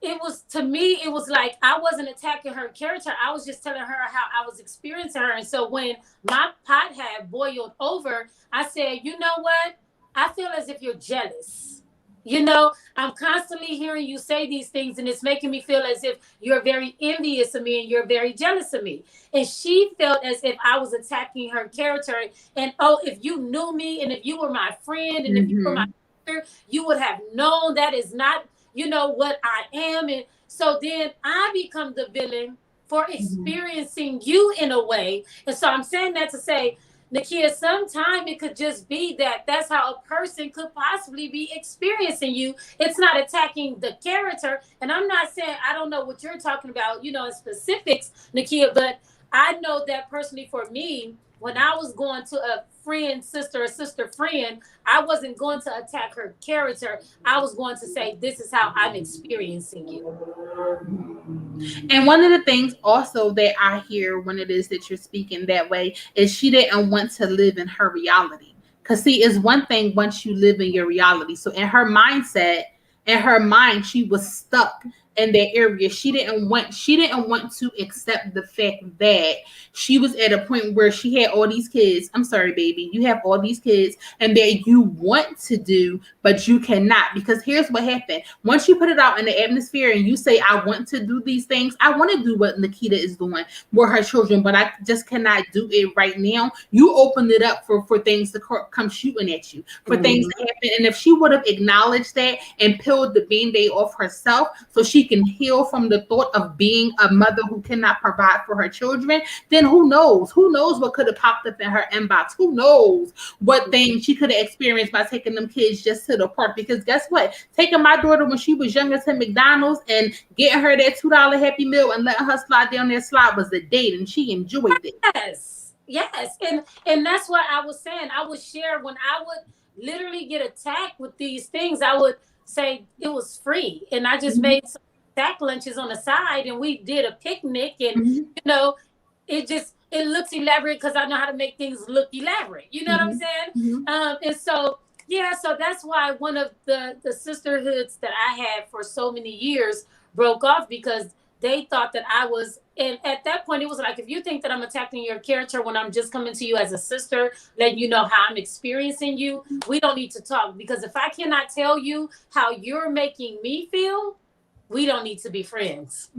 it was, to me, it was like I wasn't attacking her character. I was just telling her how I was experiencing her. And so when my pot had boiled over, I said, you know what? I feel as if you're jealous. You know, I'm constantly hearing you say these things, and it's making me feel as if you're very envious of me and you're very jealous of me. And she felt as if I was attacking her character. And oh, if you knew me and if you were my friend and if you were my sister, you would have known that is not, you know, what I am. And so then I become the villain for experiencing you in a way. And so I'm saying that to say, Nakia, sometimes it could just be that that's how a person could possibly be experiencing you. It's not attacking the character. And I'm not saying, I don't know what you're talking about, you know, in specifics, Nakia, but I know that personally for me, when I was going to a friend, sister, or sister friend, I wasn't going to attack her character. I was going to say, this is how I'm experiencing you. And one of the things also that I hear when it is that you're speaking that way is she didn't want to live in her reality. Because see, it's one thing once you live in your reality. So in her mindset, in her mind, she was stuck in that area. She didn't want to accept the fact that she was at a point where she had all these kids. I'm sorry, baby, you have all these kids, and that you want to do, but you cannot. Because here's what happened. Once you put it out in the atmosphere and you say, I want to do these things, I want to do what Nikita is doing with her children, but I just cannot do it right now. You opened it up for things to come shooting at you, for things to happen. And if she would have acknowledged that and peeled the Band-Aid off herself so she can heal from the thought of being a mother who cannot provide for her children, then who knows what could have popped up in her inbox. Who knows what things she could have experienced by taking them kids just to the park. Because guess what, taking my daughter when she was younger to McDonald's and getting her that $2 Happy Meal and letting her slide down that slide was a date, and she enjoyed it. Yes. And that's what I was saying. I would share when I would literally get attacked with these things. I would say it was free, and I just made some sack lunches on the side, and we did a picnic, and you know, it looks elaborate because I know how to make things look elaborate. You know what I'm saying? And so so that's why one of the sisterhoods that I had for so many years broke off, because they thought that I was, and at that point it was like, if you think that I'm attacking your character when I'm just coming to you as a sister, letting you know how I'm experiencing you, we don't need to talk. Because if I cannot tell you how you're making me feel, we don't need to be friends.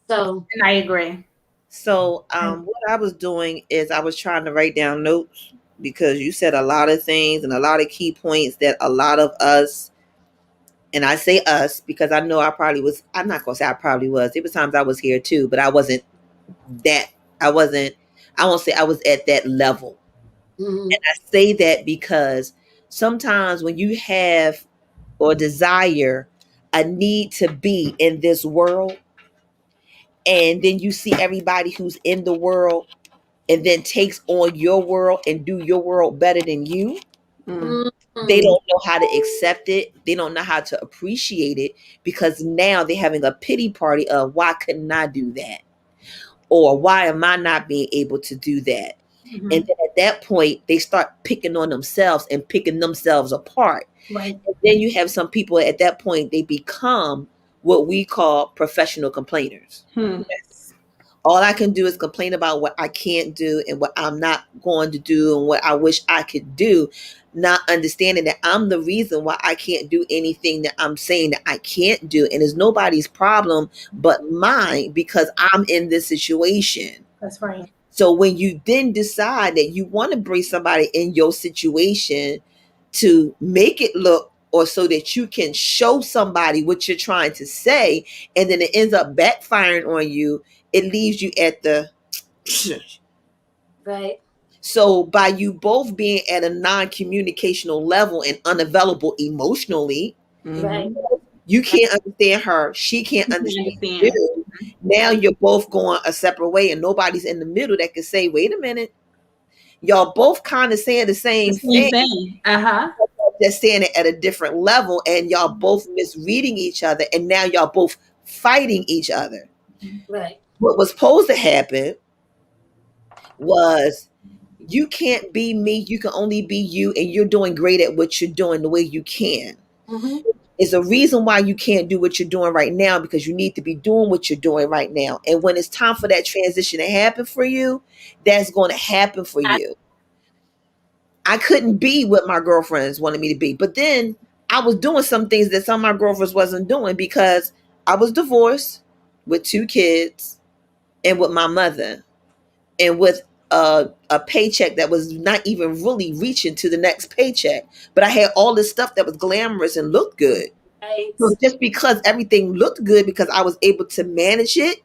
So, and I agree. So what I was doing is I was trying to write down notes, because you said a lot of things and a lot of key points that a lot of us, and I say us because I know I probably was, I'm not going to say I probably was. There was times I was here too, but I won't say I was at that level. And I say that because sometimes when you have or desire a need to be in this world, and then you see everybody who's in the world and then takes on your world and do your world better than you, they don't know how to accept it. They don't know how to appreciate it, because now they're having a pity party of, why couldn't I do that? Or why am I not being able to do that? And then at that point, they start picking on themselves and picking themselves apart. right. And then you have some people at that point, they become what we call professional complainers. All I can do is complain about what I can't do and what I'm not going to do and what I wish I could do, not understanding that I'm the reason why I can't do anything that I'm saying that I can't do. And it's nobody's problem but mine, because I'm in this situation. That's right. So when you then decide that you want to bring somebody in your situation, to make it look, or so that you can show somebody what you're trying to say, and then it ends up backfiring on you. It leaves you at the Right. so by you both being at a non-communicational level and unavailable emotionally, Right. you can't understand her, she can't understand you. Now you're both going a separate way, and nobody's in the middle that can say, wait a minute, y'all both kind of saying the same thing. They're saying it at a different level, and y'all both misreading each other, and now y'all both fighting each other. Right. What was supposed to happen was, you can't be me, you can only be you, and you're doing great at what you're doing the way you can. It's a reason why you can't do what you're doing right now, because you need to be doing what you're doing right now. And when it's time for that transition to happen for you, that's going to happen for you. I couldn't be what my girlfriends wanted me to be, but then I was doing some things that some of my girlfriends wasn't doing, because I was divorced with 2 kids and with my mother, and with a paycheck that was not even really reaching to the next paycheck. But I had all this stuff that was glamorous and looked good. Right. So just because everything looked good, because I was able to manage it,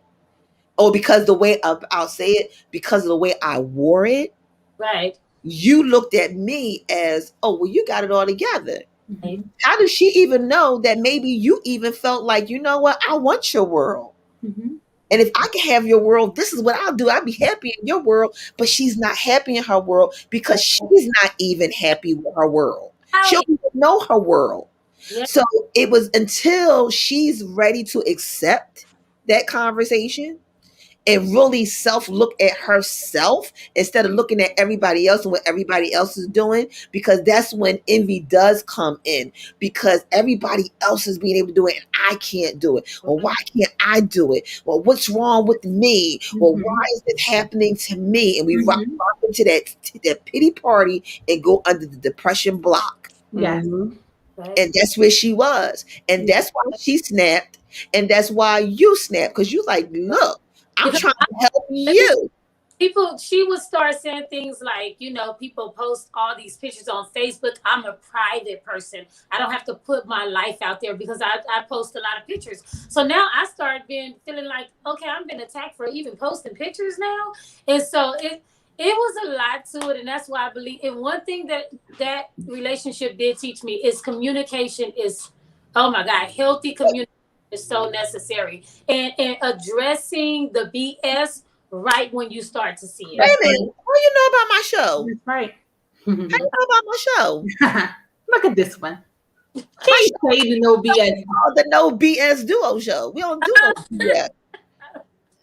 or because the way I'll say it, because of the way I wore it, Right. you looked at me as, oh, well, you got it all together. Right. How does she even know that maybe you even felt like, you know what, I want your world. And if I can have your world, this is what I'll do. I'll be happy in your world. But she's not happy in her world, because she's not even happy with her world. She don't even know her world. Yeah. So it was until she's ready to accept that conversation and really self-look at herself instead of looking at everybody else and what everybody else is doing, because that's when envy does come in, because everybody else is being able to do it and I can't do it. Or why can't I do it? Or what's wrong with me? Or why is this happening to me? And we rock into that pity party and go under the depression block. Yeah. And that's where she was. And that's why she snapped. And that's why you snapped, because you like, look, I'm trying to help you. She would start saying things like, you know, people post all these pictures on Facebook. I'm a private person. I don't have to put my life out there because I post a lot of pictures. So now I start feeling like, okay, I'm being attacked for even posting pictures now. And so it was a lot to it. And that's why I believe, and one thing that relationship did teach me is communication is, oh my God, healthy communication is so necessary. And addressing the BS right when you start to see it. Wait a minute. What do you know about my show? That's right. How do you know about my show? Look at this one. Can't say the no BS. The No BS Duo Show. We don't do no BS.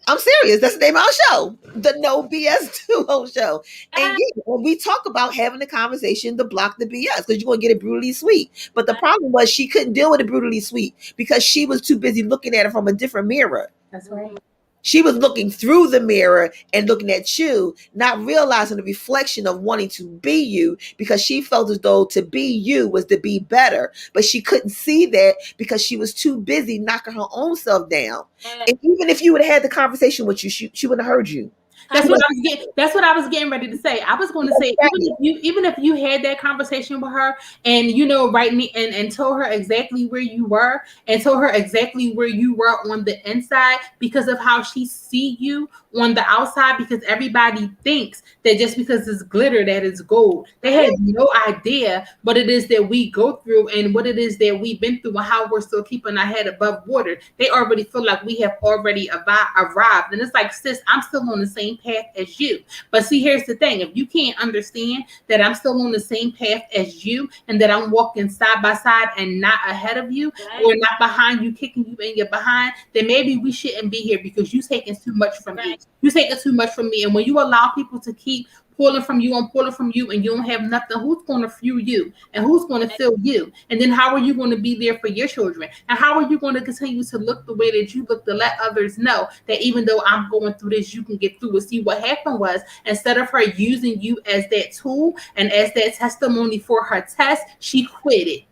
I'm serious. That's the name of our show. The No BS Duo Show. And yeah, when we talk about having a conversation to block the BS, because you're going to get it brutally sweet. But the problem was she couldn't deal with it brutally sweet because she was too busy looking at it from a different mirror. That's right. She was looking through the mirror and looking at you, not realizing the reflection of wanting to be you, because she felt as though to be you was to be better. But she couldn't see that because she was too busy knocking her own self down. And even if you would have had the conversation with you, she wouldn't have heard you. That's what I was getting ready to say. I was going to say, even if you had that conversation with her and, you know, and told her exactly where you were and told her exactly where you were on the inside, because of how she see you on the outside, because everybody thinks that just because it's glitter that it's gold. They have no idea what it is that we go through and what it is that we've been through and how we're still keeping our head above water. They already feel like we have already arrived. And it's like, sis, I'm still on the same path as you. But see, here's the thing. If you can't understand that I'm still on the same path as you and that I'm walking side by side and not ahead of you or not behind you, kicking you in your behind, then maybe we shouldn't be here because you're taking too much from me. You're taking too much from me. And when you allow people to keep pulling from you and you don't have nothing, who's going to fuel you and who's going to fill you? And then how are you going to be there for your children? And how are you going to continue to look the way that you look to let others know that even though I'm going through this, you can get through it? See, what happened was, instead of her using you as that tool and as that testimony for her test, she quit it.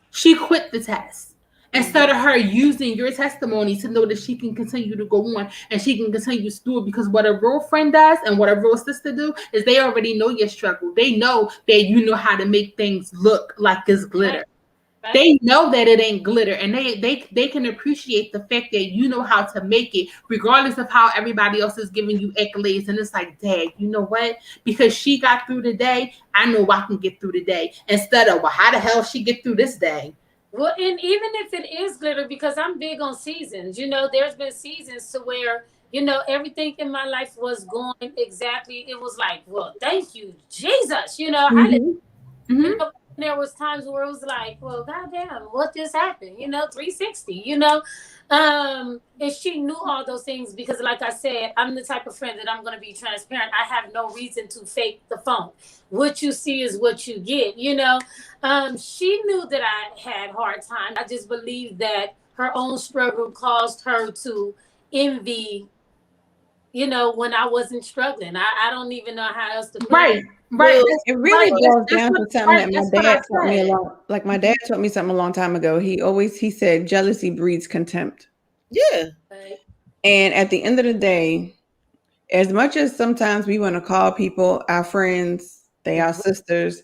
She quit the test. instead of her using your testimony to know that she can continue to go on and she can continue to do it. Because what a real friend does and what a real sister do is they already know your struggle. They know that you know how to make things look like it's glitter. Right. They know that it ain't glitter, and they can appreciate the fact that you know how to make it, regardless of how everybody else is giving you accolades. And it's like, dang, you know what? Because she got through the day, I know I can get through the day. Instead of, well, how the hell she get through this day? Well, and even if it is glitter, because I'm big on seasons, there's been seasons to where, everything in my life was going exactly. It was like, well, thank you, Jesus. There was times where it was like, well, goddamn, what just happened? 360, and she knew all those things because, like I said, I'm the type of friend that I'm going to be transparent. I have no reason to fake the phone. What you see is what you get, She knew that I had hard times. I just believe that her own struggle caused her to envy, when I wasn't struggling. I don't even know how else to put it. Right. It really goes down to something that my dad taught me like my dad taught me something a long time ago. He said jealousy breeds contempt. Yeah. Right. And at the end of the day, as much as sometimes we want to call people our friends, they are sisters,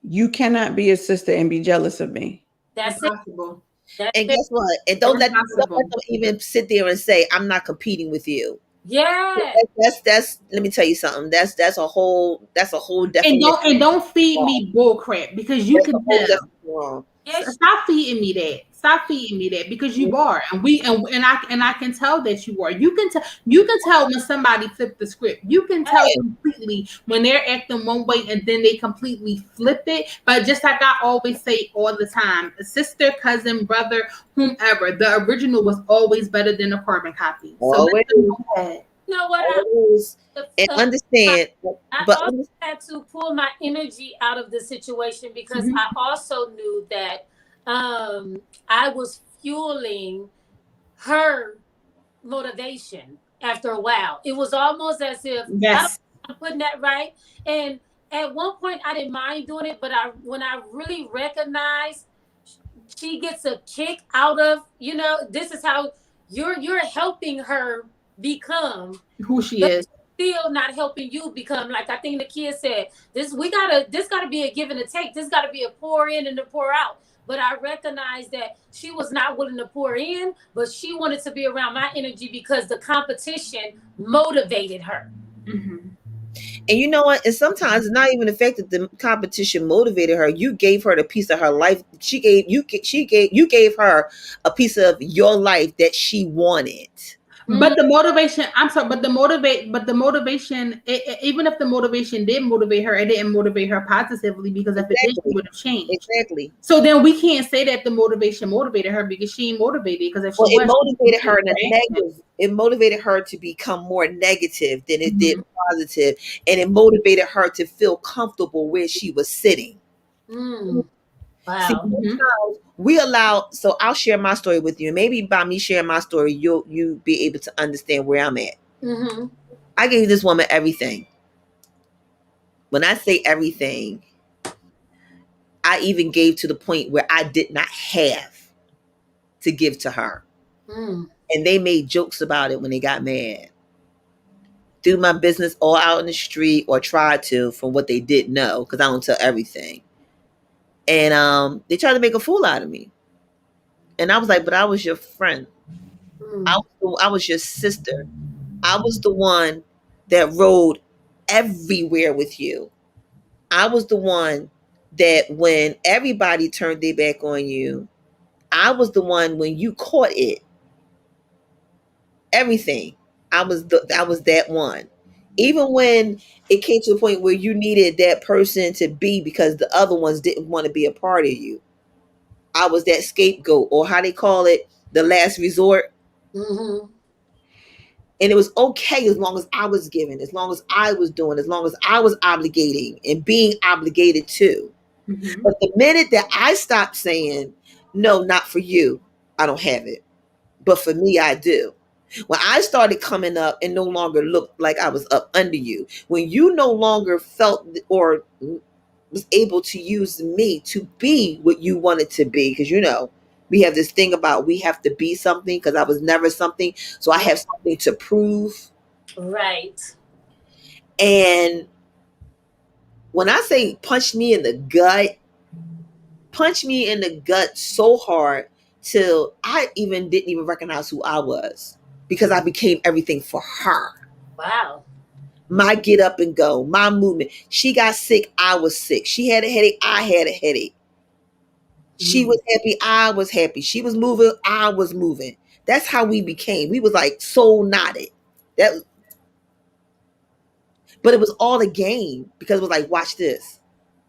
you cannot be a sister and be jealous of me. That's impossible. And guess what? And don't let them even sit there and say, I'm not competing with you. Yeah. That's let me tell you something. That's a whole definition. And don't feed me bull crap because you can tell. Stop feeding me that. Stop feeding me that because you are, and I can tell that you are. You can tell when somebody flipped the script. You can tell completely when they're acting one way and then they completely flip it. But just like I always say all the time, a sister, cousin, brother, whomever, the original was always better than a carbon copy. So Always. You know what? And understand, I but also had to pull my energy out of the situation because I also knew that I was fueling her motivation after a while. It was almost as if I'm putting that right. And at one point I didn't mind doing it, but when I really recognized she gets a kick out of, this is how you're helping her become who she is. Still not helping you become, like I think the kid said, this gotta be a give and a take. This gotta be a pour in and a pour out. But I recognized that she was not willing to pour in, but she wanted to be around my energy because the competition motivated her. Mm-hmm. And you know what? And sometimes it's not even the fact that the competition motivated her. You gave her the piece of her life. You gave her a piece of your life that she wanted. But the motivation, even if the motivation did motivate her, it didn't motivate her positively because if it did, she would have changed. Exactly. So then we can't say that the motivation motivated her because she ain't motivated. Because if she it motivated her in a negative, it motivated her to become more negative than it did positive, and it motivated her to feel comfortable where she was sitting. Wow. See, we allow, so I'll share my story with you. Maybe by me sharing my story, you'll be able to understand where I'm at. I gave this woman everything. When I say everything, I even gave to the point where I did not have to give to her. And they made jokes about it when they got mad. Threw my business all out in the street, or tried to, from what they didn't know, because I don't tell everything. And they tried to make a fool out of me. And I was like, but I was your friend. I was your sister. I was the one that rode everywhere with you. I was the one that when everybody turned their back on you, I was the one when you caught it. Everything. I was that one. Even when it came to a point where you needed that person to be because the other ones didn't want to be a part of you, I was that scapegoat, or how they call it, the last resort. And it was okay as long as I was giving, as long as I was doing, as long as I was obligating and being obligated to. But the minute that I stopped saying, no, not for you, I don't have it, but for me, I do. When I started coming up and no longer looked like I was up under you, when you no longer felt or was able to use me to be what you wanted to be, because We have this thing about we have to be something because I was never something. So I have something to prove. Right. And when I say punch me in the gut so hard till I didn't even recognize who I was because I became everything for her. Wow. My get up and go, my movement. She got sick, I was sick. She had a headache, I had a headache. She was happy, I was happy. She was moving, I was moving. That's how we became. We was like soul knotted. But it was all a game because it was like, watch this.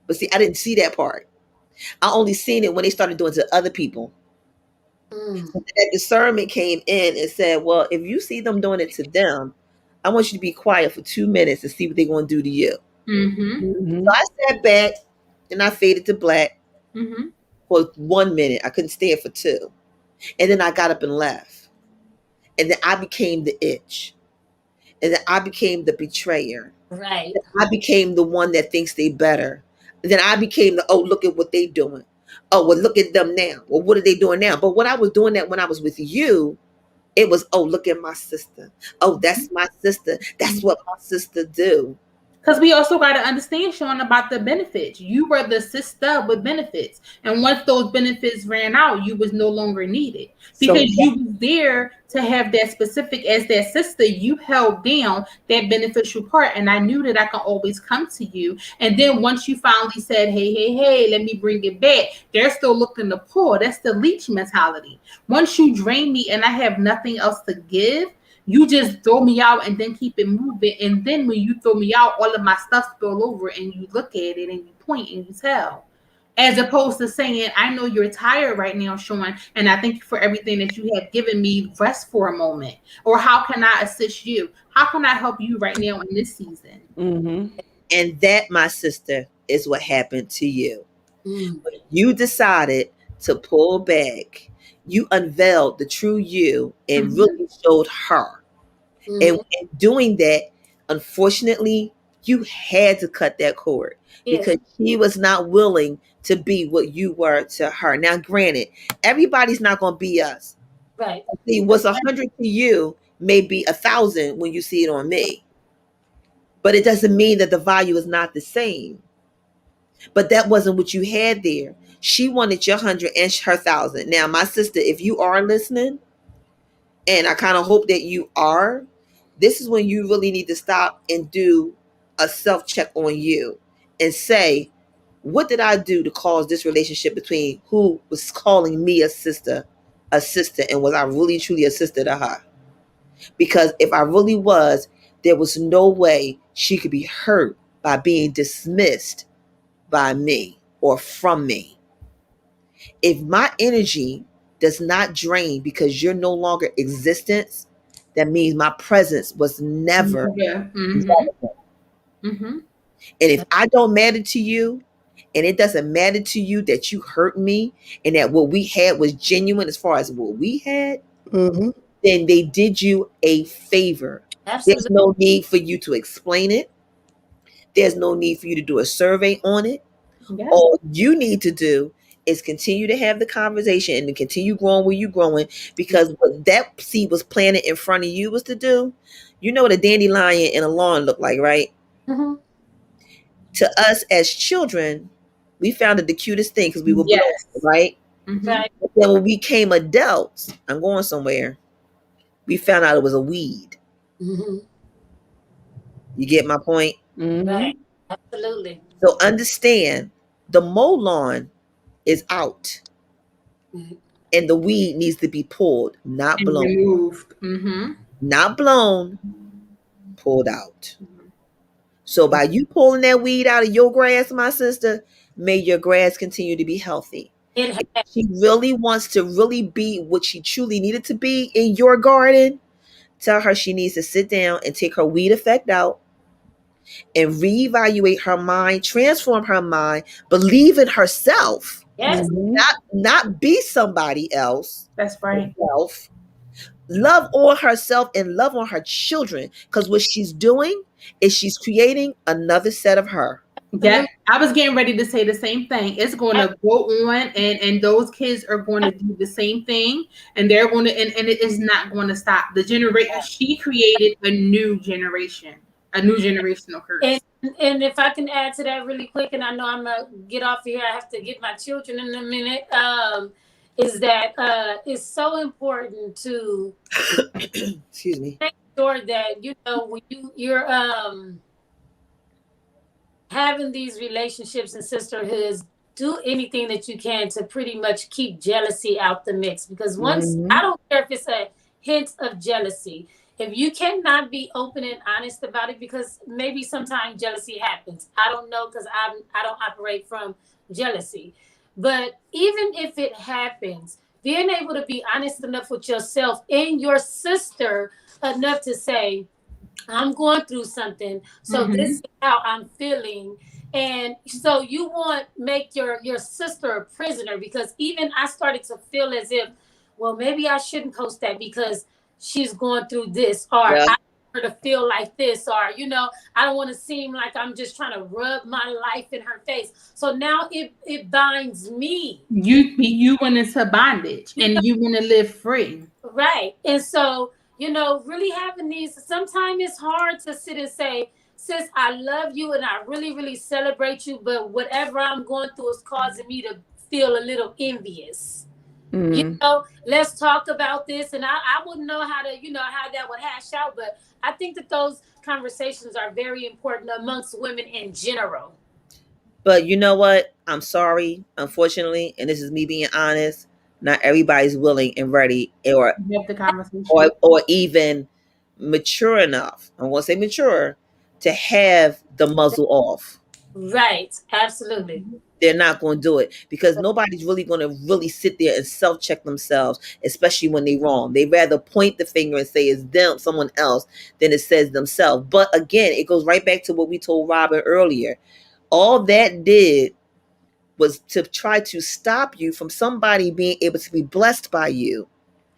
But see, I didn't see that part. I only seen it when they started doing it to other people. That discernment came in and said, well, if you see them doing it to them, I want you to be quiet for 2 minutes and see what they're going to do to you. So I sat back and I faded to black for 1 minute. I couldn't stay for 2. And then I got up and left. And then I became the itch. And then I became the betrayer. Right. I became the one that thinks they better. And then I became the, oh, look at what they doing. Oh, well, look at them now. Well, what are they doing now? But when I was doing that when I was with you, it was, oh, look at my sister. Oh, that's my sister. That's what my sister do. Because we also got to understand, Sean, about the benefits. You were the sister with benefits. And once those benefits ran out, you was no longer needed. Because you was there to have that specific, as that sister, you held down that beneficial part. And I knew that I could always come to you. And then once you finally said, hey, let me bring it back, they're still looking to pour. That's the leech mentality. Once you drain me and I have nothing else to give, you just throw me out and then keep it moving. And then when you throw me out, all of my stuff spill over and you look at it and you point and you tell. As opposed to saying, I know you're tired right now, Sean, and I thank you for everything that you have given me. Rest for a moment. Or how can I assist you? How can I help you right now in this season? And that, my sister, is what happened to you. You decided to pull back. You unveiled the true you and really showed her. And in doing that, unfortunately, you had to cut that cord because she was not willing to be what you were to her. Now, granted, everybody's not going to be us. Right. See, what's 100 to you may be 1,000 when you see it on me. But it doesn't mean that the value is not the same. But that wasn't what you had there. She wanted your 100 and her 1,000. Now, my sister, if you are listening, and I kind of hope that you are, this is when you really need to stop and do a self-check on you and say, what did I do to cause this relationship between who was calling me a sister, and was I really truly a sister to her? Because if I really was, there was no way she could be hurt by being dismissed by me or from me. If my energy does not drain because you're no longer existence, that means my presence was never relevant. And if I don't matter to you, and it doesn't matter to you that you hurt me and that what we had was genuine as far as what we had, then they did you a favor. Absolutely. There's no need for you to explain it. There's no need for you to do a survey on it. All you need to do is continue to have the conversation and to continue growing where you're growing, because what that seed was planted in front of you was to do. You know what a dandelion in a lawn look like, right? To us as children, we found it the cutest thing because we were blessed, right? Right. But then when we became adults, I'm going somewhere, we found out it was a weed. You get my point? Right. Absolutely. So understand, the mow lawn is out. And the weed needs to be pulled, not blown. Removed. Not blown, pulled out. So by you pulling that weed out of your grass, my sister, may your grass continue to be healthy. If she really wants to really be what she truly needed to be in your garden, tell her she needs to sit down and take her weed effect out and reevaluate her mind, transform her mind, believe in herself. Yes. Not be somebody else. That's right. Herself. Love on herself and love on her children, because what she's doing is she's creating another set of her. Yeah, I was getting ready to say the same thing. It's going to go on, and those kids are going to do the same thing, and they're going to, and it is not going to stop. The generation she created a new generation, a new generational curse. And if I can add to that really quick, and I know I'm gonna get off of here, I have to get my children in a minute. Is that it's so important to excuse me, make sure that when you're having these relationships and sisterhoods, do anything that you can to pretty much keep jealousy out the mix. Because once, I don't care if it's a hint of jealousy, if you cannot be open and honest about it, because maybe sometimes jealousy happens. I don't know, because I don't operate from jealousy. But even if it happens, being able to be honest enough with yourself and your sister enough to say, I'm going through something, so this is how I'm feeling. And so you won't make your sister a prisoner, because even I started to feel as if, well, maybe I shouldn't post that because she's going through this, or I want her to feel like this, or I don't want to seem like I'm just trying to rub my life in her face. So now it binds me. You went into bondage, and you want to live free, right? And so really having these, sometimes it's hard to sit and say, sis, I love you and I really, really celebrate you, but whatever I'm going through is causing me to feel a little envious. Let's talk about this. And I wouldn't know how to, how that would hash out, but I think that those conversations are very important amongst women in general. But you know what? I'm sorry, unfortunately, and this is me being honest, not everybody's willing and ready or even mature enough. I won't say mature to have the muzzle off. Right. Absolutely. They're not going to do it, because nobody's really going to really sit there and self-check themselves, especially when they're wrong. They rather point the finger and say it's them, someone else, than it says themselves. But again, it goes right back to what we told Robin earlier. All that did was to try to stop you from somebody being able to be blessed by you.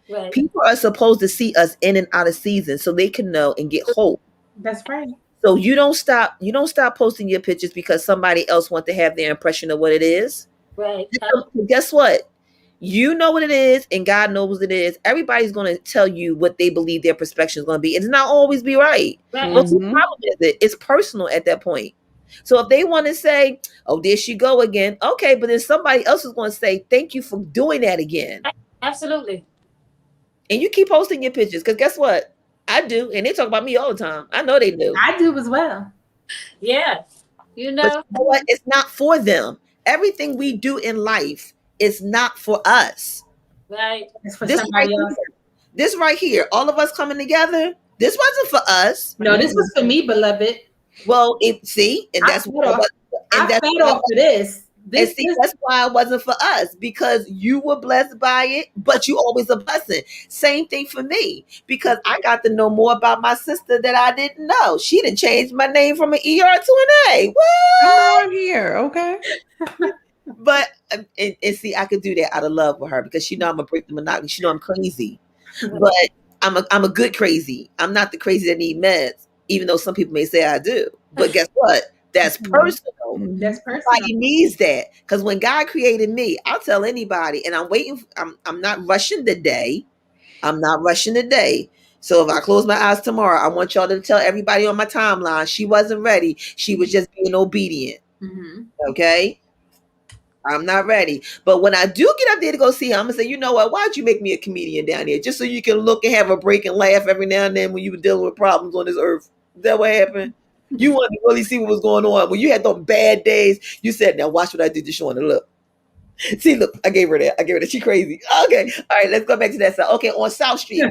Right. People are supposed to see us in and out of season so they can know and get hope. That's right. So you don't stop posting your pictures because somebody else wants to have their impression of what it is. Right. Guess what? You know what it is, and God knows what it is. Everybody's going to tell you what they believe their perspective is going to be. It's not always be right. Right. What's the problem is it? It's personal at that point. So if they want to say, oh, there she go again. Okay, but then somebody else is going to say, thank you for doing that again. Absolutely. And you keep posting your pictures, because guess what? I do. And they talk about me all the time. I know they do. I do as well. Yeah. But you know what? It's not for them. Everything we do in life is not for us. Right. It's for somebody else. This right here, all of us coming together, this wasn't for us. No, this was for me, beloved. Well, that's why I fed off for this. That's why it wasn't for us, because you were blessed by it, but you always a blessing. Same thing for me, because I got to know more about my sister that I didn't know. She didn't change my name from an ER to an A. What? Come on here, okay. But and see, I could do that out of love with her, because she know I'm gonna break the monotony. She know I'm crazy, but I'm a good crazy. I'm not the crazy that need meds, even though some people may say I do. But guess what? That's personal. That's personal. Everybody needs that, because when God created me, I'll tell anybody, and I'm not rushing the day. I'm not rushing the day. So if I close my eyes tomorrow, I want y'all to tell everybody on my timeline, she wasn't ready. She was just being obedient. Okay? I'm not ready. But when I do get up there to go see her, I'm going to say, you know what? Why'd you make me a comedian down here? Just so you can look and have a break and laugh every now and then when you were dealing with problems on this earth. Is that what happened? You wanted to really see what was going on. When you had those bad days, you said, now watch what I did to Shauna. Look. See, look, I gave her that. She crazy. Okay. All right, let's go back to that side. Okay, on South Street.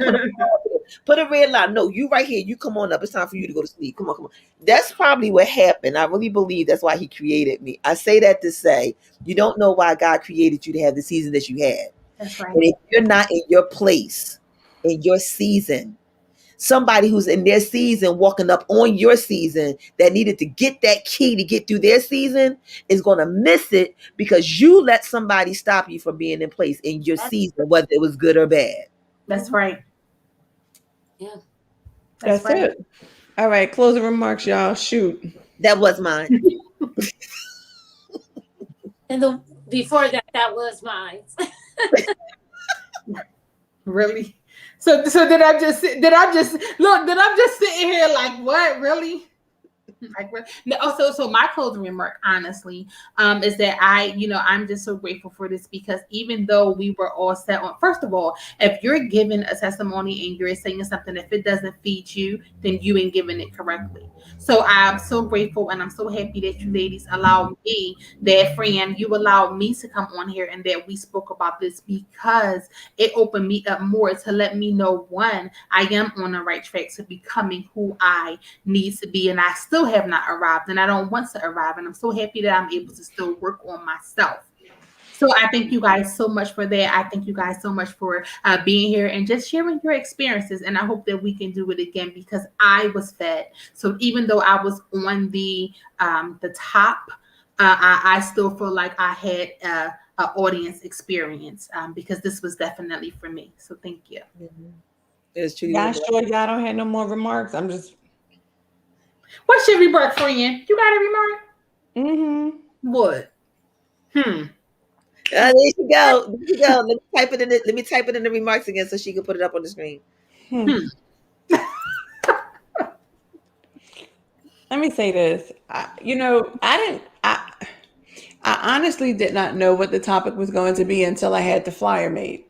Put a red line. No, you right here. You come on up. It's time for you to go to sleep. Come on. That's probably what happened. I really believe that's why he created me. I say that to say, you don't know why God created you to have the season that you had. That's right. And if you're not in your place, in your season, somebody who's in their season walking up on your season that needed to get that key to get through their season is going to miss it, because you let somebody stop you from being in place in your season, whether it was good or bad. That's right. Yeah. That's right. It. All right. Closing remarks, y'all. Shoot. That was mine. And before that, that was mine. Really? So did I just sitting here like, what, really? Like, no, so my closing remark, honestly, is that I'm just so grateful for this, because even though we were all set on, first of all, if you're giving a testimony and you're saying something, if it doesn't feed you, then you ain't giving it correctly. So I'm so grateful and I'm so happy that you ladies allowed me, that friend, you allowed me to come on here and that we spoke about this, because it opened me up more to let me know, one, I am on the right track to becoming who I need to be, and I still have not arrived, and I don't want to arrive, and I'm so happy that I'm able to still work on myself. So I thank you guys so much for that. I thank you guys so much for being here and just sharing your experiences, and I hope that we can do it again, because I was fed. So even though I was on the top, I still feel like I had an audience experience, because this was definitely for me. So thank you. Mm-hmm. It's true. Y'all sure y'all don't have no more remarks? I'm just. What's your remark, friend? You got a remark? Mm-hmm. What? There you go. There you go. Let me type it in. Let me type it in the remarks again so she can put it up on the screen. Let me say this. I honestly did not know what the topic was going to be until I had the flyer made.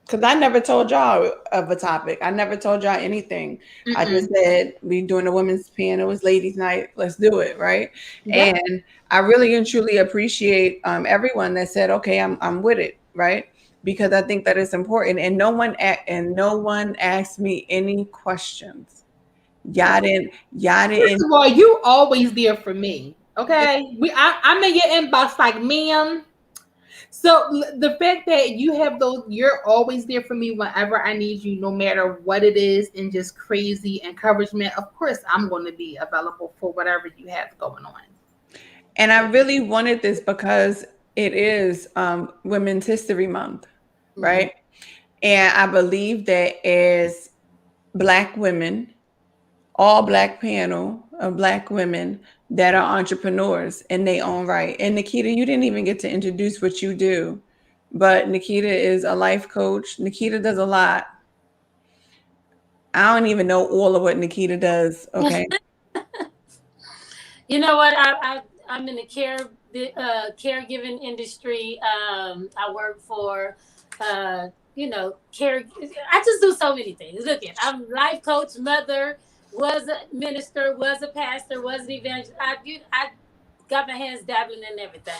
Because I never told y'all of a topic. I never told y'all anything. I just said, we doing a women's panel. It's ladies' night. Let's do it, right? Yeah. And I really and truly appreciate everyone that said, okay, I'm with it, right? Because I think that it's important. And no one asked me any questions. Y'all didn't. First of all, you always there for me. Okay, I'm in your inbox like, ma'am. So the fact that you have you're always there for me whenever I need you, no matter what it is, and just crazy encouragement. Of course, I'm going to be available for whatever you have going on. And I really wanted this because it is Women's History Month, right? And I believe that as Black women, all Black panel of Black women that are entrepreneurs in their own right. And Nikita, you didn't even get to introduce what you do, but Nikita is a life coach. Nikita does a lot. I don't even know all of what Nikita does. Okay. You know what? I'm in the caregiving industry. I work for, care. I just do so many things. Look at, I'm life coach, mother, was a minister, was a pastor, was an evangelist. I got my hands dabbling in everything.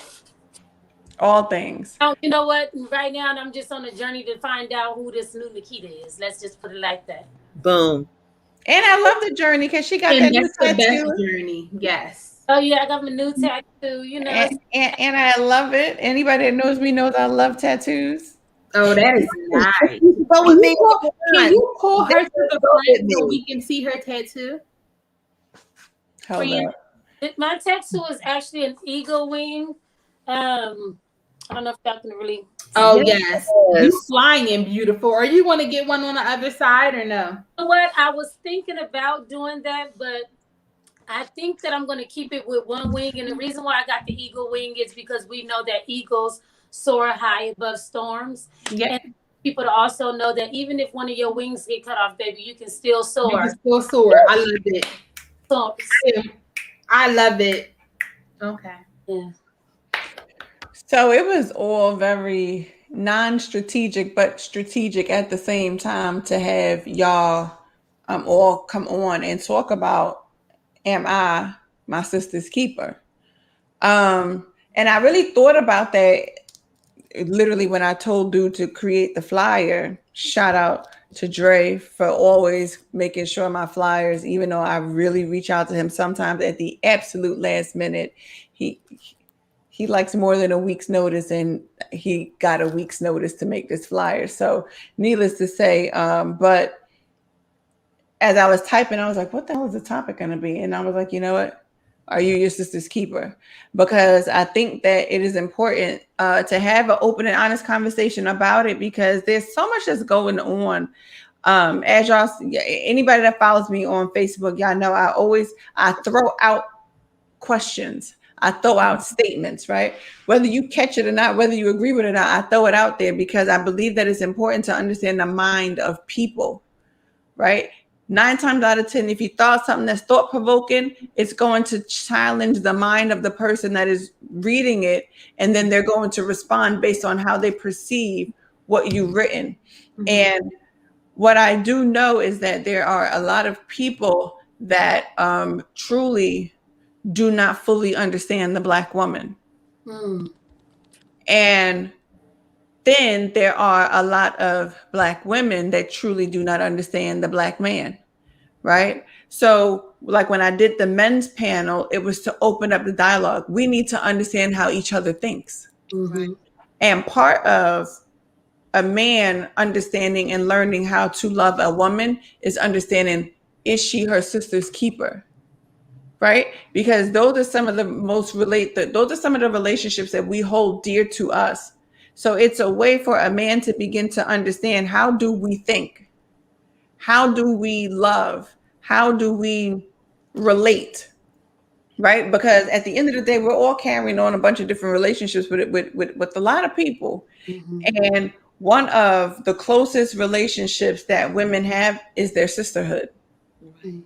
All things. You know what? Right now, I'm just on a journey to find out who this new Nikita is. Let's just put it like that. Boom. And I love the journey because she got that new tattoo. Journey. Yes. Oh yeah, I got my new tattoo. And I love it. Anybody that knows me knows I love tattoos. Oh, that is nice. Go with me. Can you pull her to the front so we can see her tattoo? Hold up. My tattoo is actually an eagle wing. I don't know if y'all can really. Oh yes, you flying beautiful. Are you want to get one on the other side or no? You know what? I was thinking about doing that, but I think that I'm going to keep it with one wing. And the reason why I got the eagle wing is because we know that eagles soar high above storms. Yeah. And people to also know that even if one of your wings get cut off, baby, you can still soar. You can still soar. I love it. So, I love it. Okay. Yeah. So it was all very non-strategic, but strategic at the same time to have y'all all come on and talk about, am I my sister's keeper? And I really thought about that literally when I told dude to create the flyer. Shout out to Dre for always making sure my flyers, even though I really reach out to him sometimes at the absolute last minute, he likes more than a week's notice, and he got a week's notice to make this flyer. So needless to say, but as I was typing, I was like, what the hell is the topic going to be? And I was like, you know what? Are you your sister's keeper? Because I think that it is important to have an open and honest conversation about it, because there's so much that's going on. As y'all, anybody that follows me on Facebook, y'all know I throw out questions. I throw out statements, right? Whether you catch it or not, whether you agree with it or not, I throw it out there because I believe that it's important to understand the mind of people, right? 9 times out of 10, if you thought something that's thought provoking, it's going to challenge the mind of the person that is reading it. And then they're going to respond based on how they perceive what you've written. Mm-hmm. And what I do know is that there are a lot of people that truly do not fully understand the Black woman. Mm. And then there are a lot of Black women that truly do not understand the Black man, right? So like when I did the men's panel, it was to open up the dialogue. We need to understand how each other thinks. Mm-hmm. And part of a man understanding and learning how to love a woman is understanding, is she her sister's keeper? Right? Because those are some of the those are some of the relationships that we hold dear to us. So it's a way for a man to begin to understand, how do we think? How do we love? How do we relate? Right? Because at the end of the day, we're all carrying on a bunch of different relationships with a lot of people. Mm-hmm. And one of the closest relationships that women have is their sisterhood. Right.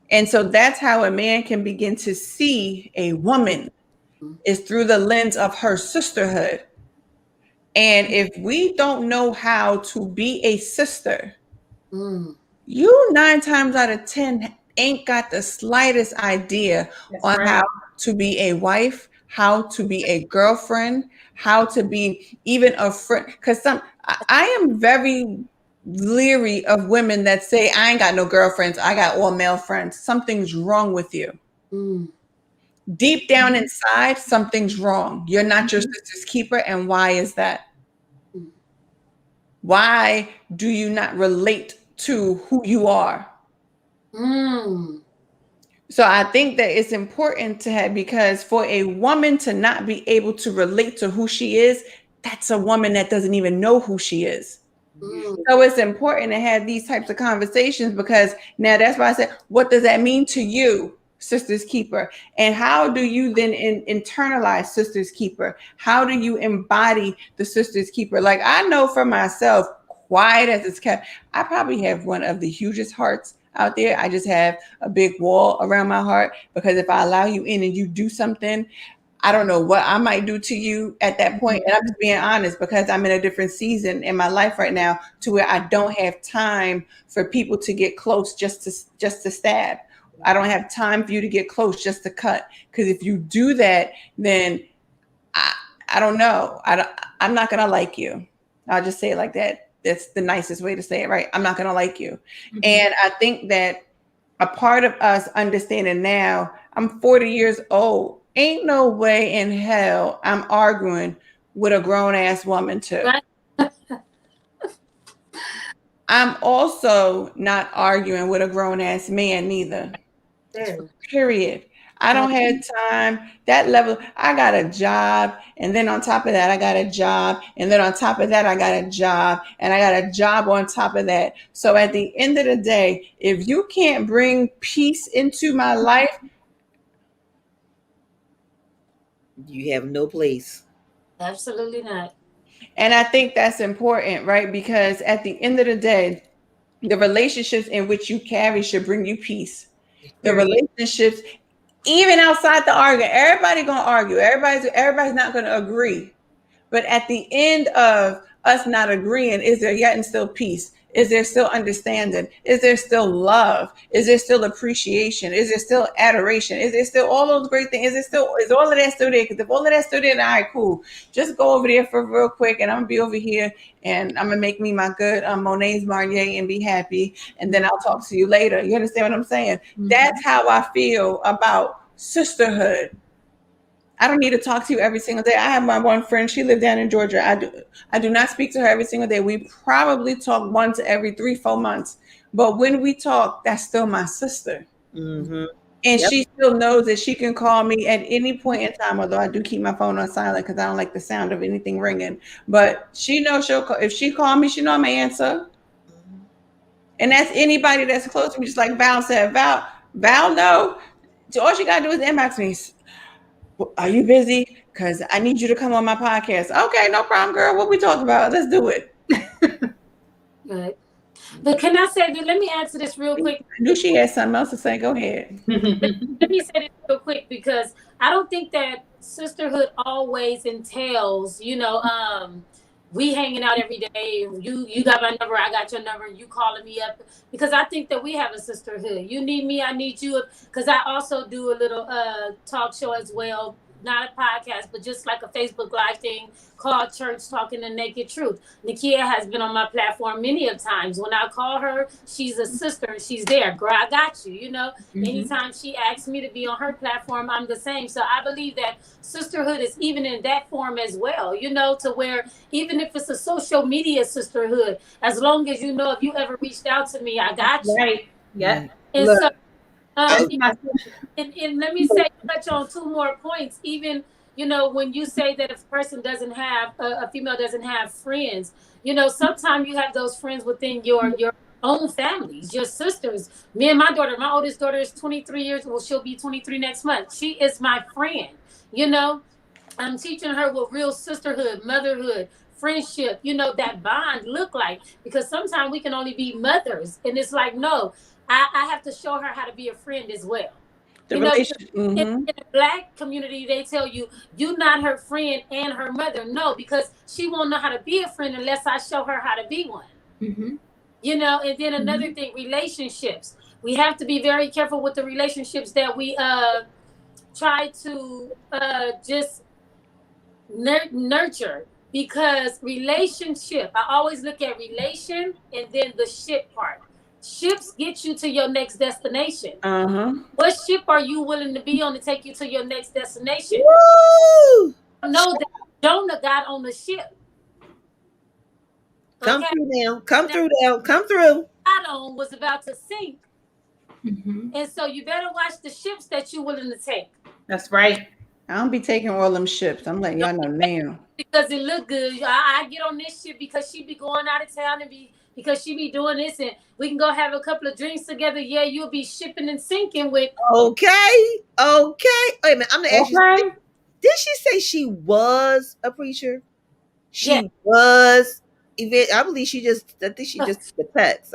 And so that's how a man can begin to see a woman, is through the lens of her sisterhood. And if we don't know how to be a sister, you 9 times out of 10 ain't got the slightest idea on how to be a wife, how to be a girlfriend, how to be even a friend. Because I am very leery of women that say, I ain't got no girlfriends, I got all male friends. Something's wrong with you. Deep down inside, something's wrong. You're not your sister's keeper. And why is that? Why do you not relate to who you are? So I think that it's important to have, because for a woman to not be able to relate to who she is, that's a woman that doesn't even know who she is. So it's important to have these types of conversations, because now that's why I said, what does that mean to you, sister's keeper? And how do you then internalize sister's keeper? How do you embody the sister's keeper? Like, I know for myself, quiet as it's kept, I probably have one of the hugest hearts out there. I just have a big wall around my heart, because if I allow you in and you do something, I don't know what I might do to you at that point. And I'm just being honest, because I'm in a different season in my life right now, to where I don't have time for people to get close just to stab. I don't have time for you to get close just to cut. Because if you do that, then I don't know. I'm not going to like you. I'll just say it like that. That's the nicest way to say it, right? I'm not going to like you. Mm-hmm. And I think that a part of us understanding now, I'm 40 years old. Ain't no way in hell I'm arguing with a grown ass woman too. I'm also not arguing with a grown ass man neither. Period. I don't have time. That level, I got a job. And then on top of that, I got a job. And then on top of that, I got a job. And I got a job on top of that. So at the end of the day, if you can't bring peace into my life, you have no place. Absolutely not. And I think that's important, right? Because at the end of the day, the relationships in which you carry should bring you peace. The relationships, even outside the argument, everybody gonna argue. Everybody's not gonna agree. But at the end of us not agreeing, is there yet and still peace? Is there still understanding? Is there still love? Is there still appreciation? Is there still adoration? Is there still all those great things? Is all of that still there? Because if all of that's still there, then all right, cool. Just go over there for real quick, and I'm gonna be over here, and I'm gonna make me my good Monet's Marnier and be happy, and then I'll talk to you later. You understand what I'm saying? Mm-hmm. That's how I feel about sisterhood. I don't need to talk to you every single day. I have my one friend. She lived down in Georgia. I do not speak to her every single day. We probably talk once every 3-4 months. But when we talk, that's still my sister. Mm-hmm. And she still knows that she can call me at any point in time, although I do keep my phone on silent because I don't like the sound of anything ringing. But she knows she'll call. If she call me, she know I'm going to answer. Mm-hmm. And that's anybody that's close to me, just like Val said. Val, no. all you gotta do is inbox me. Are you busy? Because I need you to come on my podcast. Okay, no problem, girl. What we talking about? Let's do it. Right. But can I say that? Let me answer this real quick. I knew she had something else to say. Go ahead. Let me say this real quick because I don't think that sisterhood always entails, we hanging out every day. You got my number, I got your number, you calling me up. Because I think that we have a sisterhood. You need me, I need you. Because I also do a little talk show as well. Not a podcast, but just like a Facebook Live thing called Church Talking the Naked Truth. Nakia has been on my platform many of times. When I call her, she's a sister and she's there. Girl, I got you, Mm-hmm. Anytime she asks me to be on her platform, I'm the same. So I believe that sisterhood is even in that form as well, to where even if it's a social media sisterhood, as long as if you ever reached out to me, I got you. Right. Yeah. And Look. so and let me touch on two more points. Even when you say that if a person doesn't have a female doesn't have friends, sometimes you have those friends within your own families, your sisters. Me and my daughter, my oldest daughter is 23 years old. She'll be 23 next month. She is my friend. I'm teaching her what real sisterhood, motherhood, friendship, that bond look like, because sometimes we can only be mothers, and it's like, no, I have to show her how to be a friend as well. In the Black community, they tell you, you're not her friend and her mother. No, because she won't know how to be a friend unless I show her how to be one. Mm-hmm. And then another thing, relationships. We have to be very careful with the relationships that we try to just nurture. Because relationship, I always look at relation and then the ship part. Ships get you to your next destination. What ship are you willing to be on to take you to your next destination? Woo! Know that Jonah got on the ship. Come through now. Come through now. Come through. Adam was about to sink. Mm-hmm. And so you better watch the ships that you're willing to take. That's right. I don't be taking all them ships. I'm letting y'all know now. Because it look good. I get on this ship because she be going out of town because she be doing this, and we can go have a couple of drinks together. Yeah, you'll be shipping and sinking with. Okay. Wait a minute. I'm gonna ask you. Did she say she was a preacher? She was. I believe she just. I think she just the text.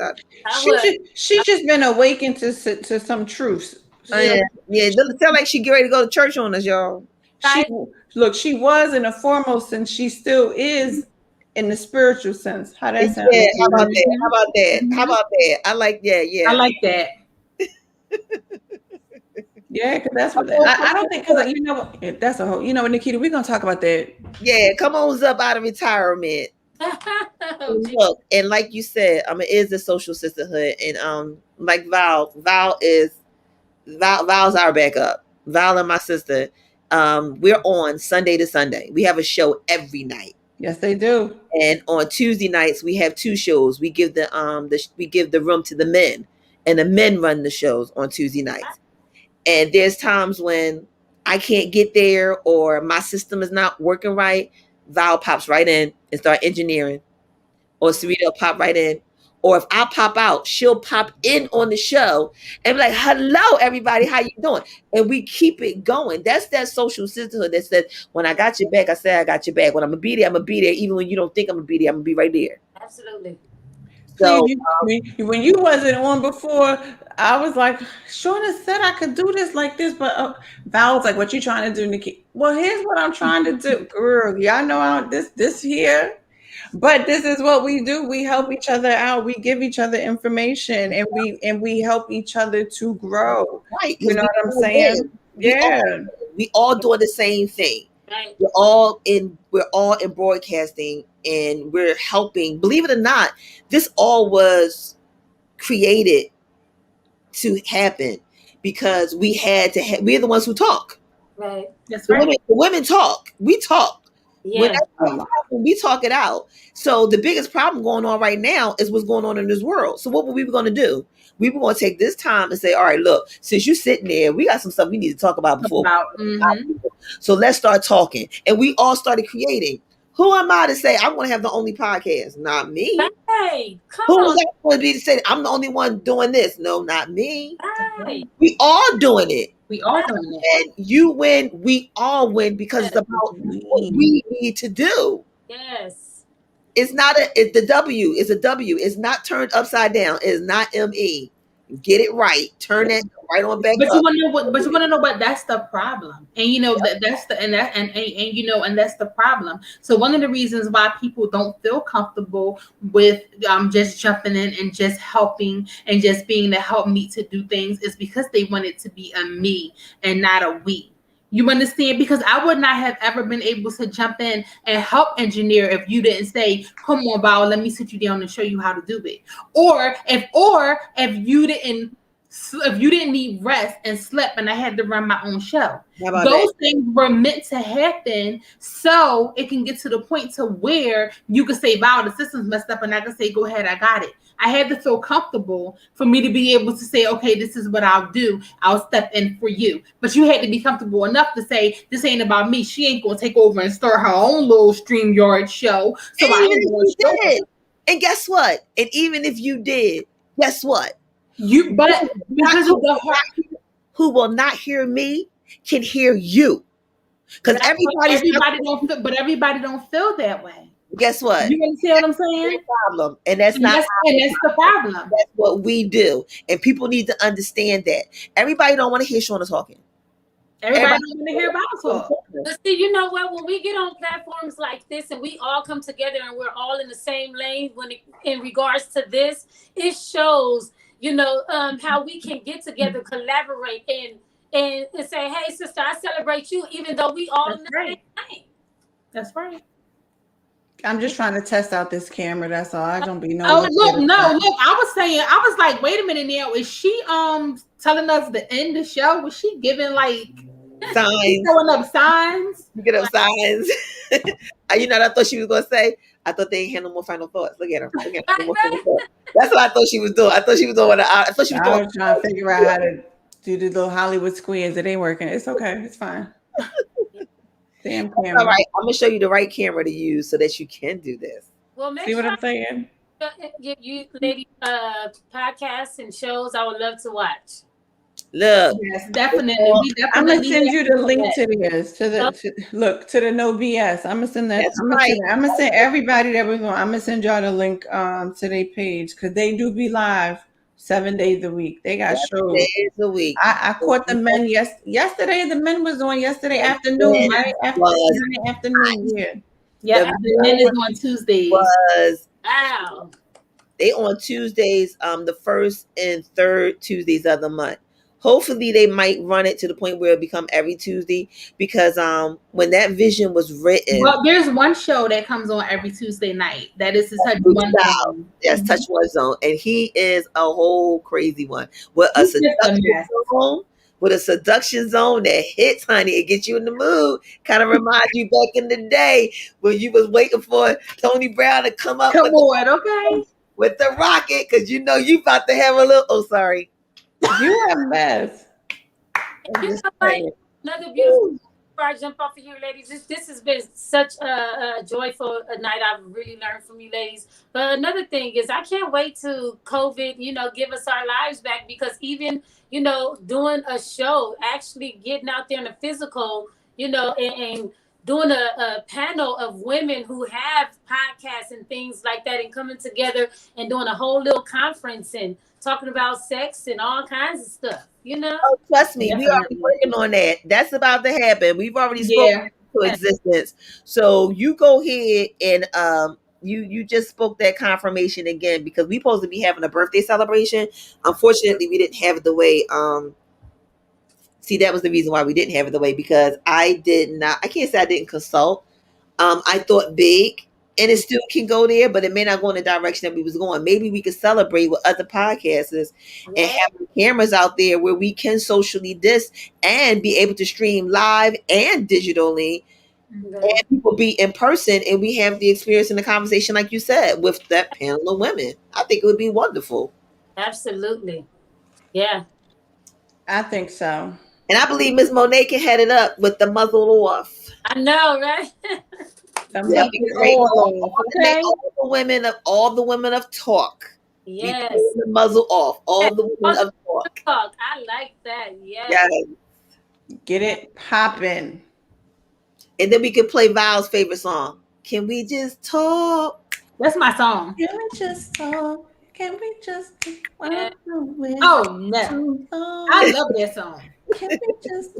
She just been awakened to some truths. Yeah. Doesn't sound like she get ready to go to church on us, y'all. She was in a foremost sense. She still is in the spiritual sense. How that sound? Yeah, how about that? How about that? I like that. Yeah, I like that. Yeah, because that's what I don't think. Because that's a whole. Nikita, we're gonna talk about that. Yeah, come on up out of retirement. Look, and like you said, it is the social sisterhood, and like Val's our backup. Val and my sister, we're on Sunday to Sunday. We have a show every night. Yes, they do. And on Tuesday nights, we have two shows. We give the room to the men, and the men run the shows on Tuesday nights. And there's times when I can't get there or my system is not working right. Val pops right in and start engineering, or Sarita pop right in. Or if I pop out, she'll pop in on the show and be like, hello, everybody, how you doing? And we keep it going. That's that social sisterhood that says, when I got your back, I say I got your back. When I'm going to be there, I'm going to be there. Even when you don't think I'm going to be there, I'm going to be right there. Absolutely. So when you wasn't on before, I was like, Shauna said I could do this like this, but Val was like, what you trying to do, Nikki? Well, here's what I'm trying to do. Girl, y'all know this here. But this is what we do. We help each other out. We give each other information, and we help each other to grow. Right. You know what I'm saying? We all doing the same thing. Right. We're all in broadcasting, and we're helping. Believe it or not, this all was created to happen because we had to. We're the ones who talk. Right. That's right. The women talk. We talk. Yeah. We talk it out. So the biggest problem going on right now is what's going on in this world. So what were we going to do? We were going to take this time and say, all right, look, since you're sitting there, we got some stuff we need to talk about before. Mm-hmm. So let's start talking. And we all started creating Who am I to say I'm going to have the only podcast? Not me. Hey, come Who on. was I going to be to say I'm the only one doing this? No, not me. Hey. We all doing it. We are doing it. And you win, we all win because it's about what we need to do. Yes. It's not it's the W. It's a W. It's not turned upside down. It's not ME. Get it right. Turn that right on back But up. you want to know what? But you want to know what? That's the problem, and you know that's the and that's the problem. So one of the reasons why people don't feel comfortable with just jumping in and just helping and just being the help me to do things is because they want it to be a me and not a we. You understand? Because I would not have ever been able to jump in and help engineer if you didn't say, "Come on, Val, let me sit you down and show you how to do it." Or if you didn't need rest and slept and I had to run my own show. Those things were meant to happen so it can get to the point to where you could say, "Wow, the system's messed up," and I can say, "Go ahead, I got it." I had to feel comfortable for me to be able to say, "Okay, this is what I'll do. I'll step in for you." But you had to be comfortable enough to say, "This ain't about me. She ain't gonna take over and start her own little StreamYard show." So I ain't gonna show her. And guess what? And even if you did, guess what? But because of the heart, who will not hear me can hear you. Because everybody don't feel that way. Guess what? You understand what I'm saying? Problem. And that's the problem. That's what we do. And people need to understand that. Everybody don't want to hear Shauna talking. Everybody don't want to hear about talk. But see, you know what? When we get on platforms like this and we all come together and we're all in the same lane in regards to this, it shows, you know, how we can get together, collaborate, and say, "Hey, sister, I celebrate you," even though we all in the same lane. That's right. I'm just trying to test out this camera. That's all. I don't be knowing. Oh, look. I was like, wait a minute now. Is she telling us to end the show? Was she giving like signs? Throwing up signs? You get up signs. You know what I thought she was gonna say? I thought they ain't had no more final thoughts. Look at her. Look at her. That's what I thought she was doing. I was trying to figure out how to do the little Hollywood squares. It ain't working. It's okay. It's fine. Damn camera. All right, I'm gonna show you the right camera to use so that you can do this. Well, see what I'm saying? Give you ladies podcasts and shows I would love to watch. Look, yes, definitely. I'm gonna send you the link to this. To the No BS. I'm gonna send that. I'm gonna send everybody that we're going. I'm gonna send y'all the link to their page because they do be live 7 days a week. They got shows. 7 days a week. I caught the men yesterday. The men was on yesterday afternoon. Right afternoon. Yeah. The men is on Tuesdays. Wow. They on Tuesdays. The first and third Tuesdays of the month. Hopefully they might run it to the point where it become every Tuesday because when that vision was written. Well, there's one show that comes on every Tuesday night. That is Touch One Zone. Yes, Touch One Zone. And he is a whole crazy one. With a seduction zone that hits, honey. It gets you in the mood. Kind of reminds you back in the day when you was waiting for Tony Brown to come up with the rocket because you know you about to have a little sorry. You are a mess. Another beautiful. Before I jump off of here, ladies, this has been such a joyful night. I've really learned from you, ladies. But another thing is, I can't wait to COVID, give us our lives back because even, doing a show, actually getting out there in the physical, and doing a panel of women who have podcasts and things like that and coming together and doing a whole little conference and talking about sex and all kinds of stuff, Oh, trust me, we are working on that. That's about to happen. We've already spoken to existence. So you go ahead and you just spoke that confirmation again because we supposed to be having a birthday celebration. Unfortunately, we didn't have it the way see, that was the reason why we didn't have it the way because I can't say I didn't consult. I thought big. And it still can go there, but it may not go in the direction that we was going. Maybe we could celebrate with other podcasters and have cameras out there where we can socially dis and be able to stream live and digitally and people be in person and we have the experience and the conversation, like you said, with that panel of women. I think it would be wonderful. Absolutely. Yeah. I think so. And I believe Ms. Monet can head it up with the muzzle off. I know, right? Some Yeah, heat is all. Okay. all the women of talk. Yes. The muzzle off. All the women of talk. Talk. I like that. Yes. Yeah. Get it popping. And then we can play Val's favorite song. Can we just talk? That's my song. Can we just talk? Can we just Yeah. Oh no, I love that song. Can we just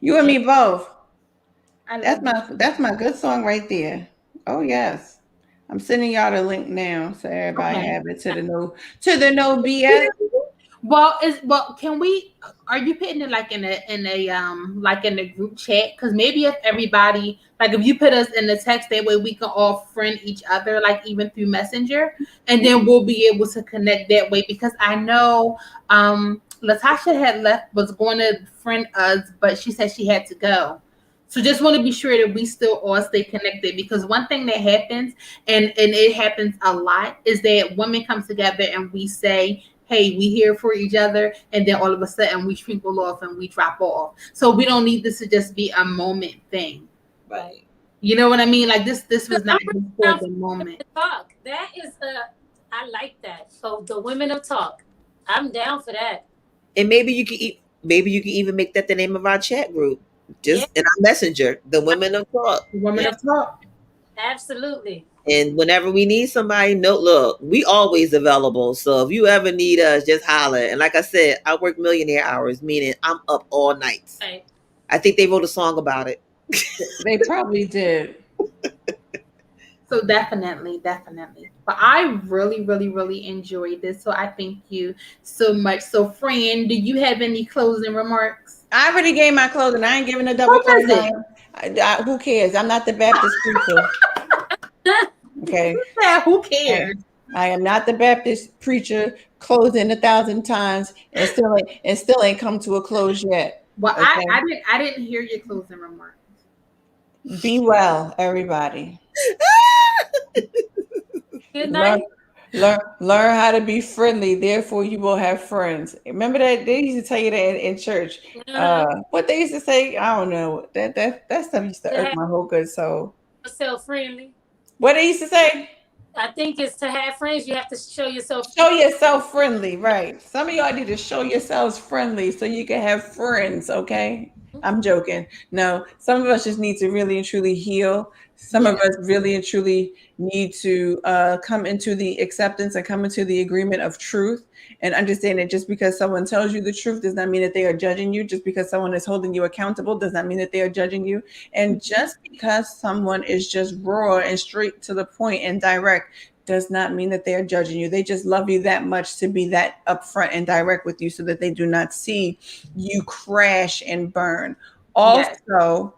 you and me both. I love That's my good song right there. Oh yes. I'm sending y'all the link now so everybody Okay. have it to the no BS. Well, can we? Are you putting it like in a group chat? Because maybe if everybody, like if you put us in the text, that way we can all friend each other, like even through Messenger, and then we'll be able to connect that way. Because I know Latasha was going to friend us, but she said she had to go. So just want to be sure that we still all stay connected, because one thing that happens, and it happens a lot, is that women come together and we say, hey, we here for each other, and then all of a sudden we shrinkle off and we drop off. So we don't need this to just be a moment thing. Right. You know what I mean? Like this was not just for the moment. Talk. That is I like that. So the women of talk. I'm down for that. And maybe you can even make that the name of our chat group. Just in our messenger, the women of talk. Women of talk. Absolutely. And whenever we need somebody, look, we always available. So if you ever need us, just holler. And like I said, I work millionaire hours, meaning I'm up all night. Right. I think they wrote a song about it. They probably did. So definitely. But I really, really, really enjoyed this. So I thank you so much. So Fran, do you have any closing remarks? I already gave my closing. I ain't giving a double What was closing. Who cares? I'm not the Baptist preacher. Okay. Who cares? I am not the Baptist preacher closing 1,000 times and still ain't come to a close yet. Well, Okay? I didn't hear your closing remarks. Be well, everybody. Good night. Learn how to be friendly, therefore you will have friends. Remember that they used to tell you that in church. What they used to say, I don't know. That stuff used to irk my whole good soul. Yourself friendly. What they used to say? I think it's to have friends, you have to show yourself friendly, right? Some of y'all need to show yourselves friendly so you can have friends, okay? I'm joking. No, some of us just need to really and truly heal. Some of us really and truly need to come into the acceptance and come into the agreement of truth and understand that just because someone tells you the truth does not mean that they are judging you. Just because someone is holding you accountable does not mean that they are judging you. And just because someone is just raw and straight to the point and direct does not mean that they are judging you. They just love you that much to be that upfront and direct with you so that they do not see you crash and burn. Also,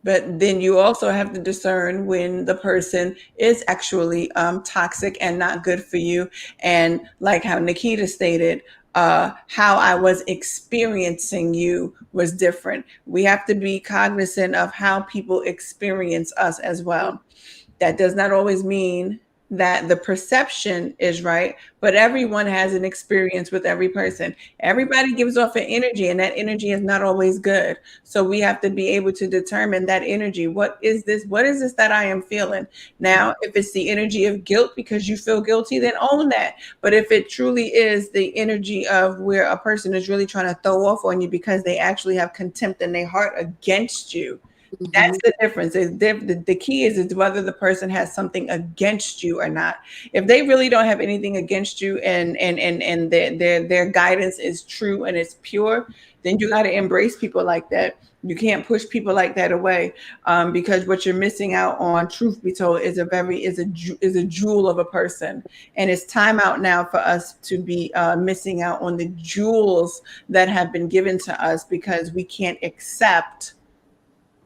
but then you also have to discern when the person is actually toxic and not good for you. And like how Nikita stated, how I was experiencing you was different. We have to be cognizant of how people experience us as well. That does not always mean that the perception is right, but everyone has an experience with every person. Everybody gives off an energy, and that energy is not always good. So we have to be able to determine that energy. What is this? What is this that I am feeling? Now, if it's the energy of guilt because you feel guilty, then own that. But if it truly is the energy of where a person is really trying to throw off on you because they actually have contempt in their heart against you, that's the difference. The key is whether the person has something against you or not. If they really don't have anything against you and their guidance is true and it's pure, then you got to embrace people like that. You can't push people like that away because what you're missing out on, truth be told, is a jewel of a person. And it's time out now for us to be missing out on the jewels that have been given to us because we can't accept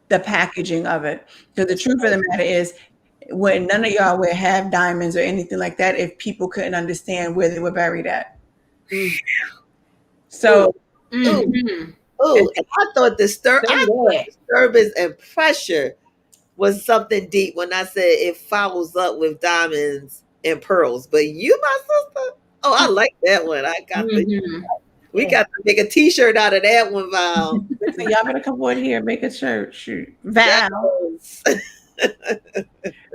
the packaging of it. So the truth of the matter is, when none of y'all would have diamonds or anything like that if people couldn't understand where they were buried at. So, and I thought disturbance and pressure was something deep when I said it follows up with diamonds and pearls. But you, my sister, I like that one. I got we got to make a T-shirt out of that one, Val. Y'all better come on here and make a shirt. Shoot, Val. Yes.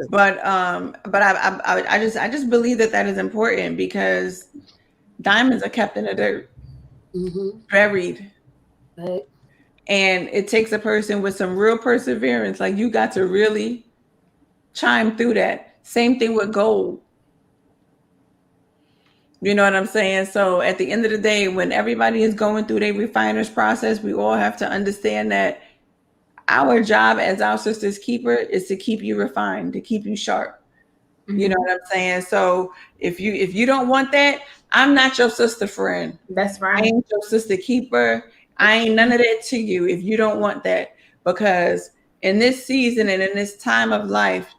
But I just believe that is important because diamonds are kept in the dirt, buried. Right. And it takes a person with some real perseverance. Like you got to really chime through that. Same thing with gold. You know what I'm saying? So at the end of the day, when everybody is going through their refiner's process, we all have to understand that our job as our sister's keeper is to keep you refined, to keep you sharp. You know what I'm saying? So if you don't want that, I'm not your sister friend. That's I right. ain't your sister keeper. I ain't none of that to you if you don't want that. Because in this season and in this time of life,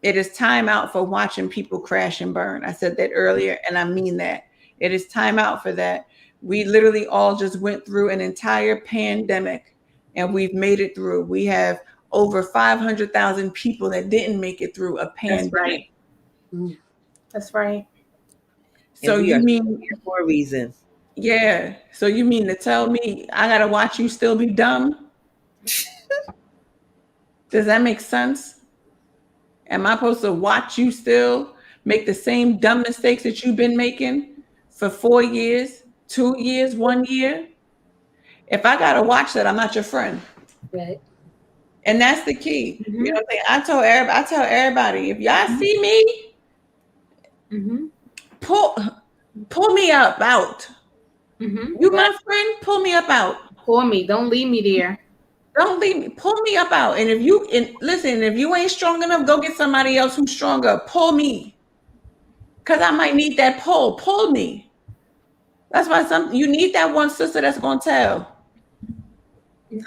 it is time out for watching people crash and burn. I said that earlier, and I mean that. It is time out for that. We literally all just went through an entire pandemic, and we've made it through. We have over 500,000 people that didn't make it through a pandemic. That's right. That's right. So you mean here for a reason? Yeah. So you mean to tell me I gotta watch you still be dumb? Does that make sense? Am I supposed to watch you still make the same dumb mistakes that you've been making for 4 years, 2 years, 1 year? If I gotta watch that, I'm not your friend. Right. And that's the key. You know what I'm saying? I tell everybody, if y'all see me, pull me up out. You my friend, pull me up out. Pull me. Don't leave me there. Don't leave me. Pull me up out. And if you ain't strong enough, go get somebody else who's stronger. Pull me. Cause I might need that pull. Pull me. That's why you need that one sister that's gonna tell.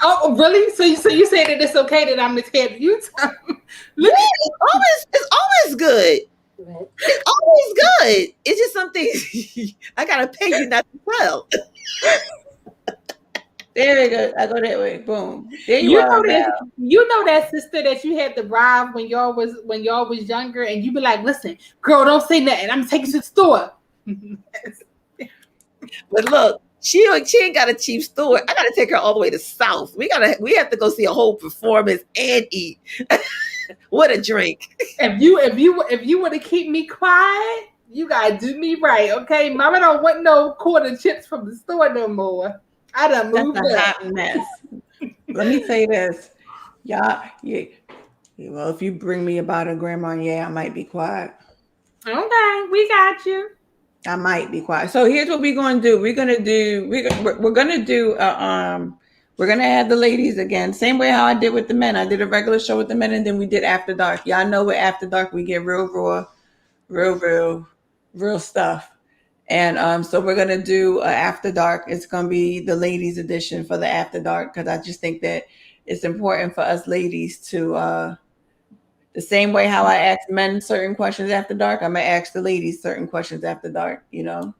Oh, really? So you say that it's okay that I'm the tell you? Look, it's always good. Right. It's always good. It's just something I gotta pay you not to tell. There we go. I go that way. Boom. There You know that sister that you had to bribe when y'all was younger, and you be like, "Listen, girl, don't say nothing. I'm taking you to the store." But look, she ain't got a cheap store. I gotta take her all the way to South. We have to go see a whole performance and eat. What a drink. If you want to keep me quiet, you gotta do me right, okay? Mama don't want no quarter chips from the store no more. I done moved That's a up. hot mess. Let me say this. Y'all, yeah. Well, if you bring me about a grandma, I might be quiet. Okay, we got you. I might be quiet. So here's what we're gonna do. We're gonna have the ladies again. Same way how I did with the men. I did a regular show with the men, and then we did After Dark. Y'all know with After Dark we get real raw, real stuff. And so we're gonna do After Dark. It's gonna be the ladies edition for the After Dark because I just think that it's important for us ladies to the same way how I ask men certain questions after dark, I'm gonna ask the ladies certain questions after dark, you know.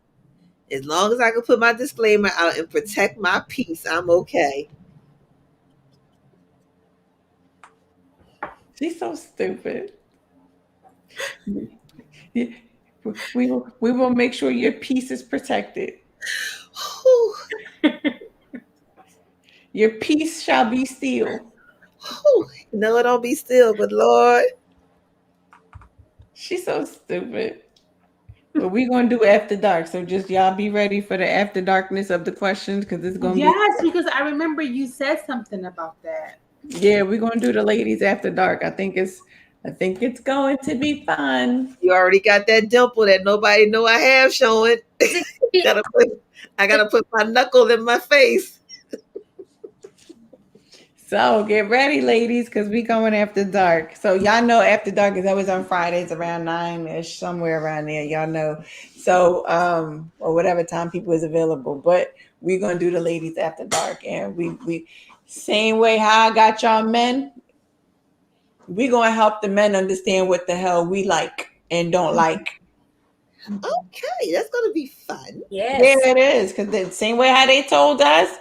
As long as I can put my disclaimer out and protect my peace, I'm okay. She's so stupid. We will make sure your peace is protected. Your peace shall be still. No, it don't be still, but Lord. She's so stupid. But we're gonna do After Dark. So just y'all be ready for the after darkness of the questions because it's gonna be because I remember you said something about that. Yeah, we're gonna do the ladies After Dark. I think it's going to be fun. You already got that dimple that nobody know I have showing. I gotta put my knuckle in my face. So get ready, ladies, because we going After Dark. So y'all know After Dark is always on Fridays around 9-ish, somewhere around there. Y'all know. So or whatever time people is available. But we're gonna do the ladies After Dark, and we same way how I got y'all men. We're gonna help the men understand what the hell we like and don't like. Okay, that's gonna be fun. Yes. Yeah, it is, because the same way how they told us,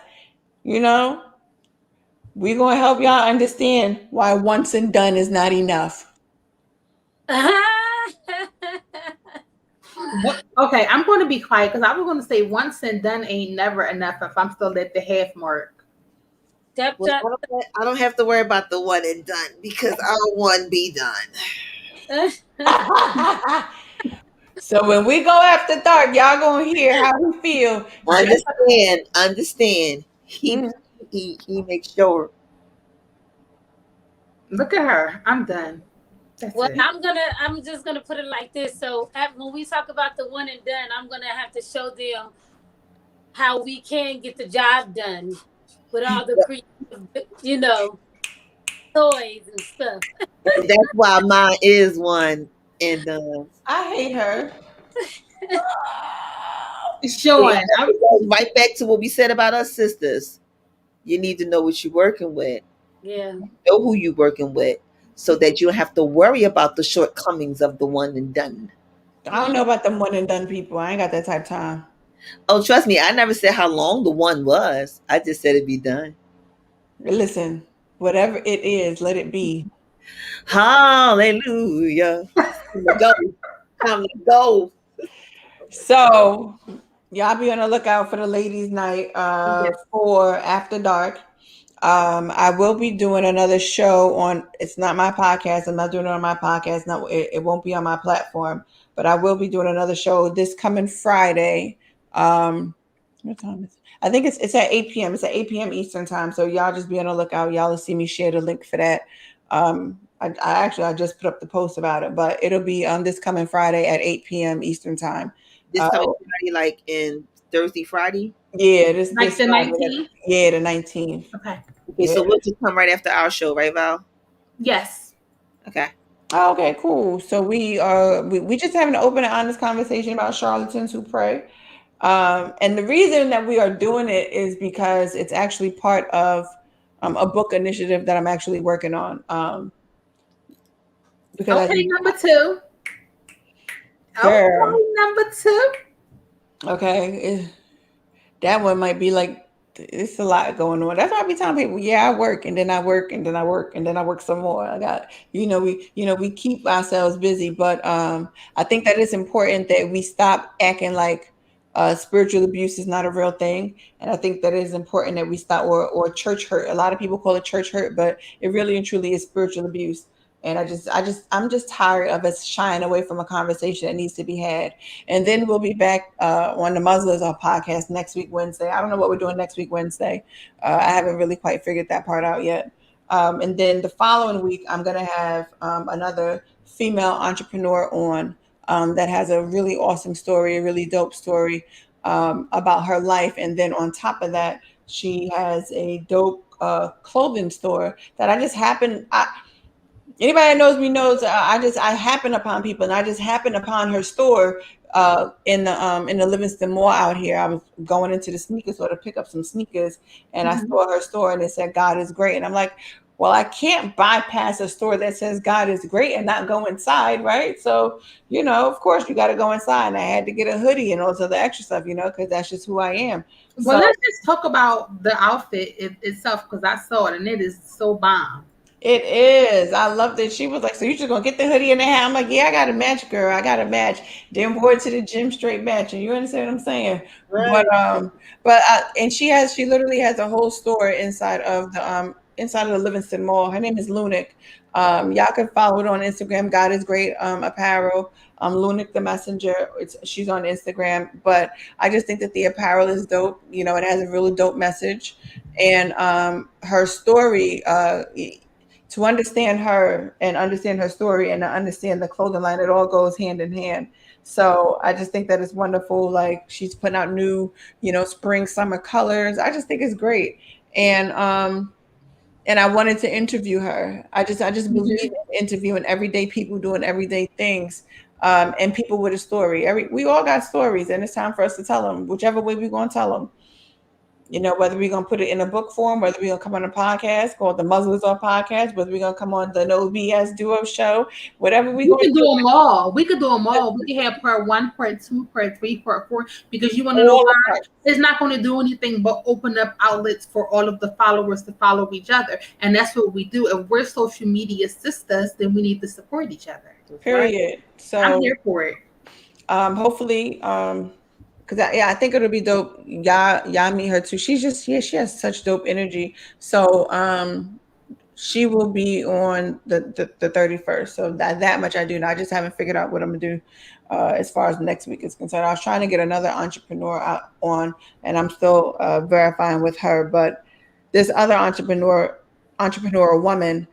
you know. We're going to help y'all understand why once and done is not enough. Okay, I'm going to be quiet because I was going to say once and done ain't never enough if I'm still at the half mark. Stepchild. I don't have to worry about the one and done because our one be done. So when we go after dark, y'all gonna hear how we feel. Understand. He makes sure. Look at her. I'm done. That's Well, it. I'm just gonna put it like this. So when we talk about the one and done, I'm gonna have to show them how we can get the job done with all the creative, toys and stuff. That's why mine is one and done. I hate her. Sean, Right back to what we said about us sisters. You need to know what you're working with. Yeah. Know who you're working with so that you don't have to worry about the shortcomings of the one and done. I don't know about them one and done people. I ain't got that type of time. Oh, trust me, I never said how long the one was. I just said it'd be done. Listen, whatever it is, let it be. Hallelujah. Time to go. So y'all be on the lookout for the ladies' night for After Dark. I will be doing another show on. It's not my podcast. I'm not doing it on my podcast. It won't be on my platform. But I will be doing another show this coming Friday. What time is it? I think it's at 8 p.m. It's at 8 p.m. Eastern time. So y'all just be on the lookout. Y'all will see me share the link for that. I just put up the post about it, but it'll be this coming Friday at 8 p.m. Eastern time. This coming Friday, like in Thursday, Friday? Yeah, this like the Friday. 19th? Yeah, the 19th. Okay. Yeah. So we'll just come right after our show, right, Val? Yes. Okay. Oh, okay, cool. So we just having an open and honest conversation about charlatans who pray. And the reason that we are doing it is because it's actually part of a book initiative that I'm actually working on. Because number two. Girl. Okay, number two. Okay, that one might be like, it's a lot going on. That's why I be telling people, I work and then I work and then I work and then I work some more. I got, we keep ourselves busy, but I think that it's important that we stop acting like spiritual abuse is not a real thing. And I think that it is important that we stop or church hurt. A lot of people call it church hurt, but it really and truly is spiritual abuse. And I'm just tired of us shying away from a conversation that needs to be had. And then we'll be back on the Muzzle Is Off podcast next week, Wednesday. I don't know what we're doing next week, Wednesday. I haven't really quite figured that part out yet. And then the following week, I'm going to have another female entrepreneur on that has a really awesome story, a really dope story about her life. And then on top of that, she has a dope clothing store that I just happened. Anybody that knows me knows I happen upon people, and I just happened upon her store in the Livingston Mall out here. I was going into the sneaker store to pick up some sneakers, and I saw her store, and it said God is great, and I'm like, well, I can't bypass a store that says God is great and not go inside, right? So, of course you got to go inside, and I had to get a hoodie and all this other extra stuff, because that's just who I am. Well, let's just talk about the outfit itself, because I saw it and it is so bomb. It is. I loved it. She was like, so you just gonna get the hoodie and the hat? I'm like, yeah, I got a match, girl. I got a match. Then wore it to the gym straight matching. You understand what I'm saying? Right. And she literally has a whole store inside of the Livingston Mall. Her name is Lunic. Y'all can follow it on Instagram. God is Great Apparel. Lunic the Messenger. She's on Instagram. But I just think that the apparel is dope. It has a really dope message. And her story, to understand her and understand her story and to understand the clothing line, it all goes hand in hand. So I just think that it's wonderful. Like, she's putting out new, spring, summer colors. I just think it's great. And I wanted to interview her. I just believe in interviewing everyday people doing everyday things, and people with a story. We all got stories, and it's time for us to tell them, whichever way we're going to tell them. Whether we're going to put it in a book form, whether we're going to come on a podcast called the Muzzle Is Off Podcast, whether we're going to come on the No BS Duo Show, whatever we could do them all. We could do them all. We could have part 1, part 2, part 3, part 4, because you want to know why? It's not going to do anything but open up outlets for all of the followers to follow each other. And that's what we do. If we're social media sisters, then we need to support each other. Period. Right? So I'm here for it. Hopefully, Cause I think it'll be dope. Y'all meet her too. She's just she has such dope energy. So she will be on the 31st. So that much I do now. I just haven't figured out what I'm gonna do as far as next week is concerned. I was trying to get another entrepreneur out on, and I'm still verifying with her. But this other entrepreneur woman,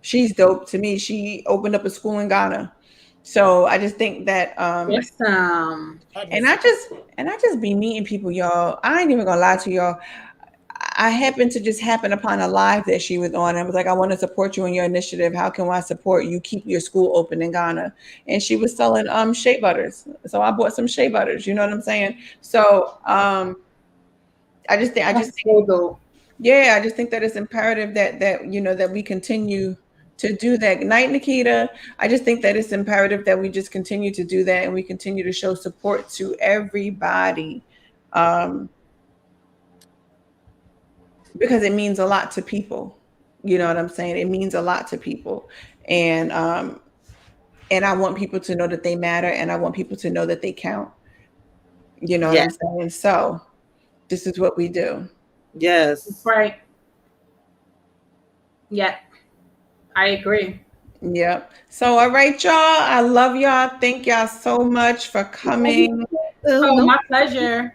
she's dope to me. She opened up a school in Ghana. So I just think that Awesome. and I just be meeting people, y'all. I ain't even gonna lie to y'all. I happened to just happen upon a live that she was on. I was like, I want to support you in your initiative. How can I support you? Keep your school open in Ghana. And she was selling shea butters. So I bought some shea butters. You know what I'm saying? So I just think yeah, I just think that it's imperative that you know that we continue to do that. Good night, Nikita. I just think that it's imperative that we just continue to do that and we continue to show support to everybody. Because it means a lot to people. You know what I'm saying? It means a lot to people. And I want people to know that they matter, and I want people to know that they count. You know what I'm saying? So this is what we do. Yes. That's right. Yeah. I agree. Yep. So all right, y'all. I love y'all. Thank y'all so much for coming. Oh, my pleasure.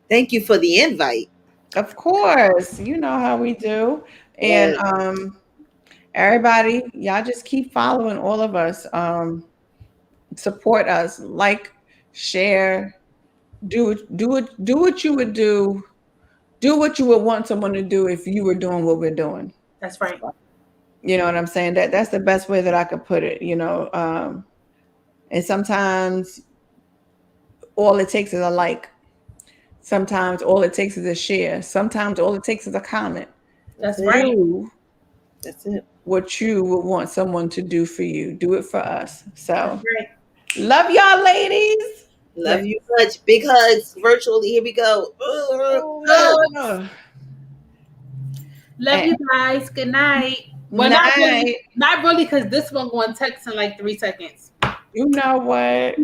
Thank you for the invite. Of course, you know how we do. And everybody, y'all just keep following all of us. Support us, like, share, do what you would do. Do what you would want someone to do if you were doing what we're doing. That's right. You know what I'm saying? That's the best way that I could put it, you know. And sometimes all it takes is a like. Sometimes all it takes is a share. Sometimes all it takes is a comment. That's right. That's it. What you would want someone to do for you. Do it for us. So love y'all, ladies. Love you much. Big hugs virtually. Here we go. Love you guys. Good night. Well, not really, because this one going to text in like 3 seconds. You know what?